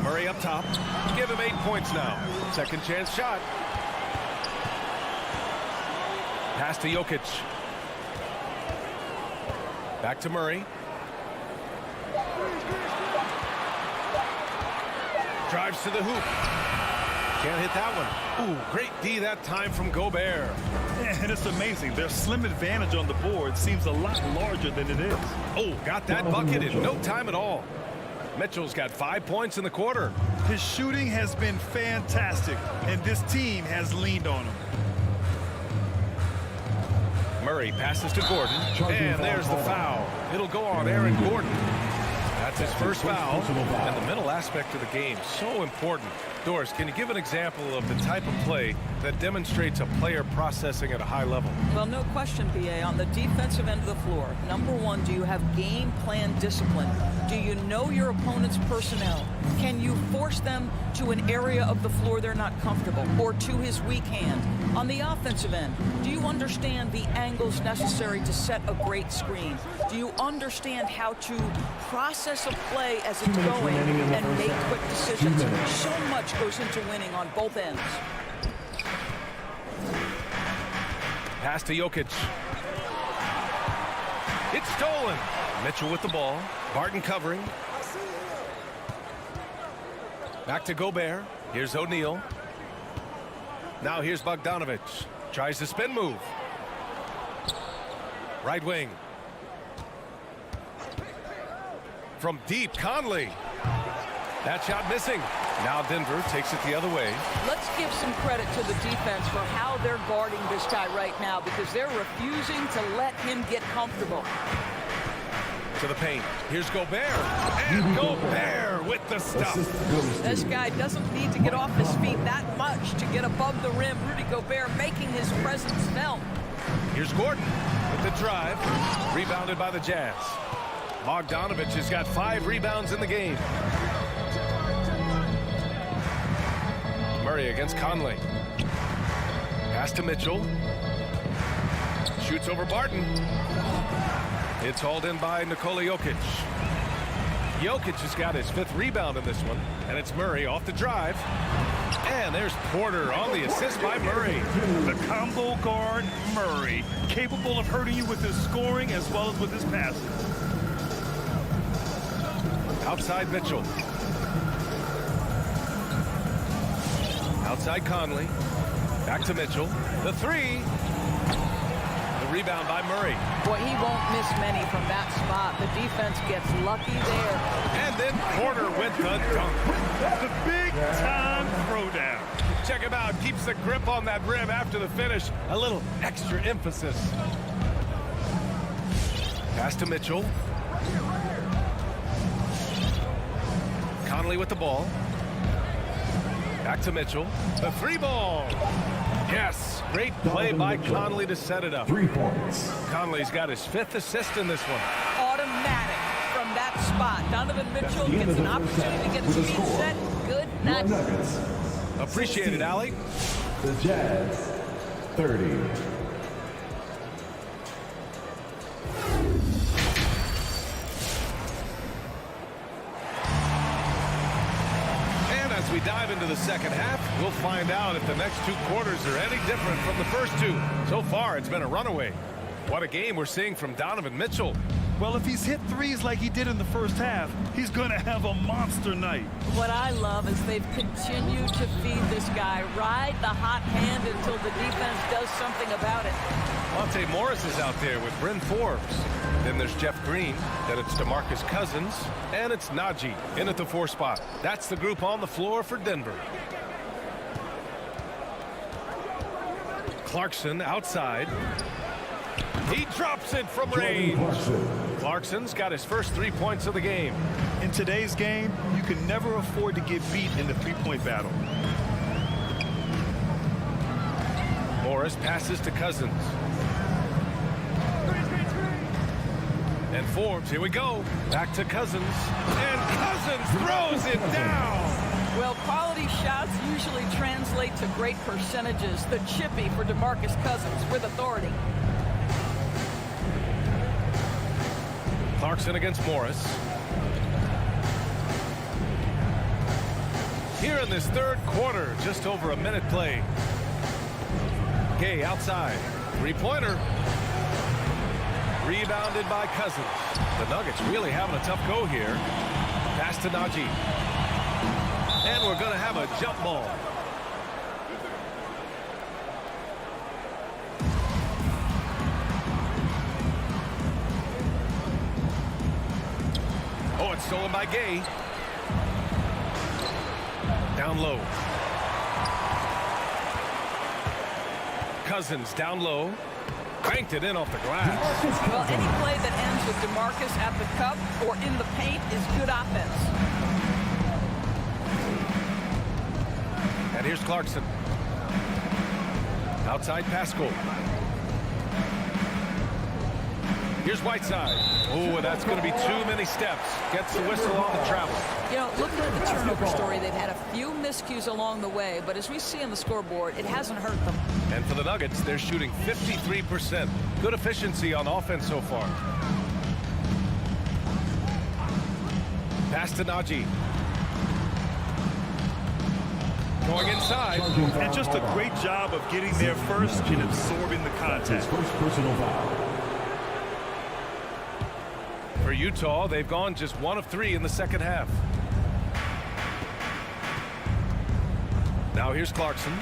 Murray up top. Give him 8 points now. Second chance shot. Pass to Jokic. Back to Murray. Drives to the hoop. Can't hit that one. Ooh, great D that time from Gobert. And it's amazing. Their slim advantage on the board seems a lot larger than it is. Oh, got that bucket in no time at all. Mitchell's got 5 points in the quarter. His shooting has been fantastic, and this team has leaned on him. Murray passes to Gordon, and there's the foul. It'll go on Aaron Gordon. That's his first foul, and the mental aspect of the game, so important. Doris, can you give an example of the type of play that demonstrates a player processing at a high level? Well, no question, BA. On the defensive end of the floor, number one, do you have game plan discipline? Do you know your opponent's personnel? Can you force them to an area of the floor they're not comfortable or to his weak hand? On the offensive end, do you understand the angles necessary to set a great screen? Do you understand how to process a play as it's going and make quick decisions? So much goes into winning on both ends. Pass to Jokic. It's stolen. Mitchell with the ball. Barton covering. Back to Gobert. Here's O'Neal. Now here's Bogdanovic. Tries the spin move. Right wing. From deep, Conley. That shot missing. Now Denver takes it the other way. Let's give some credit to the defense for how they're guarding this guy right now, because they're refusing to let him get comfortable. To the paint. Here's Gobert. And Gobert with the stuff. This guy doesn't need to get off his feet that much to get above the rim. Rudy Gobert making his presence felt. Here's Gordon with the drive. Rebounded by the Jazz. Bogdanovich has got 5 rebounds in the game. Murray against Conley. Pass to Mitchell. Shoots over Barton. It's hauled in by Nikola Jokic. Jokic has got his 5th rebound in this one. And it's Murray off the drive. And there's Porter on the assist by Murray. The combo guard, Murray, capable of hurting you with his scoring as well as with his passes. Outside Mitchell. Outside Conley. Back to Mitchell. The 3. The rebound by Murray. Boy, he won't miss many from that spot. The defense gets lucky there. And then Porter with the dunk. The big-time throwdown. Check him out. Keeps the grip on that rim after the finish. A little extra emphasis. Pass to Mitchell. Conley with the ball. Back to Mitchell. The 3 ball. Yes. Great play by Conley to set it up. 3 points. Conley's got his 5th assist in this one. Automatic from that spot. Donovan Mitchell gets an opportunity to get his feet set. Good night. Appreciate it, Allie. The Jazz, 30. And as we dive into the second half, we'll find out if the next 2 quarters are any different from the first 2. So far, it's been a runaway. What a game we're seeing from Donovan Mitchell. Well, if he's hit threes like he did in the first half, he's going to have a monster night. What I love is they've continued to feed this guy. Ride the hot hand until the defense does something about it. Monte Morris is out there with Bryn Forbes. Then there's Jeff Green. Then it's DeMarcus Cousins. And it's Najee in at the 4 spot. That's the group on the floor for Denver. Clarkson outside. He drops it from range. Clarkson's got his first 3 points of the game. In today's game, you can never afford to get beat in the 3-point battle. Morris passes to Cousins. And Forbes, here we go. Back to Cousins. And Cousins throws it down. Well, quality shots usually translate to great percentages. The chippy for DeMarcus Cousins with authority. Clarkson against Morris. Here in this 3rd quarter, just over a minute played. Gay outside. 3-pointer. Rebounded by Cousins. The Nuggets really having a tough go here. Pass to Najee. And we're going to have a jump ball. Oh, it's stolen by Gay. Down low. Cousins down low. Banked it in off the glass. Well, any play that ends with DeMarcus at the cup or in the paint is good offense. And here's Clarkson. Outside Pascal. Here's Whiteside. Oh, that's going to be too many steps. Gets the whistle on the travel. You know, looking at the turnover story, they've had a few miscues along the way, but as we see on the scoreboard, it hasn't hurt them. And for the Nuggets, they're shooting 53%. Good efficiency on offense so far. Pass to Najee. Going inside. And just a great job of getting there first and absorbing the contact. First personal foul. For Utah, they've gone just 1 of 3 in the second half. Now here's Clarkson.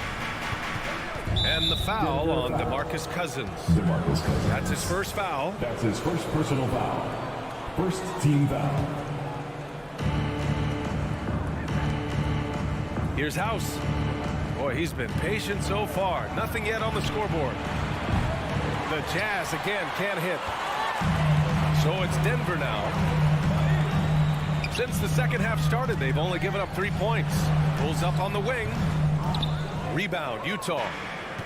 And the foul on DeMarcus Cousins. DeMarcus Cousins. That's his first foul. That's his first personal foul. First team foul. Here's House. Boy, he's been patient so far. Nothing yet on the scoreboard. The Jazz again can't hit. So it's Denver now. Since the second half started, they've only given up 3 points. Pulls up on the wing. Rebound, Utah.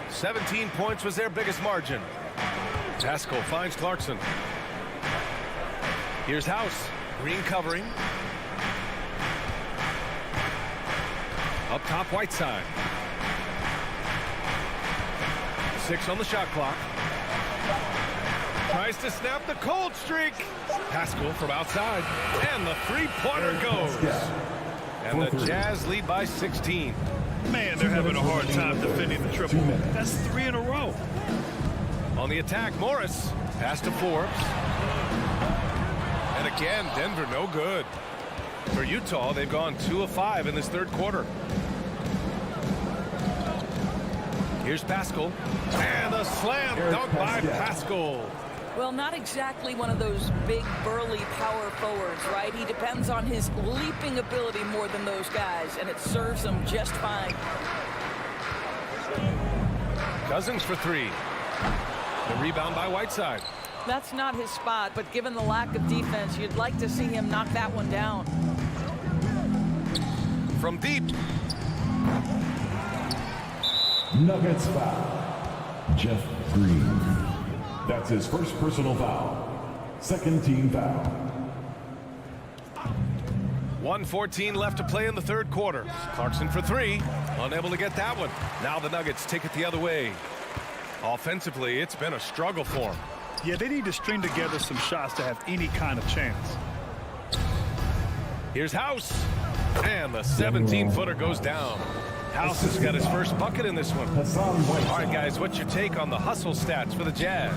17 points was their biggest margin. Pascal finds Clarkson. Here's House. Green covering. Up top, Whiteside. 6 on the shot clock. Tries to snap the cold streak. Pascal from outside. And the three-pointer goes. And the Jazz lead by 16. Man, they're having a hard time defending the triple. That's 3 in a row. On the attack, Morris. Pass to Forbes. And again, Denver no good. For Utah, they've gone 2 of 5 in this third quarter. Here's Pascal. And a slam dunk by Pascal. Well, not exactly one of those big, burly power forwards, right? He depends on his leaping ability more than those guys, and it serves him just fine. Cousins for 3. The rebound by Whiteside. That's not his spot, but given the lack of defense, you'd like to see him knock that one down. From deep. Nuggets foul. Jeff Green. That's his first personal foul. Second team foul. 1:14 left to play in the third quarter. Clarkson for 3. Unable to get that one. Now the Nuggets take it the other way. Offensively, it's been a struggle for them. Yeah, they need to string together some shots to have any kind of chance. Here's House. And the 17-footer goes down. House has got his first bucket in this one. All right, guys, what's your take on the hustle stats for the Jazz?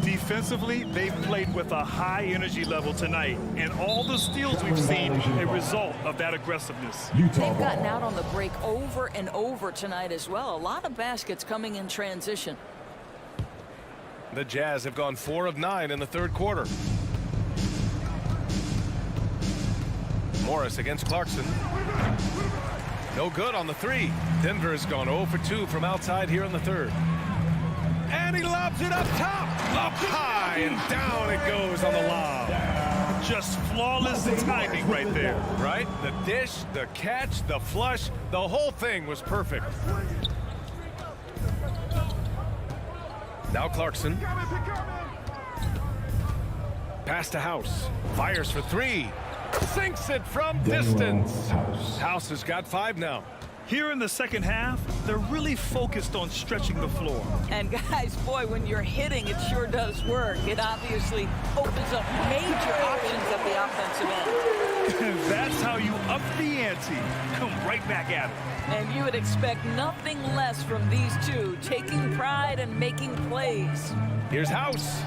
Defensively, they've played with a high energy level tonight, and all the steals we've seen a result of that aggressiveness. They've gotten out on the break over and over tonight as well. A lot of baskets coming in transition. The Jazz have gone 4 of 9 in the third quarter. Morris against Clarkson. No good on the 3. Denver has gone 0 for 2 from outside here in the third. And he lobs it up top. Up high and down it goes on the lob. Just flawless timing right there. Right? The dish, the catch, the flush, the whole thing was perfect. Now Clarkson. Pass to House. Fires for 3. Sinks it from distance. House has got 5 now. Here in the second half, they're really focused on stretching the floor. And guys, boy, when you're hitting, it sure does work. It obviously opens up major options at the offensive end. That's how you up the ante. Come right back at it. And you would expect nothing less from these two, taking pride and making plays. Here's House.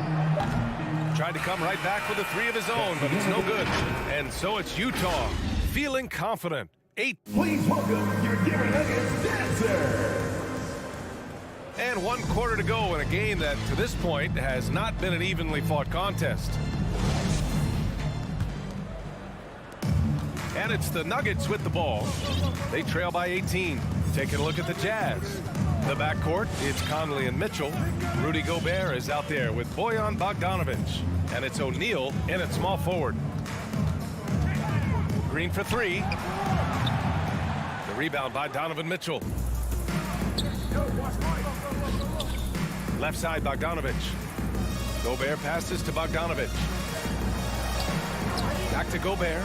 Tried to come right back with a 3 of his own, but it's no good. And so it's Utah, feeling confident. 8. Please welcome your Denver Nuggets dancers. And 1 quarter to go in a game that, to this point, has not been an evenly fought contest. And it's the Nuggets with the ball. They trail by 18. Taking a look at the Jazz. The backcourt, it's Conley and Mitchell. Rudy Gobert is out there with Bojan Bogdanovic. And it's O'Neal in at small forward. Green for 3. The rebound by Donovan Mitchell. Left side, Bogdanovic. Gobert passes to Bogdanovic. Back to Gobert.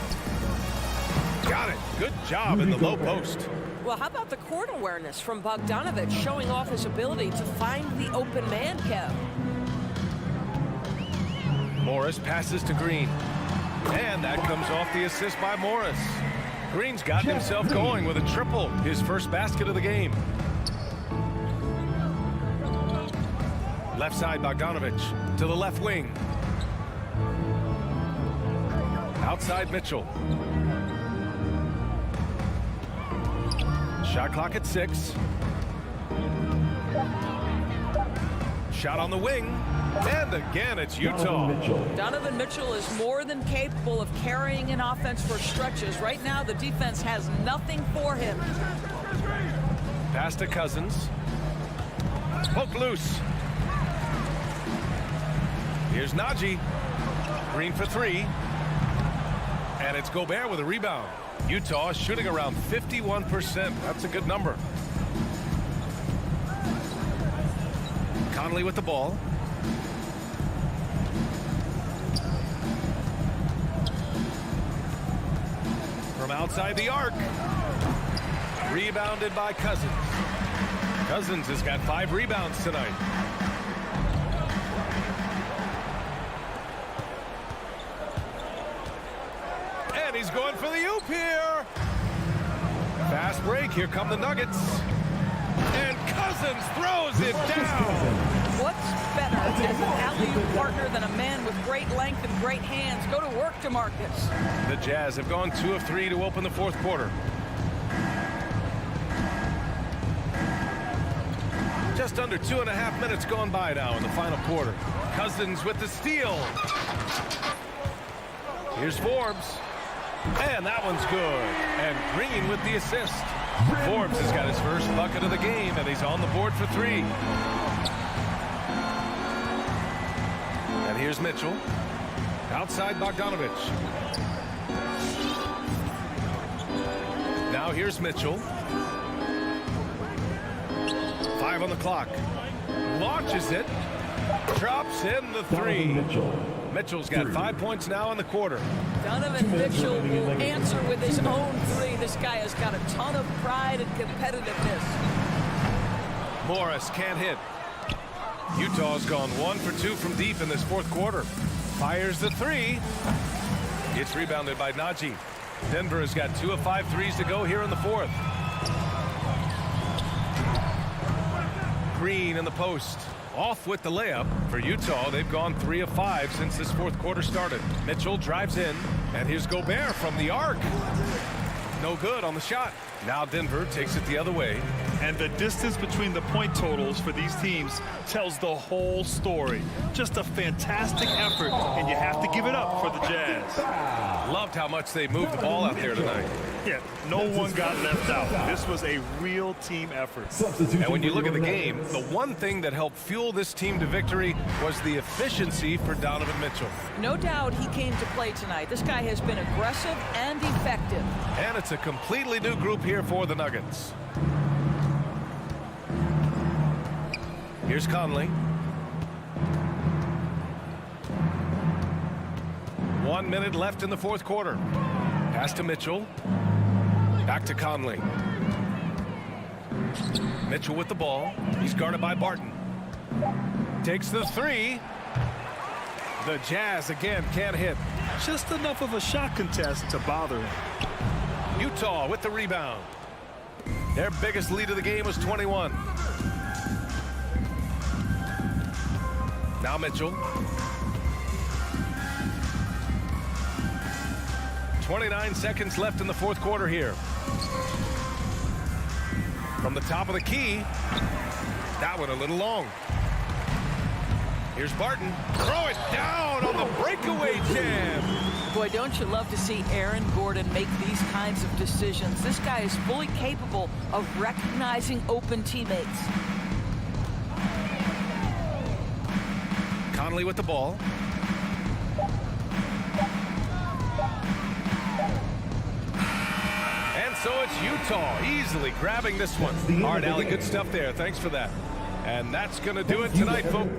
Got it. Good job in the low post. Well, how about the court awareness from Bogdanovic, showing off his ability to find the open man, Kev? Morris passes to Green. And that comes off the assist by Morris. Green's gotten himself going with a triple, his first basket of the game. Left side, Bogdanovic to the left wing. Outside, Mitchell. Shot clock at 6. Shot on the wing. And again, it's Utah. Donovan Mitchell is more than capable of carrying an offense for stretches. Right now, the defense has nothing for him. Pass to Cousins. Poke loose. Here's Najee. Green for three. And it's Gobert with a rebound. Utah shooting around 51%. That's a good number. Conley with the ball. From outside the arc. Rebounded by Cousins. Cousins has got 5 rebounds tonight. And he's going for the oop here. Fast break. Here come the Nuggets. And Cousins throws it down. What's better as an alley-oop partner than a man with great length and great hands? Go to work, DeMarcus. The Jazz have gone 2 of 3 to open the fourth quarter. Just under 2.5 minutes gone by now in the final quarter. Cousins with the steal. Here's Forbes. And that one's good. And Green with the assist. Forbes has got his first bucket of the game, and he's on the board for 3. And here's Mitchell. Outside Bogdanovich. Now here's Mitchell. 5 on the clock. Launches it. Drops in the 3. Mitchell's got 5 points now in the quarter. Donovan Mitchell will answer with his own 3. This guy has got a ton of pride and competitiveness. Morris can't hit. Utah's gone 1 for 2 from deep in this fourth quarter. Fires the 3. It's rebounded by Najee. Denver has got 2 of 5 threes to go here in the fourth. Green in the post. Off with the layup. For Utah, they've gone 3 of 5 since this fourth quarter started. Mitchell drives in, and here's Gobert from the arc. No good on the shot. Now Denver takes it the other way. And the distance between the point totals for these teams tells the whole story. Just a fantastic effort, and you have to give it up for the Jazz. Loved how much they moved the ball out there tonight. Yeah, no one got left out. This was a real team effort. And when you look at the game, the one thing that helped fuel this team to victory was the efficiency for Donovan Mitchell. No doubt he came to play tonight. This guy has been aggressive and effective. And it's a completely new group here for the Nuggets. Here's Conley. 1 minute left in the fourth quarter. Pass to Mitchell. Back to Conley. Mitchell with the ball. He's guarded by Barton. Takes the 3. The Jazz again can't hit. Just enough of a shot contest to bother him. Utah with the rebound. Their biggest lead of the game was 21. Now Mitchell. 29 seconds left in the fourth quarter here. From the top of the key. That one a little long. Here's Barton. Throw it down on the breakaway jam. Boy, don't you love to see Aaron Gordon make these kinds of decisions. This guy is fully capable of recognizing open teammates. Conley with the ball. And so it's Utah easily grabbing this one. All right, Allie, good stuff there. Thanks for that. And that's going to do it tonight, folks.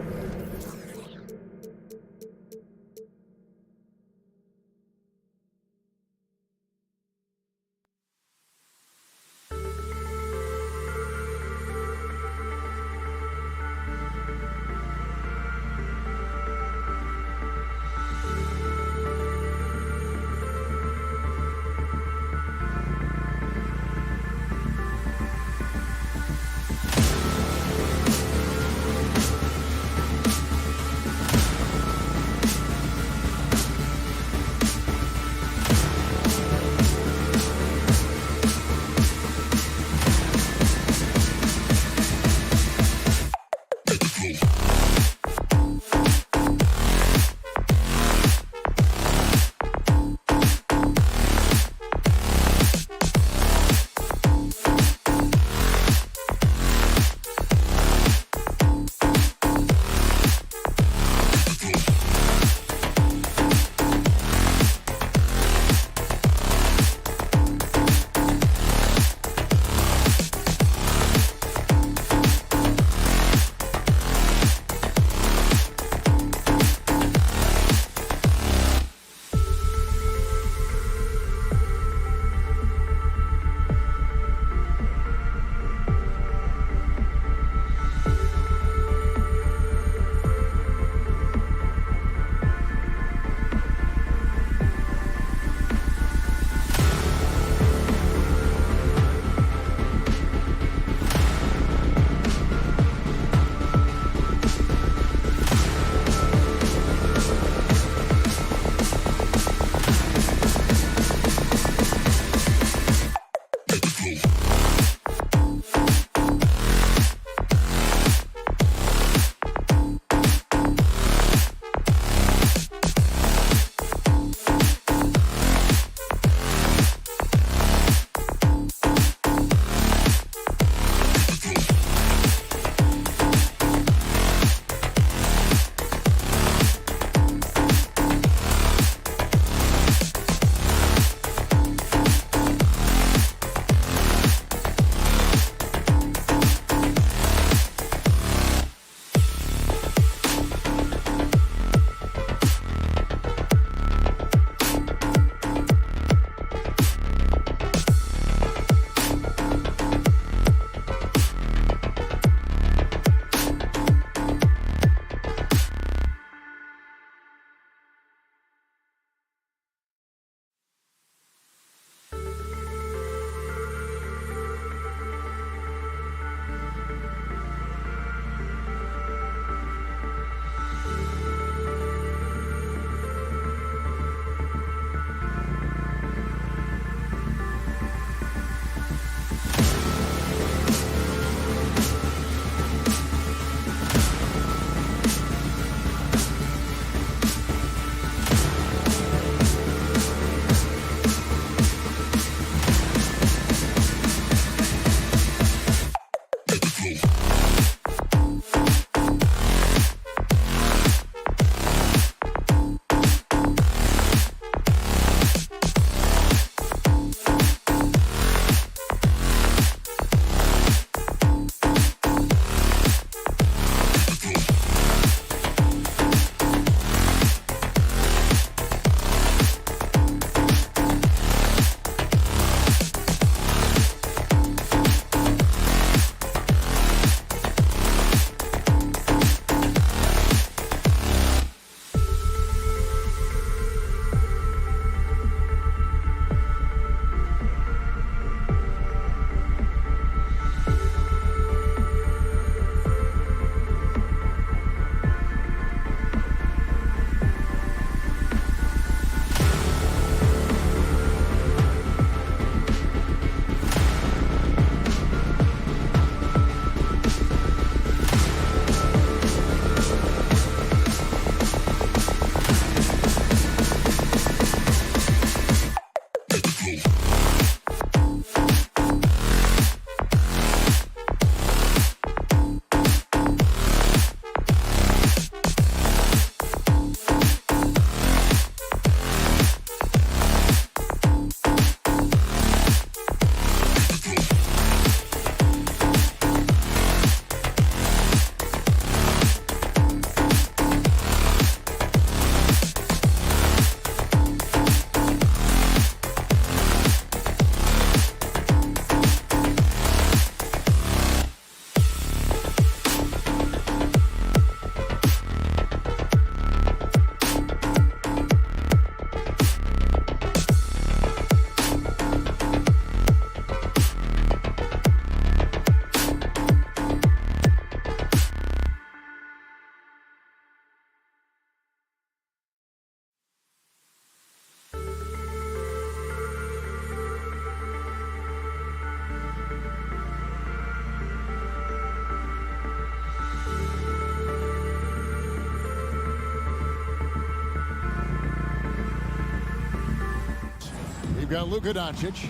You've got Luka Doncic.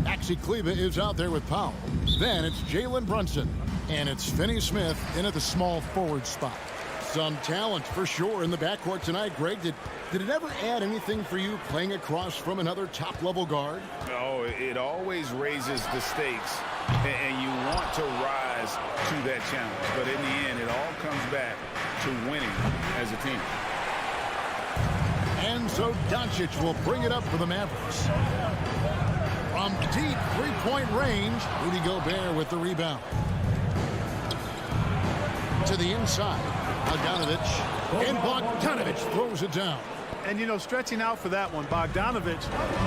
Maxi Kleber is out there with Powell. Then it's Jalen Brunson. And it's Finney-Smith in at the small forward spot. Some talent for sure in the backcourt tonight. Greg, did it ever add anything for you playing across from another top-level guard? Oh, it always raises the stakes, and you want to rise to that challenge. But in the end, it all comes back to winning as a team. And so Doncic will bring it up for the Mavericks. From deep three-point range, Rudy Gobert with the rebound. To the inside, Bogdanovic, and Bogdanovic throws it down. And, you know, stretching out for that one, Bogdanovic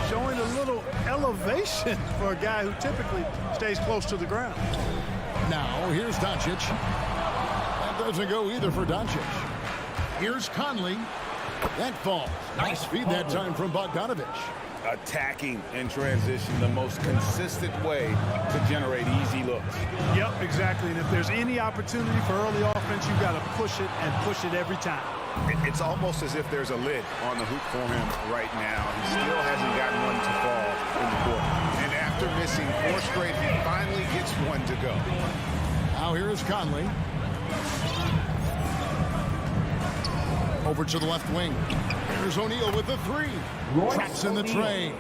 showing a little elevation for a guy who typically stays close to the ground. Now, here's Doncic. That doesn't go either for Doncic. Here's Conley. That falls. Nice feed that time from Bogdanovic. Attacking in transition, the most consistent way to generate easy looks. Yep, exactly. And if there's any opportunity for early offense, you've got to push it and push it every time. It's almost as if there's a lid on the hoop for him right now. He still hasn't gotten one to fall in the court. And after missing 4 straight, he finally gets one to go. Now here is Conley. Over to the left wing. Here's O'Neal with the 3. Traps in the tray.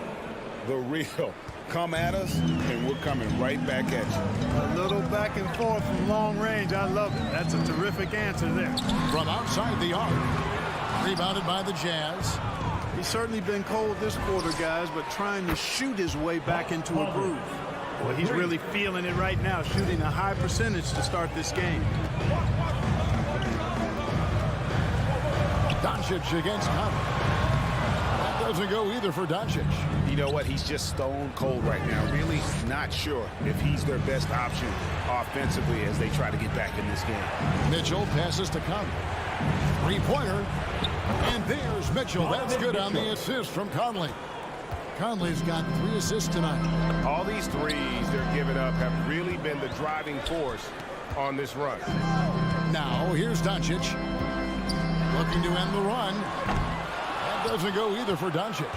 The real. Come at us, and we're coming right back at you. A little back and forth from long range. I love it. That's a terrific answer there. From outside the arc. Rebounded by the Jazz. He's certainly been cold this quarter, guys, but trying to shoot his way back into a groove. Well, he's really feeling it right now, shooting a high percentage to start this game. Doncic against Conley. That doesn't go either for Doncic. You know what? He's just stone cold right now. Really not sure if he's their best option offensively as they try to get back in this game. Mitchell passes to Conley. Three-pointer. And there's Mitchell. That's good on the assist from Conley. Conley's got 3 assists tonight. All these threes they're giving up have really been the driving force on this run. Now, here's Doncic. Looking to end the run. That doesn't go either for Doncic.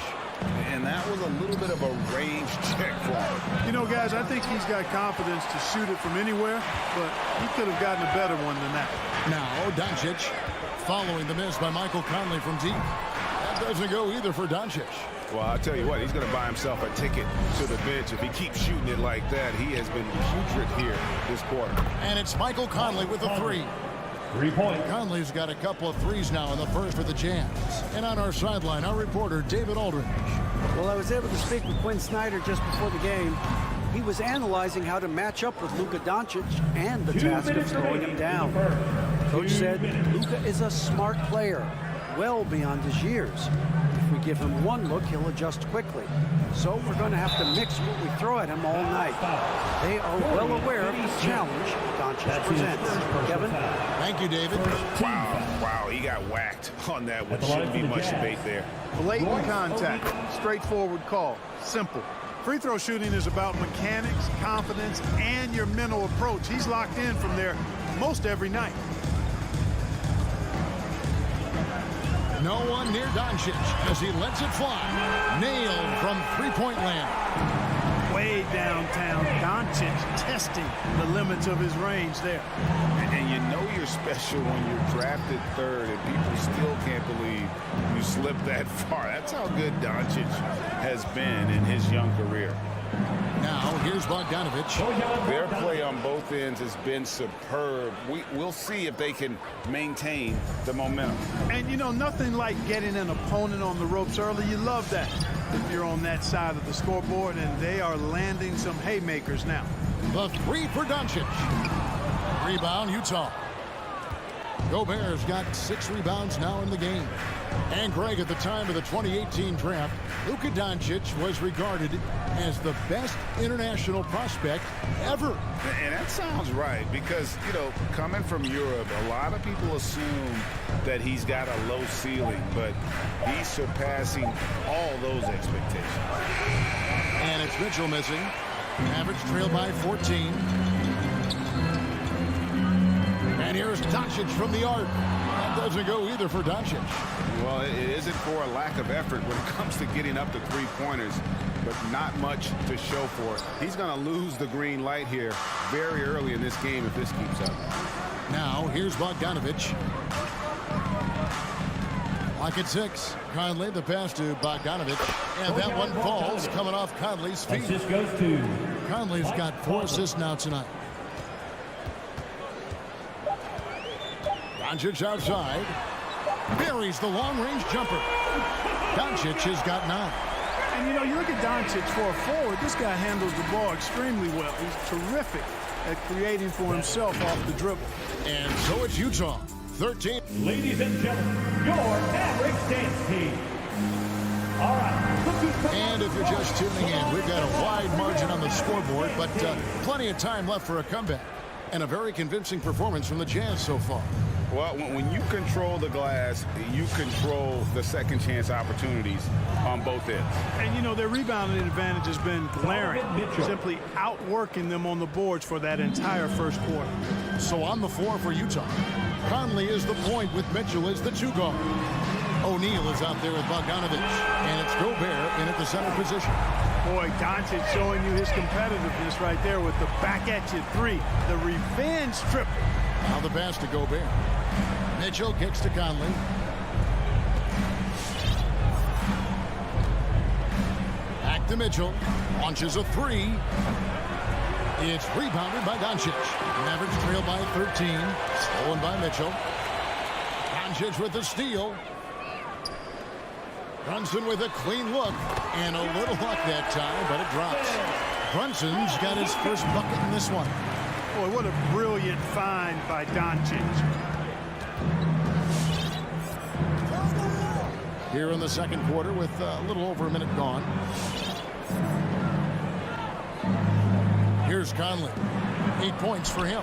And that was a little bit of a range check for him. You know, guys, I think he's got confidence to shoot it from anywhere, but he could have gotten a better one than that. Now, Doncic following the miss by Michael Conley from deep. That doesn't go either for Doncic. Well, I'll tell you what, he's going to buy himself a ticket to the bench. If he keeps shooting it like that, he has been putrid here this quarter. And it's Michael Conley with the 3. 3-point. Conley's got a couple of threes now in the first for the Jazz. And on our sideline, our reporter, David Aldridge. Well, I was able to speak with Quinn Snyder just before the game. He was analyzing how to match up with Luka Doncic and the task of slowing him down. Coach said Luka is a smart player, well beyond his years. If we give him one look, he'll adjust quickly. So we're going to have to mix what we throw at him all night. They are well aware of the challenge Doncic presents. Kevin? Thank you, David. Wow, he got whacked on that one. Shouldn't be much debate there. Blatant contact, straightforward call, simple. Free throw shooting is about mechanics, confidence, and your mental approach. He's locked in from there most every night. No one near Doncic as he lets it fly. Nailed from three-point land. Way downtown, Doncic testing the limits of his range there. And you know you're special when you're drafted 3rd and people still can't believe you slipped that far. That's how good Doncic has been in his young career. Now, here's Bogdanovic. Their play on both ends has been superb. We'll see if they can maintain the momentum. And, you know, nothing like getting an opponent on the ropes early. You love that if you're on that side of the scoreboard, and they are landing some haymakers now. The 3 for Doncic. Rebound, Utah. Gobert's got 6 rebounds now in the game. And Greg, at the time of the 2018 draft, Luka Doncic was regarded as the best international prospect ever. And that sounds right because, you know, coming from Europe, a lot of people assume that he's got a low ceiling, but he's surpassing all those expectations. And it's Mitchell missing. Mavericks trail by 14. And here's Doncic from the arc. That doesn't go either for Doncic. Well, it isn't for a lack of effort when it comes to getting up to three-pointers, but not much to show for it. He's going to lose the green light here very early in this game if this keeps up. Now, here's Bogdanovic. Lock at 6. Conley, the pass to Bogdanovic. And that one falls coming off Conley's feet. Assist goes to Conley's got 4 assists now tonight. Doncic outside. Buries the long-range jumper. Doncic has got 9. And, you know, you look at Doncic for a forward, this guy handles the ball extremely well. He's terrific at creating for himself off the dribble. And so it's Utah. 13. Ladies and gentlemen, your Mavericks dance team. All right. And if you're just tuning in, we've got a wide margin on the scoreboard, but plenty of time left for a comeback. And a very convincing performance from the Jazz so far. Well, when you control the glass, you control the second chance opportunities on both ends. And, you know, their rebounding advantage has been glaring, simply outworking them on the boards for that entire first quarter. So on the floor for Utah, Conley is the point with Mitchell as the 2 guard. O'Neal is out there with Bogdanovic, and it's Gobert in at the center position. Boy, Doncic showing you his competitiveness right there with the back-at-you 3, the revenge triple. Now the pass to Gobert. Mitchell kicks to Conley. Back to Mitchell. Launches a 3. It's rebounded by Doncic. Mavericks trail by 13. Stolen by Mitchell. Doncic with the steal. Brunson with a clean look. And a little luck that time, but it drops. Brunson's got his first bucket in this one. Boy, what a brilliant find by Doncic. Here in the second quarter with a little over a minute gone. Here's Conley. 8 points for him.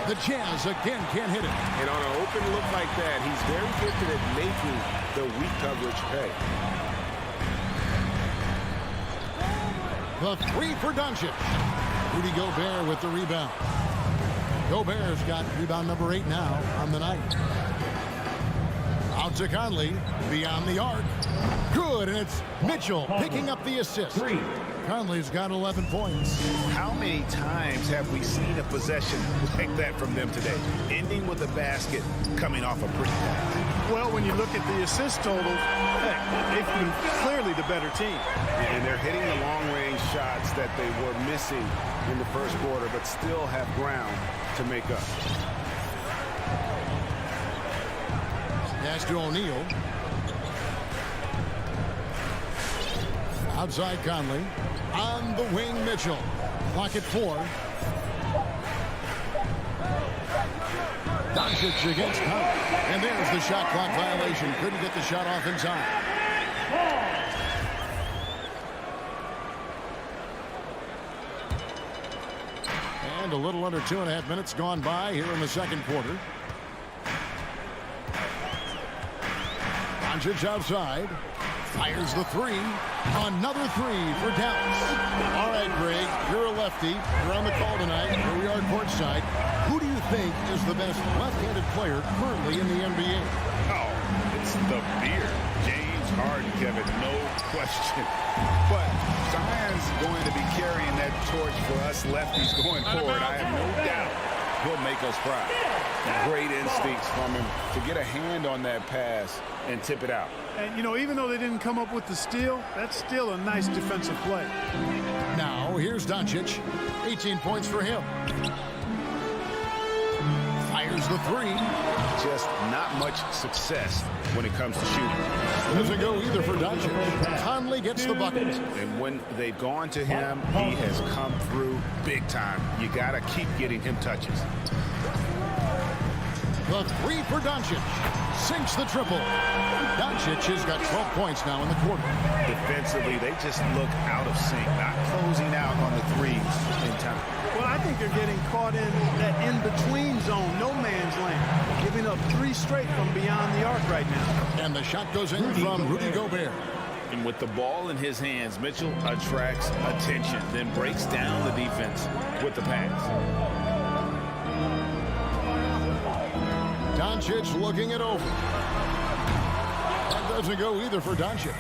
The Jazz again can't hit it. And on an open look like that, he's very gifted at making the weak coverage pay. The 3 for Doncic. Rudy Gobert with the rebound. Gobert's got rebound number 8 now on the night. Out to Conley, beyond the arc. Good, and it's Mitchell picking up the assist. 3. Conley's got 11 points. How many times have we seen a possession like that from them today? Ending with a basket, coming off a pretty pass. Well, when you look at the assist total, heck, they've been clearly the better team. And they're hitting the long-range shots that they were missing in the first quarter, but still have ground to make up. Pass to O'Neal. Outside Conley. On the wing, Mitchell. Clock at 4. Doncic against Conley. And there's the shot clock violation. Couldn't get the shot off in time. And a little under 2.5 minutes gone by here in the second quarter. Doncic outside. Fires the 3. Another 3 for Dallas. All right, Greg, you're a lefty. You're on the call tonight. Here we are courtside. Who do you think is the best left-handed player currently in the NBA? Oh, it's the beard. James Harden, Kevin, no question. But Zion's going to be carrying that torch for us lefties going forward. I have no doubt he'll make us proud. Great instincts from him to get a hand on that pass and tip it out. And, you know, even though they didn't come up with the steal, that's still a nice defensive play. Now, here's Doncic. 18 points for him. Fires the 3. Just not much success when it comes to shooting. Doesn't go either for Doncic. Conley gets the bucket. And when they've gone to him, he has come through big time. You got to keep getting him touches. The 3 for Doncic. Sinks the triple. Doncic has got 12 points now in the quarter. Defensively, they just look out of sync, not closing out on the threes in time. Well, I think they're getting caught in that in-between zone, no man's land, giving up 3 straight from beyond the arc right now. And the shot goes in from Rudy Gobert. And with the ball in his hands, Mitchell attracts attention, then breaks down the defense with the pass. Doncic looking it over. That doesn't go either for Doncic.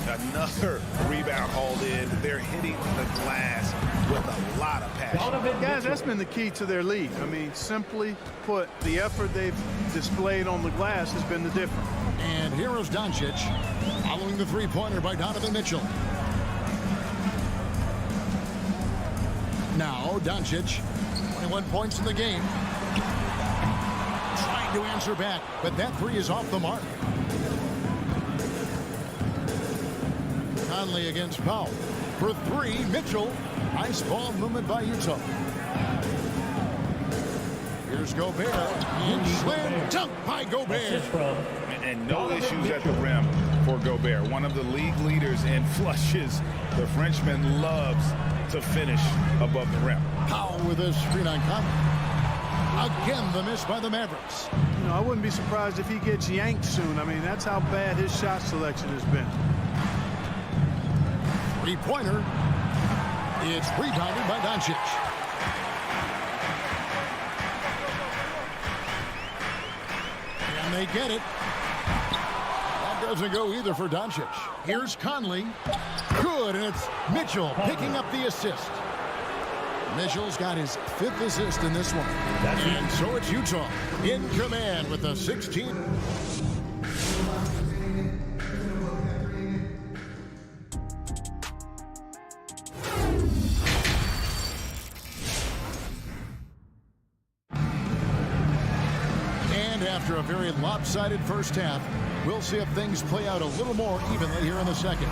Another rebound hauled in. They're hitting the glass with a lot of passion. Guys, that's been the key to their lead. I mean, simply put, the effort they've displayed on the glass has been the difference. And here is Doncic following the three-pointer by Donovan Mitchell. Now Doncic, 21 points in the game. Trying to answer back, but that three is off the mark. Conley against Powell. For three, Mitchell. Nice ball movement by Utah. Here's Gobert. And slam dunk by Gobert. And no issues at the rim for Gobert. One of the league leaders in flushes. The Frenchman loves to finish above the rim. Powell with a screen on Conley. Again, the miss by the Mavericks. You know, I wouldn't be surprised if he gets yanked soon. I mean, that's how bad his shot selection has been. Three-pointer. It's rebounded by Doncic. And they get it. That doesn't go either for Doncic. Here's Conley. Good, and it's Mitchell picking up the assist. Mitchell's got his 5th assist in this one. And so it's Utah in command with the 16. And after a very lopsided first half, we'll see if things play out a little more evenly here in the second.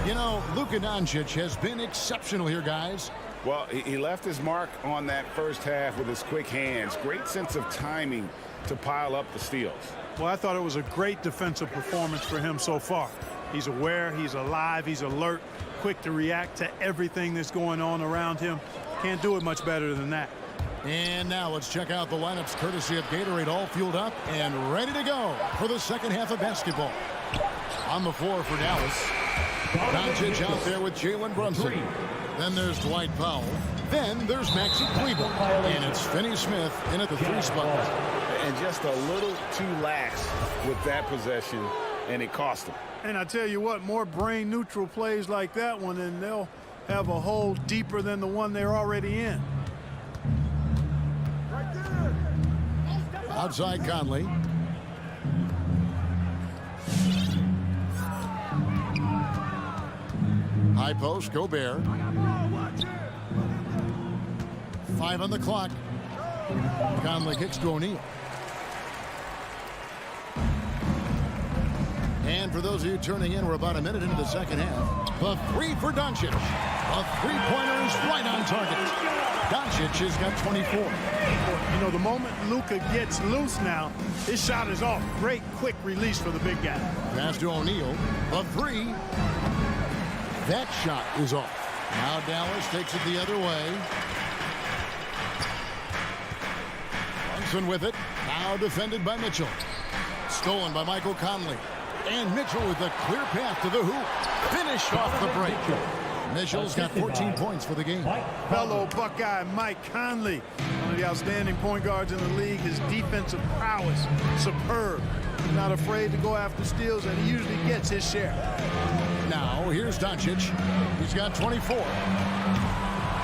You know, Luka Doncic has been exceptional here, guys. Well, he left his mark on that first half with his quick hands. Great sense of timing to pile up the steals. Well, I thought it was a great defensive performance for him so far. He's aware, he's alive, he's alert, quick to react to everything that's going on around him. Can't do it much better than that. And now let's check out the lineups courtesy of Gatorade, all fueled up and ready to go for the second half of basketball. On the floor for Dallas, Doncic out there with Jalen Brunson. Then there's Dwight Powell. Then there's Maxi Kleber. And it's Finney-Smith in at the 3 spot. And just a little too lax with that possession, and it cost him. And I tell you what, more brain-neutral plays like that one, and they'll have a hole deeper than the one they're already in. Outside Conley. High post, Gobert. 5 on the clock. Conley kicks to O'Neal. And for those of you turning in, we're about a minute into the second half. The three for Doncic. A three-pointer is right on target. Doncic has got 24. You know, the moment Luka gets loose now, his shot is off. Great quick release for the big guy. Pass to O'Neal. The three. That shot is off. Now Dallas takes it the other way. Brunson with it. Now defended by Mitchell. Stolen by Michael Conley. And Mitchell with a clear path to the hoop. Finished off the break. Mitchell's got 14 points for the game. Fellow Buckeye Mike Conley, one of the outstanding point guards in the league. His defensive prowess, superb. Not afraid to go after steals, and he usually gets his share. Now, here's Doncic. He's got 24.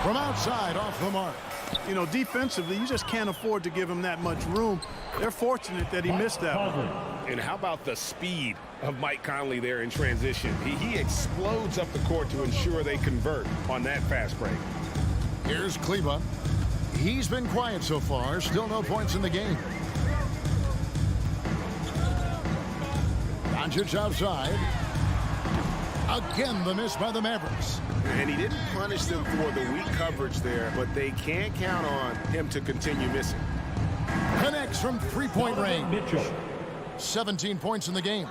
From outside, off the mark. You know, defensively, you just can't afford to give him that much room. They're fortunate that he missed that one. And how about the speed of Mike Conley there in transition? He explodes up the court to ensure they convert on that fast break. Here's Kleber. He's been quiet so far. Still no points in the game. Doncic outside. Again, the miss by the Mavericks. And he didn't punish them for the weak coverage there, but they can't count on him to continue missing. Connects from three-point range. 17 points in the game.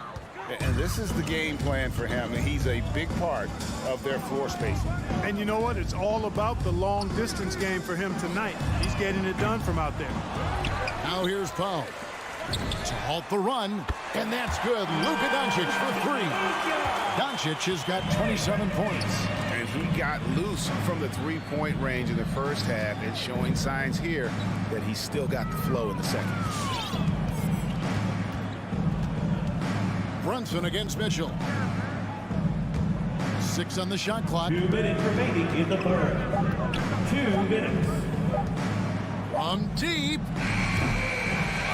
And this is the game plan for him. He's a big part of their floor spacing. And you know what? It's all about the long-distance game for him tonight. He's getting it done from out there. Now here's Powell. To halt the run, and that's good. Luka Doncic for three. Doncic has got 27 points. And he got loose from the three-point range in the first half and showing signs here that he's still got the flow in the second. Brunson against Mitchell. 6 on the shot clock. 2 minutes remaining in the third. 2 minutes. From deep.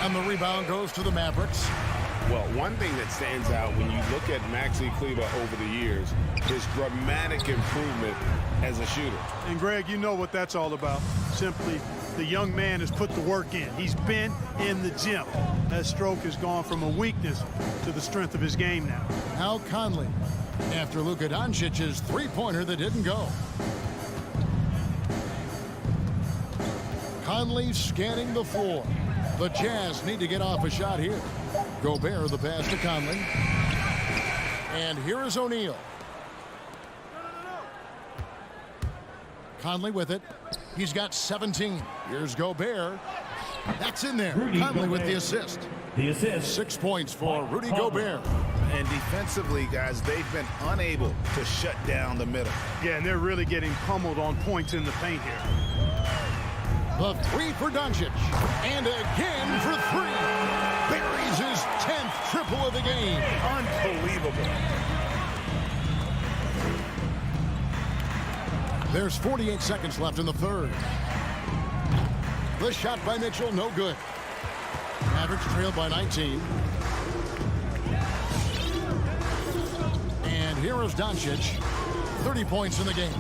And the rebound goes to the Mavericks. Well, one thing that stands out when you look at Maxi Kleber over the years is dramatic improvement as a shooter. And Greg, you know what that's all about. Simply, the young man has put the work in. He's been in the gym. That stroke has gone from a weakness to the strength of his game now. Now Conley, after Luka Doncic's three-pointer that didn't go. Conley scanning the floor. The Jazz need to get off a shot here. Gobert the pass to Conley. And here is O'Neal. Conley with it. He's got 17. Here's Gobert. That's in there. Rudy Conley with Gobert. the assist. The assist. 6 points for Rudy Gobert. And defensively, guys, they've been unable to shut down the middle. Yeah, and they're really getting pummeled on points in the paint here. The three for Doncic. And again for three. Buries his 10th triple of the game. Unbelievable. There's 48 seconds left in the third. The shot by Mitchell, no good. Mavericks trail by 19. And here is Doncic. 30 points in the game.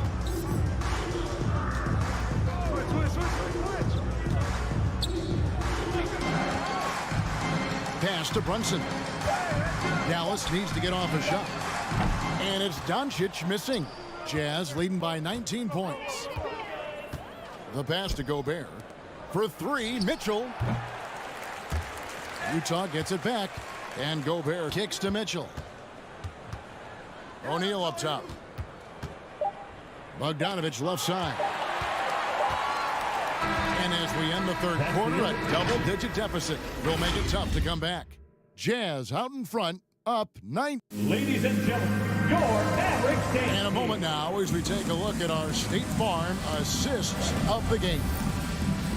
Pass to Brunson. Dallas needs to get off a shot. And it's Doncic missing. Jazz leading by 19 points. The pass to Gobert. For three, Mitchell. Utah gets it back. And Gobert kicks to Mitchell. O'Neal up top. Bogdanovich left side. And as we end the third quarter, a double-digit deficit will make it tough to come back. Jazz out in front, up 9. Ladies and gentlemen, your Mavericks dance. And a moment now as we take a look at our State Farm assists of the game.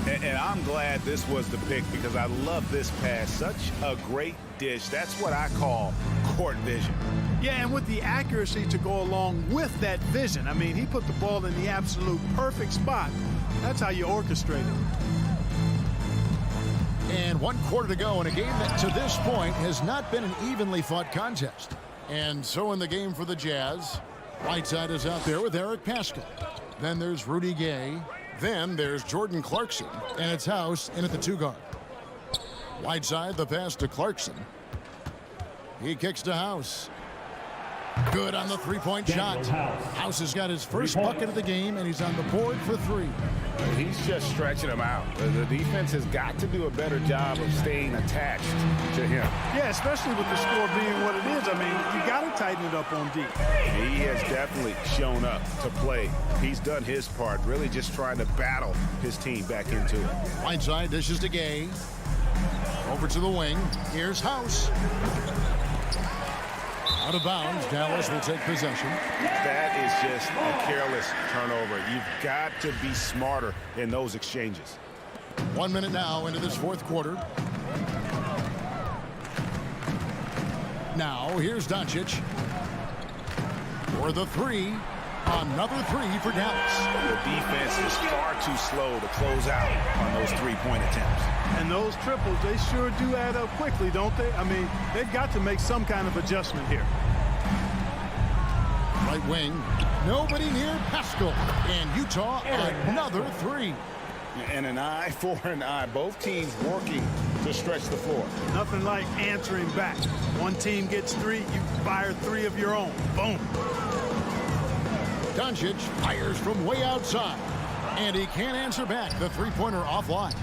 And I'm glad this was the pick because I love this pass. Such a great dish. That's what I call court vision. Yeah, and with the accuracy to go along with that vision. I mean, he put the ball in the absolute perfect spot. That's how you orchestrate it. And 1 quarter to go in a game that to this point has not been an evenly fought contest. And so in the game for the Jazz, Whiteside is out there with Eric Paschall. Then there's Rudy Gay. Then there's Jordan Clarkson. And it's House in at the 2 guard. Whiteside, the pass to Clarkson. He kicks to House. Good on the three-point shot. House has got his first bucket of the game, and he's on the board for 3. He's just stretching him out. The defense has got to do a better job of staying attached to him. Yeah, especially with the score being what it is. I mean, you got to tighten it up on D. He has definitely shown up to play. He's done his part, really just trying to battle his team back into it. Whiteside dishes to Gay. Over to the wing. Here's House. Out of bounds. Dallas will take possession. That is just a careless turnover. You've got to be smarter in those exchanges. 1 minute now into this fourth quarter. Now here's Doncic. For the 3. Another 3 for Dallas. The defense is far too slow to close out on those three-point attempts. And those triples, they sure do add up quickly, don't they? I mean, they've got to make some kind of adjustment here. Right wing. Nobody near Paschall. And Utah, another 3. And an eye for an eye. Both teams working to stretch the floor. Nothing like answering back. One team gets 3, you fire 3 of your own. Boom. Doncic fires from way outside. And he can't answer back. The three-pointer offline.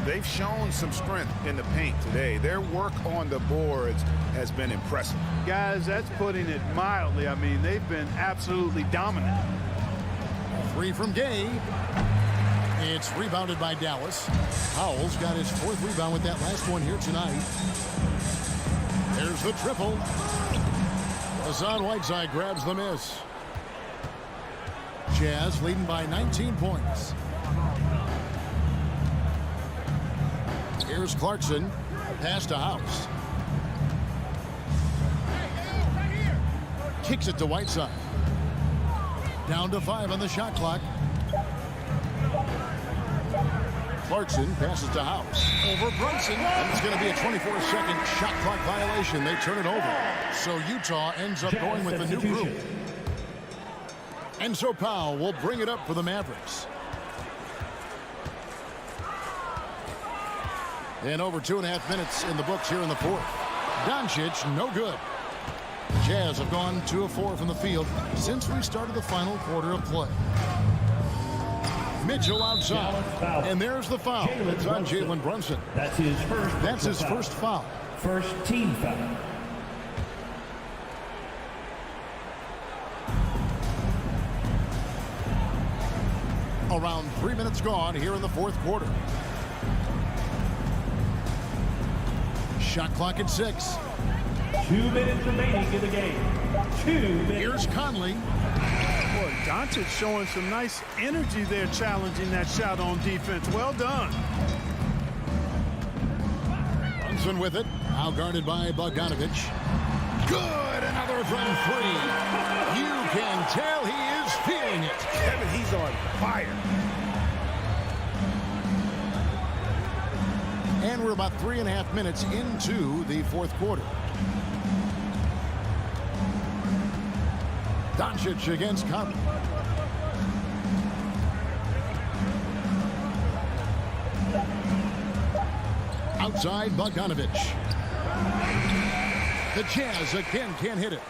They've shown some strength in the paint today. Their work on the boards has been impressive. Guys, that's putting it mildly. I mean, they've been absolutely dominant. 3 from Gay. It's rebounded by Dallas. Howell's got his 4th rebound with that last one here tonight. There's the triple. Hassan Whiteside grabs the miss. Jazz leading by 19 points. Here's Clarkson. Pass to House. kicks it to Whiteside. Down to 5 on the shot clock. Clarkson passes to House. Over Brunson. And it's going to be a 24-second shot clock violation. They turn it over. So Utah ends up going with the new group. And so Powell will bring it up for the Mavericks. And over 2.5 minutes in the books here in the fourth. Doncic, no good. Jazz have gone 2 of 4 from the field since we started the final quarter of play. Mitchell outside. And there's the foul. It's on Jalen Brunson. That's his first foul. First team foul. Around 3 minutes gone here in the fourth quarter. Shot clock at 6. 2 minutes remaining in the game. 2 minutes. Here's Conley. Boy, Doncic showing some nice energy there, challenging that shot on defense. Well done. Brunson with it. Now guarded by Bogdanovich. Good. Another from 3. You can tell he is feeling it. Kevin, he's on fire. And we're about 3.5 minutes into the fourth quarter. Doncic against Conley. Outside, Bogdanovich. The Jazz again can't hit it.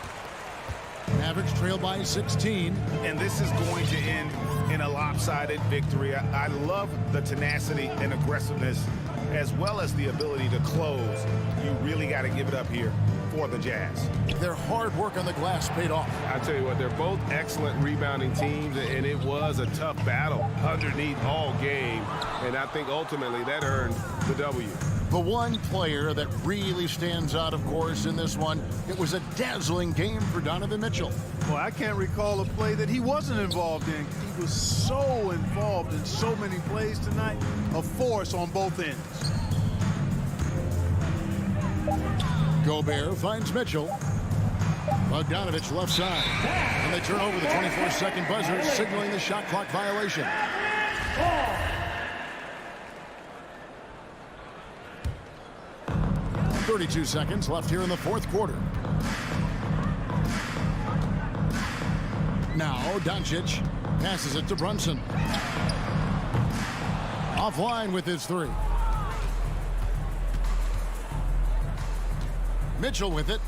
Mavericks trail by 16. And this is going to end in a lopsided victory. I love the tenacity and aggressiveness as well as the ability to close. You really got to give it up here for the Jazz. Their hard work on the glass paid off. I tell you what, they're both excellent rebounding teams, and it was a tough battle underneath all game. And I think ultimately that earned the W. The one player that really stands out, of course, in this one, it was a dazzling game for Donovan Mitchell. Well, I can't recall a play that he wasn't involved in. He was so involved in so many plays tonight, a force on both ends. Gobert finds Mitchell. Bogdanovich left side. And they turn over the 24-second buzzer, signaling the shot clock violation. 32 seconds left here in the fourth quarter. Now Doncic passes it to Brunson. Offline with his 3. Mitchell with it.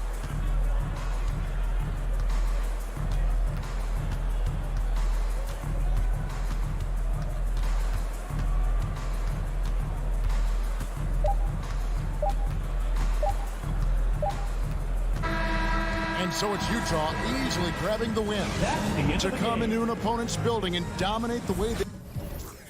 And so it's Utah easily grabbing the win to come into an opponent's building and dominate the way they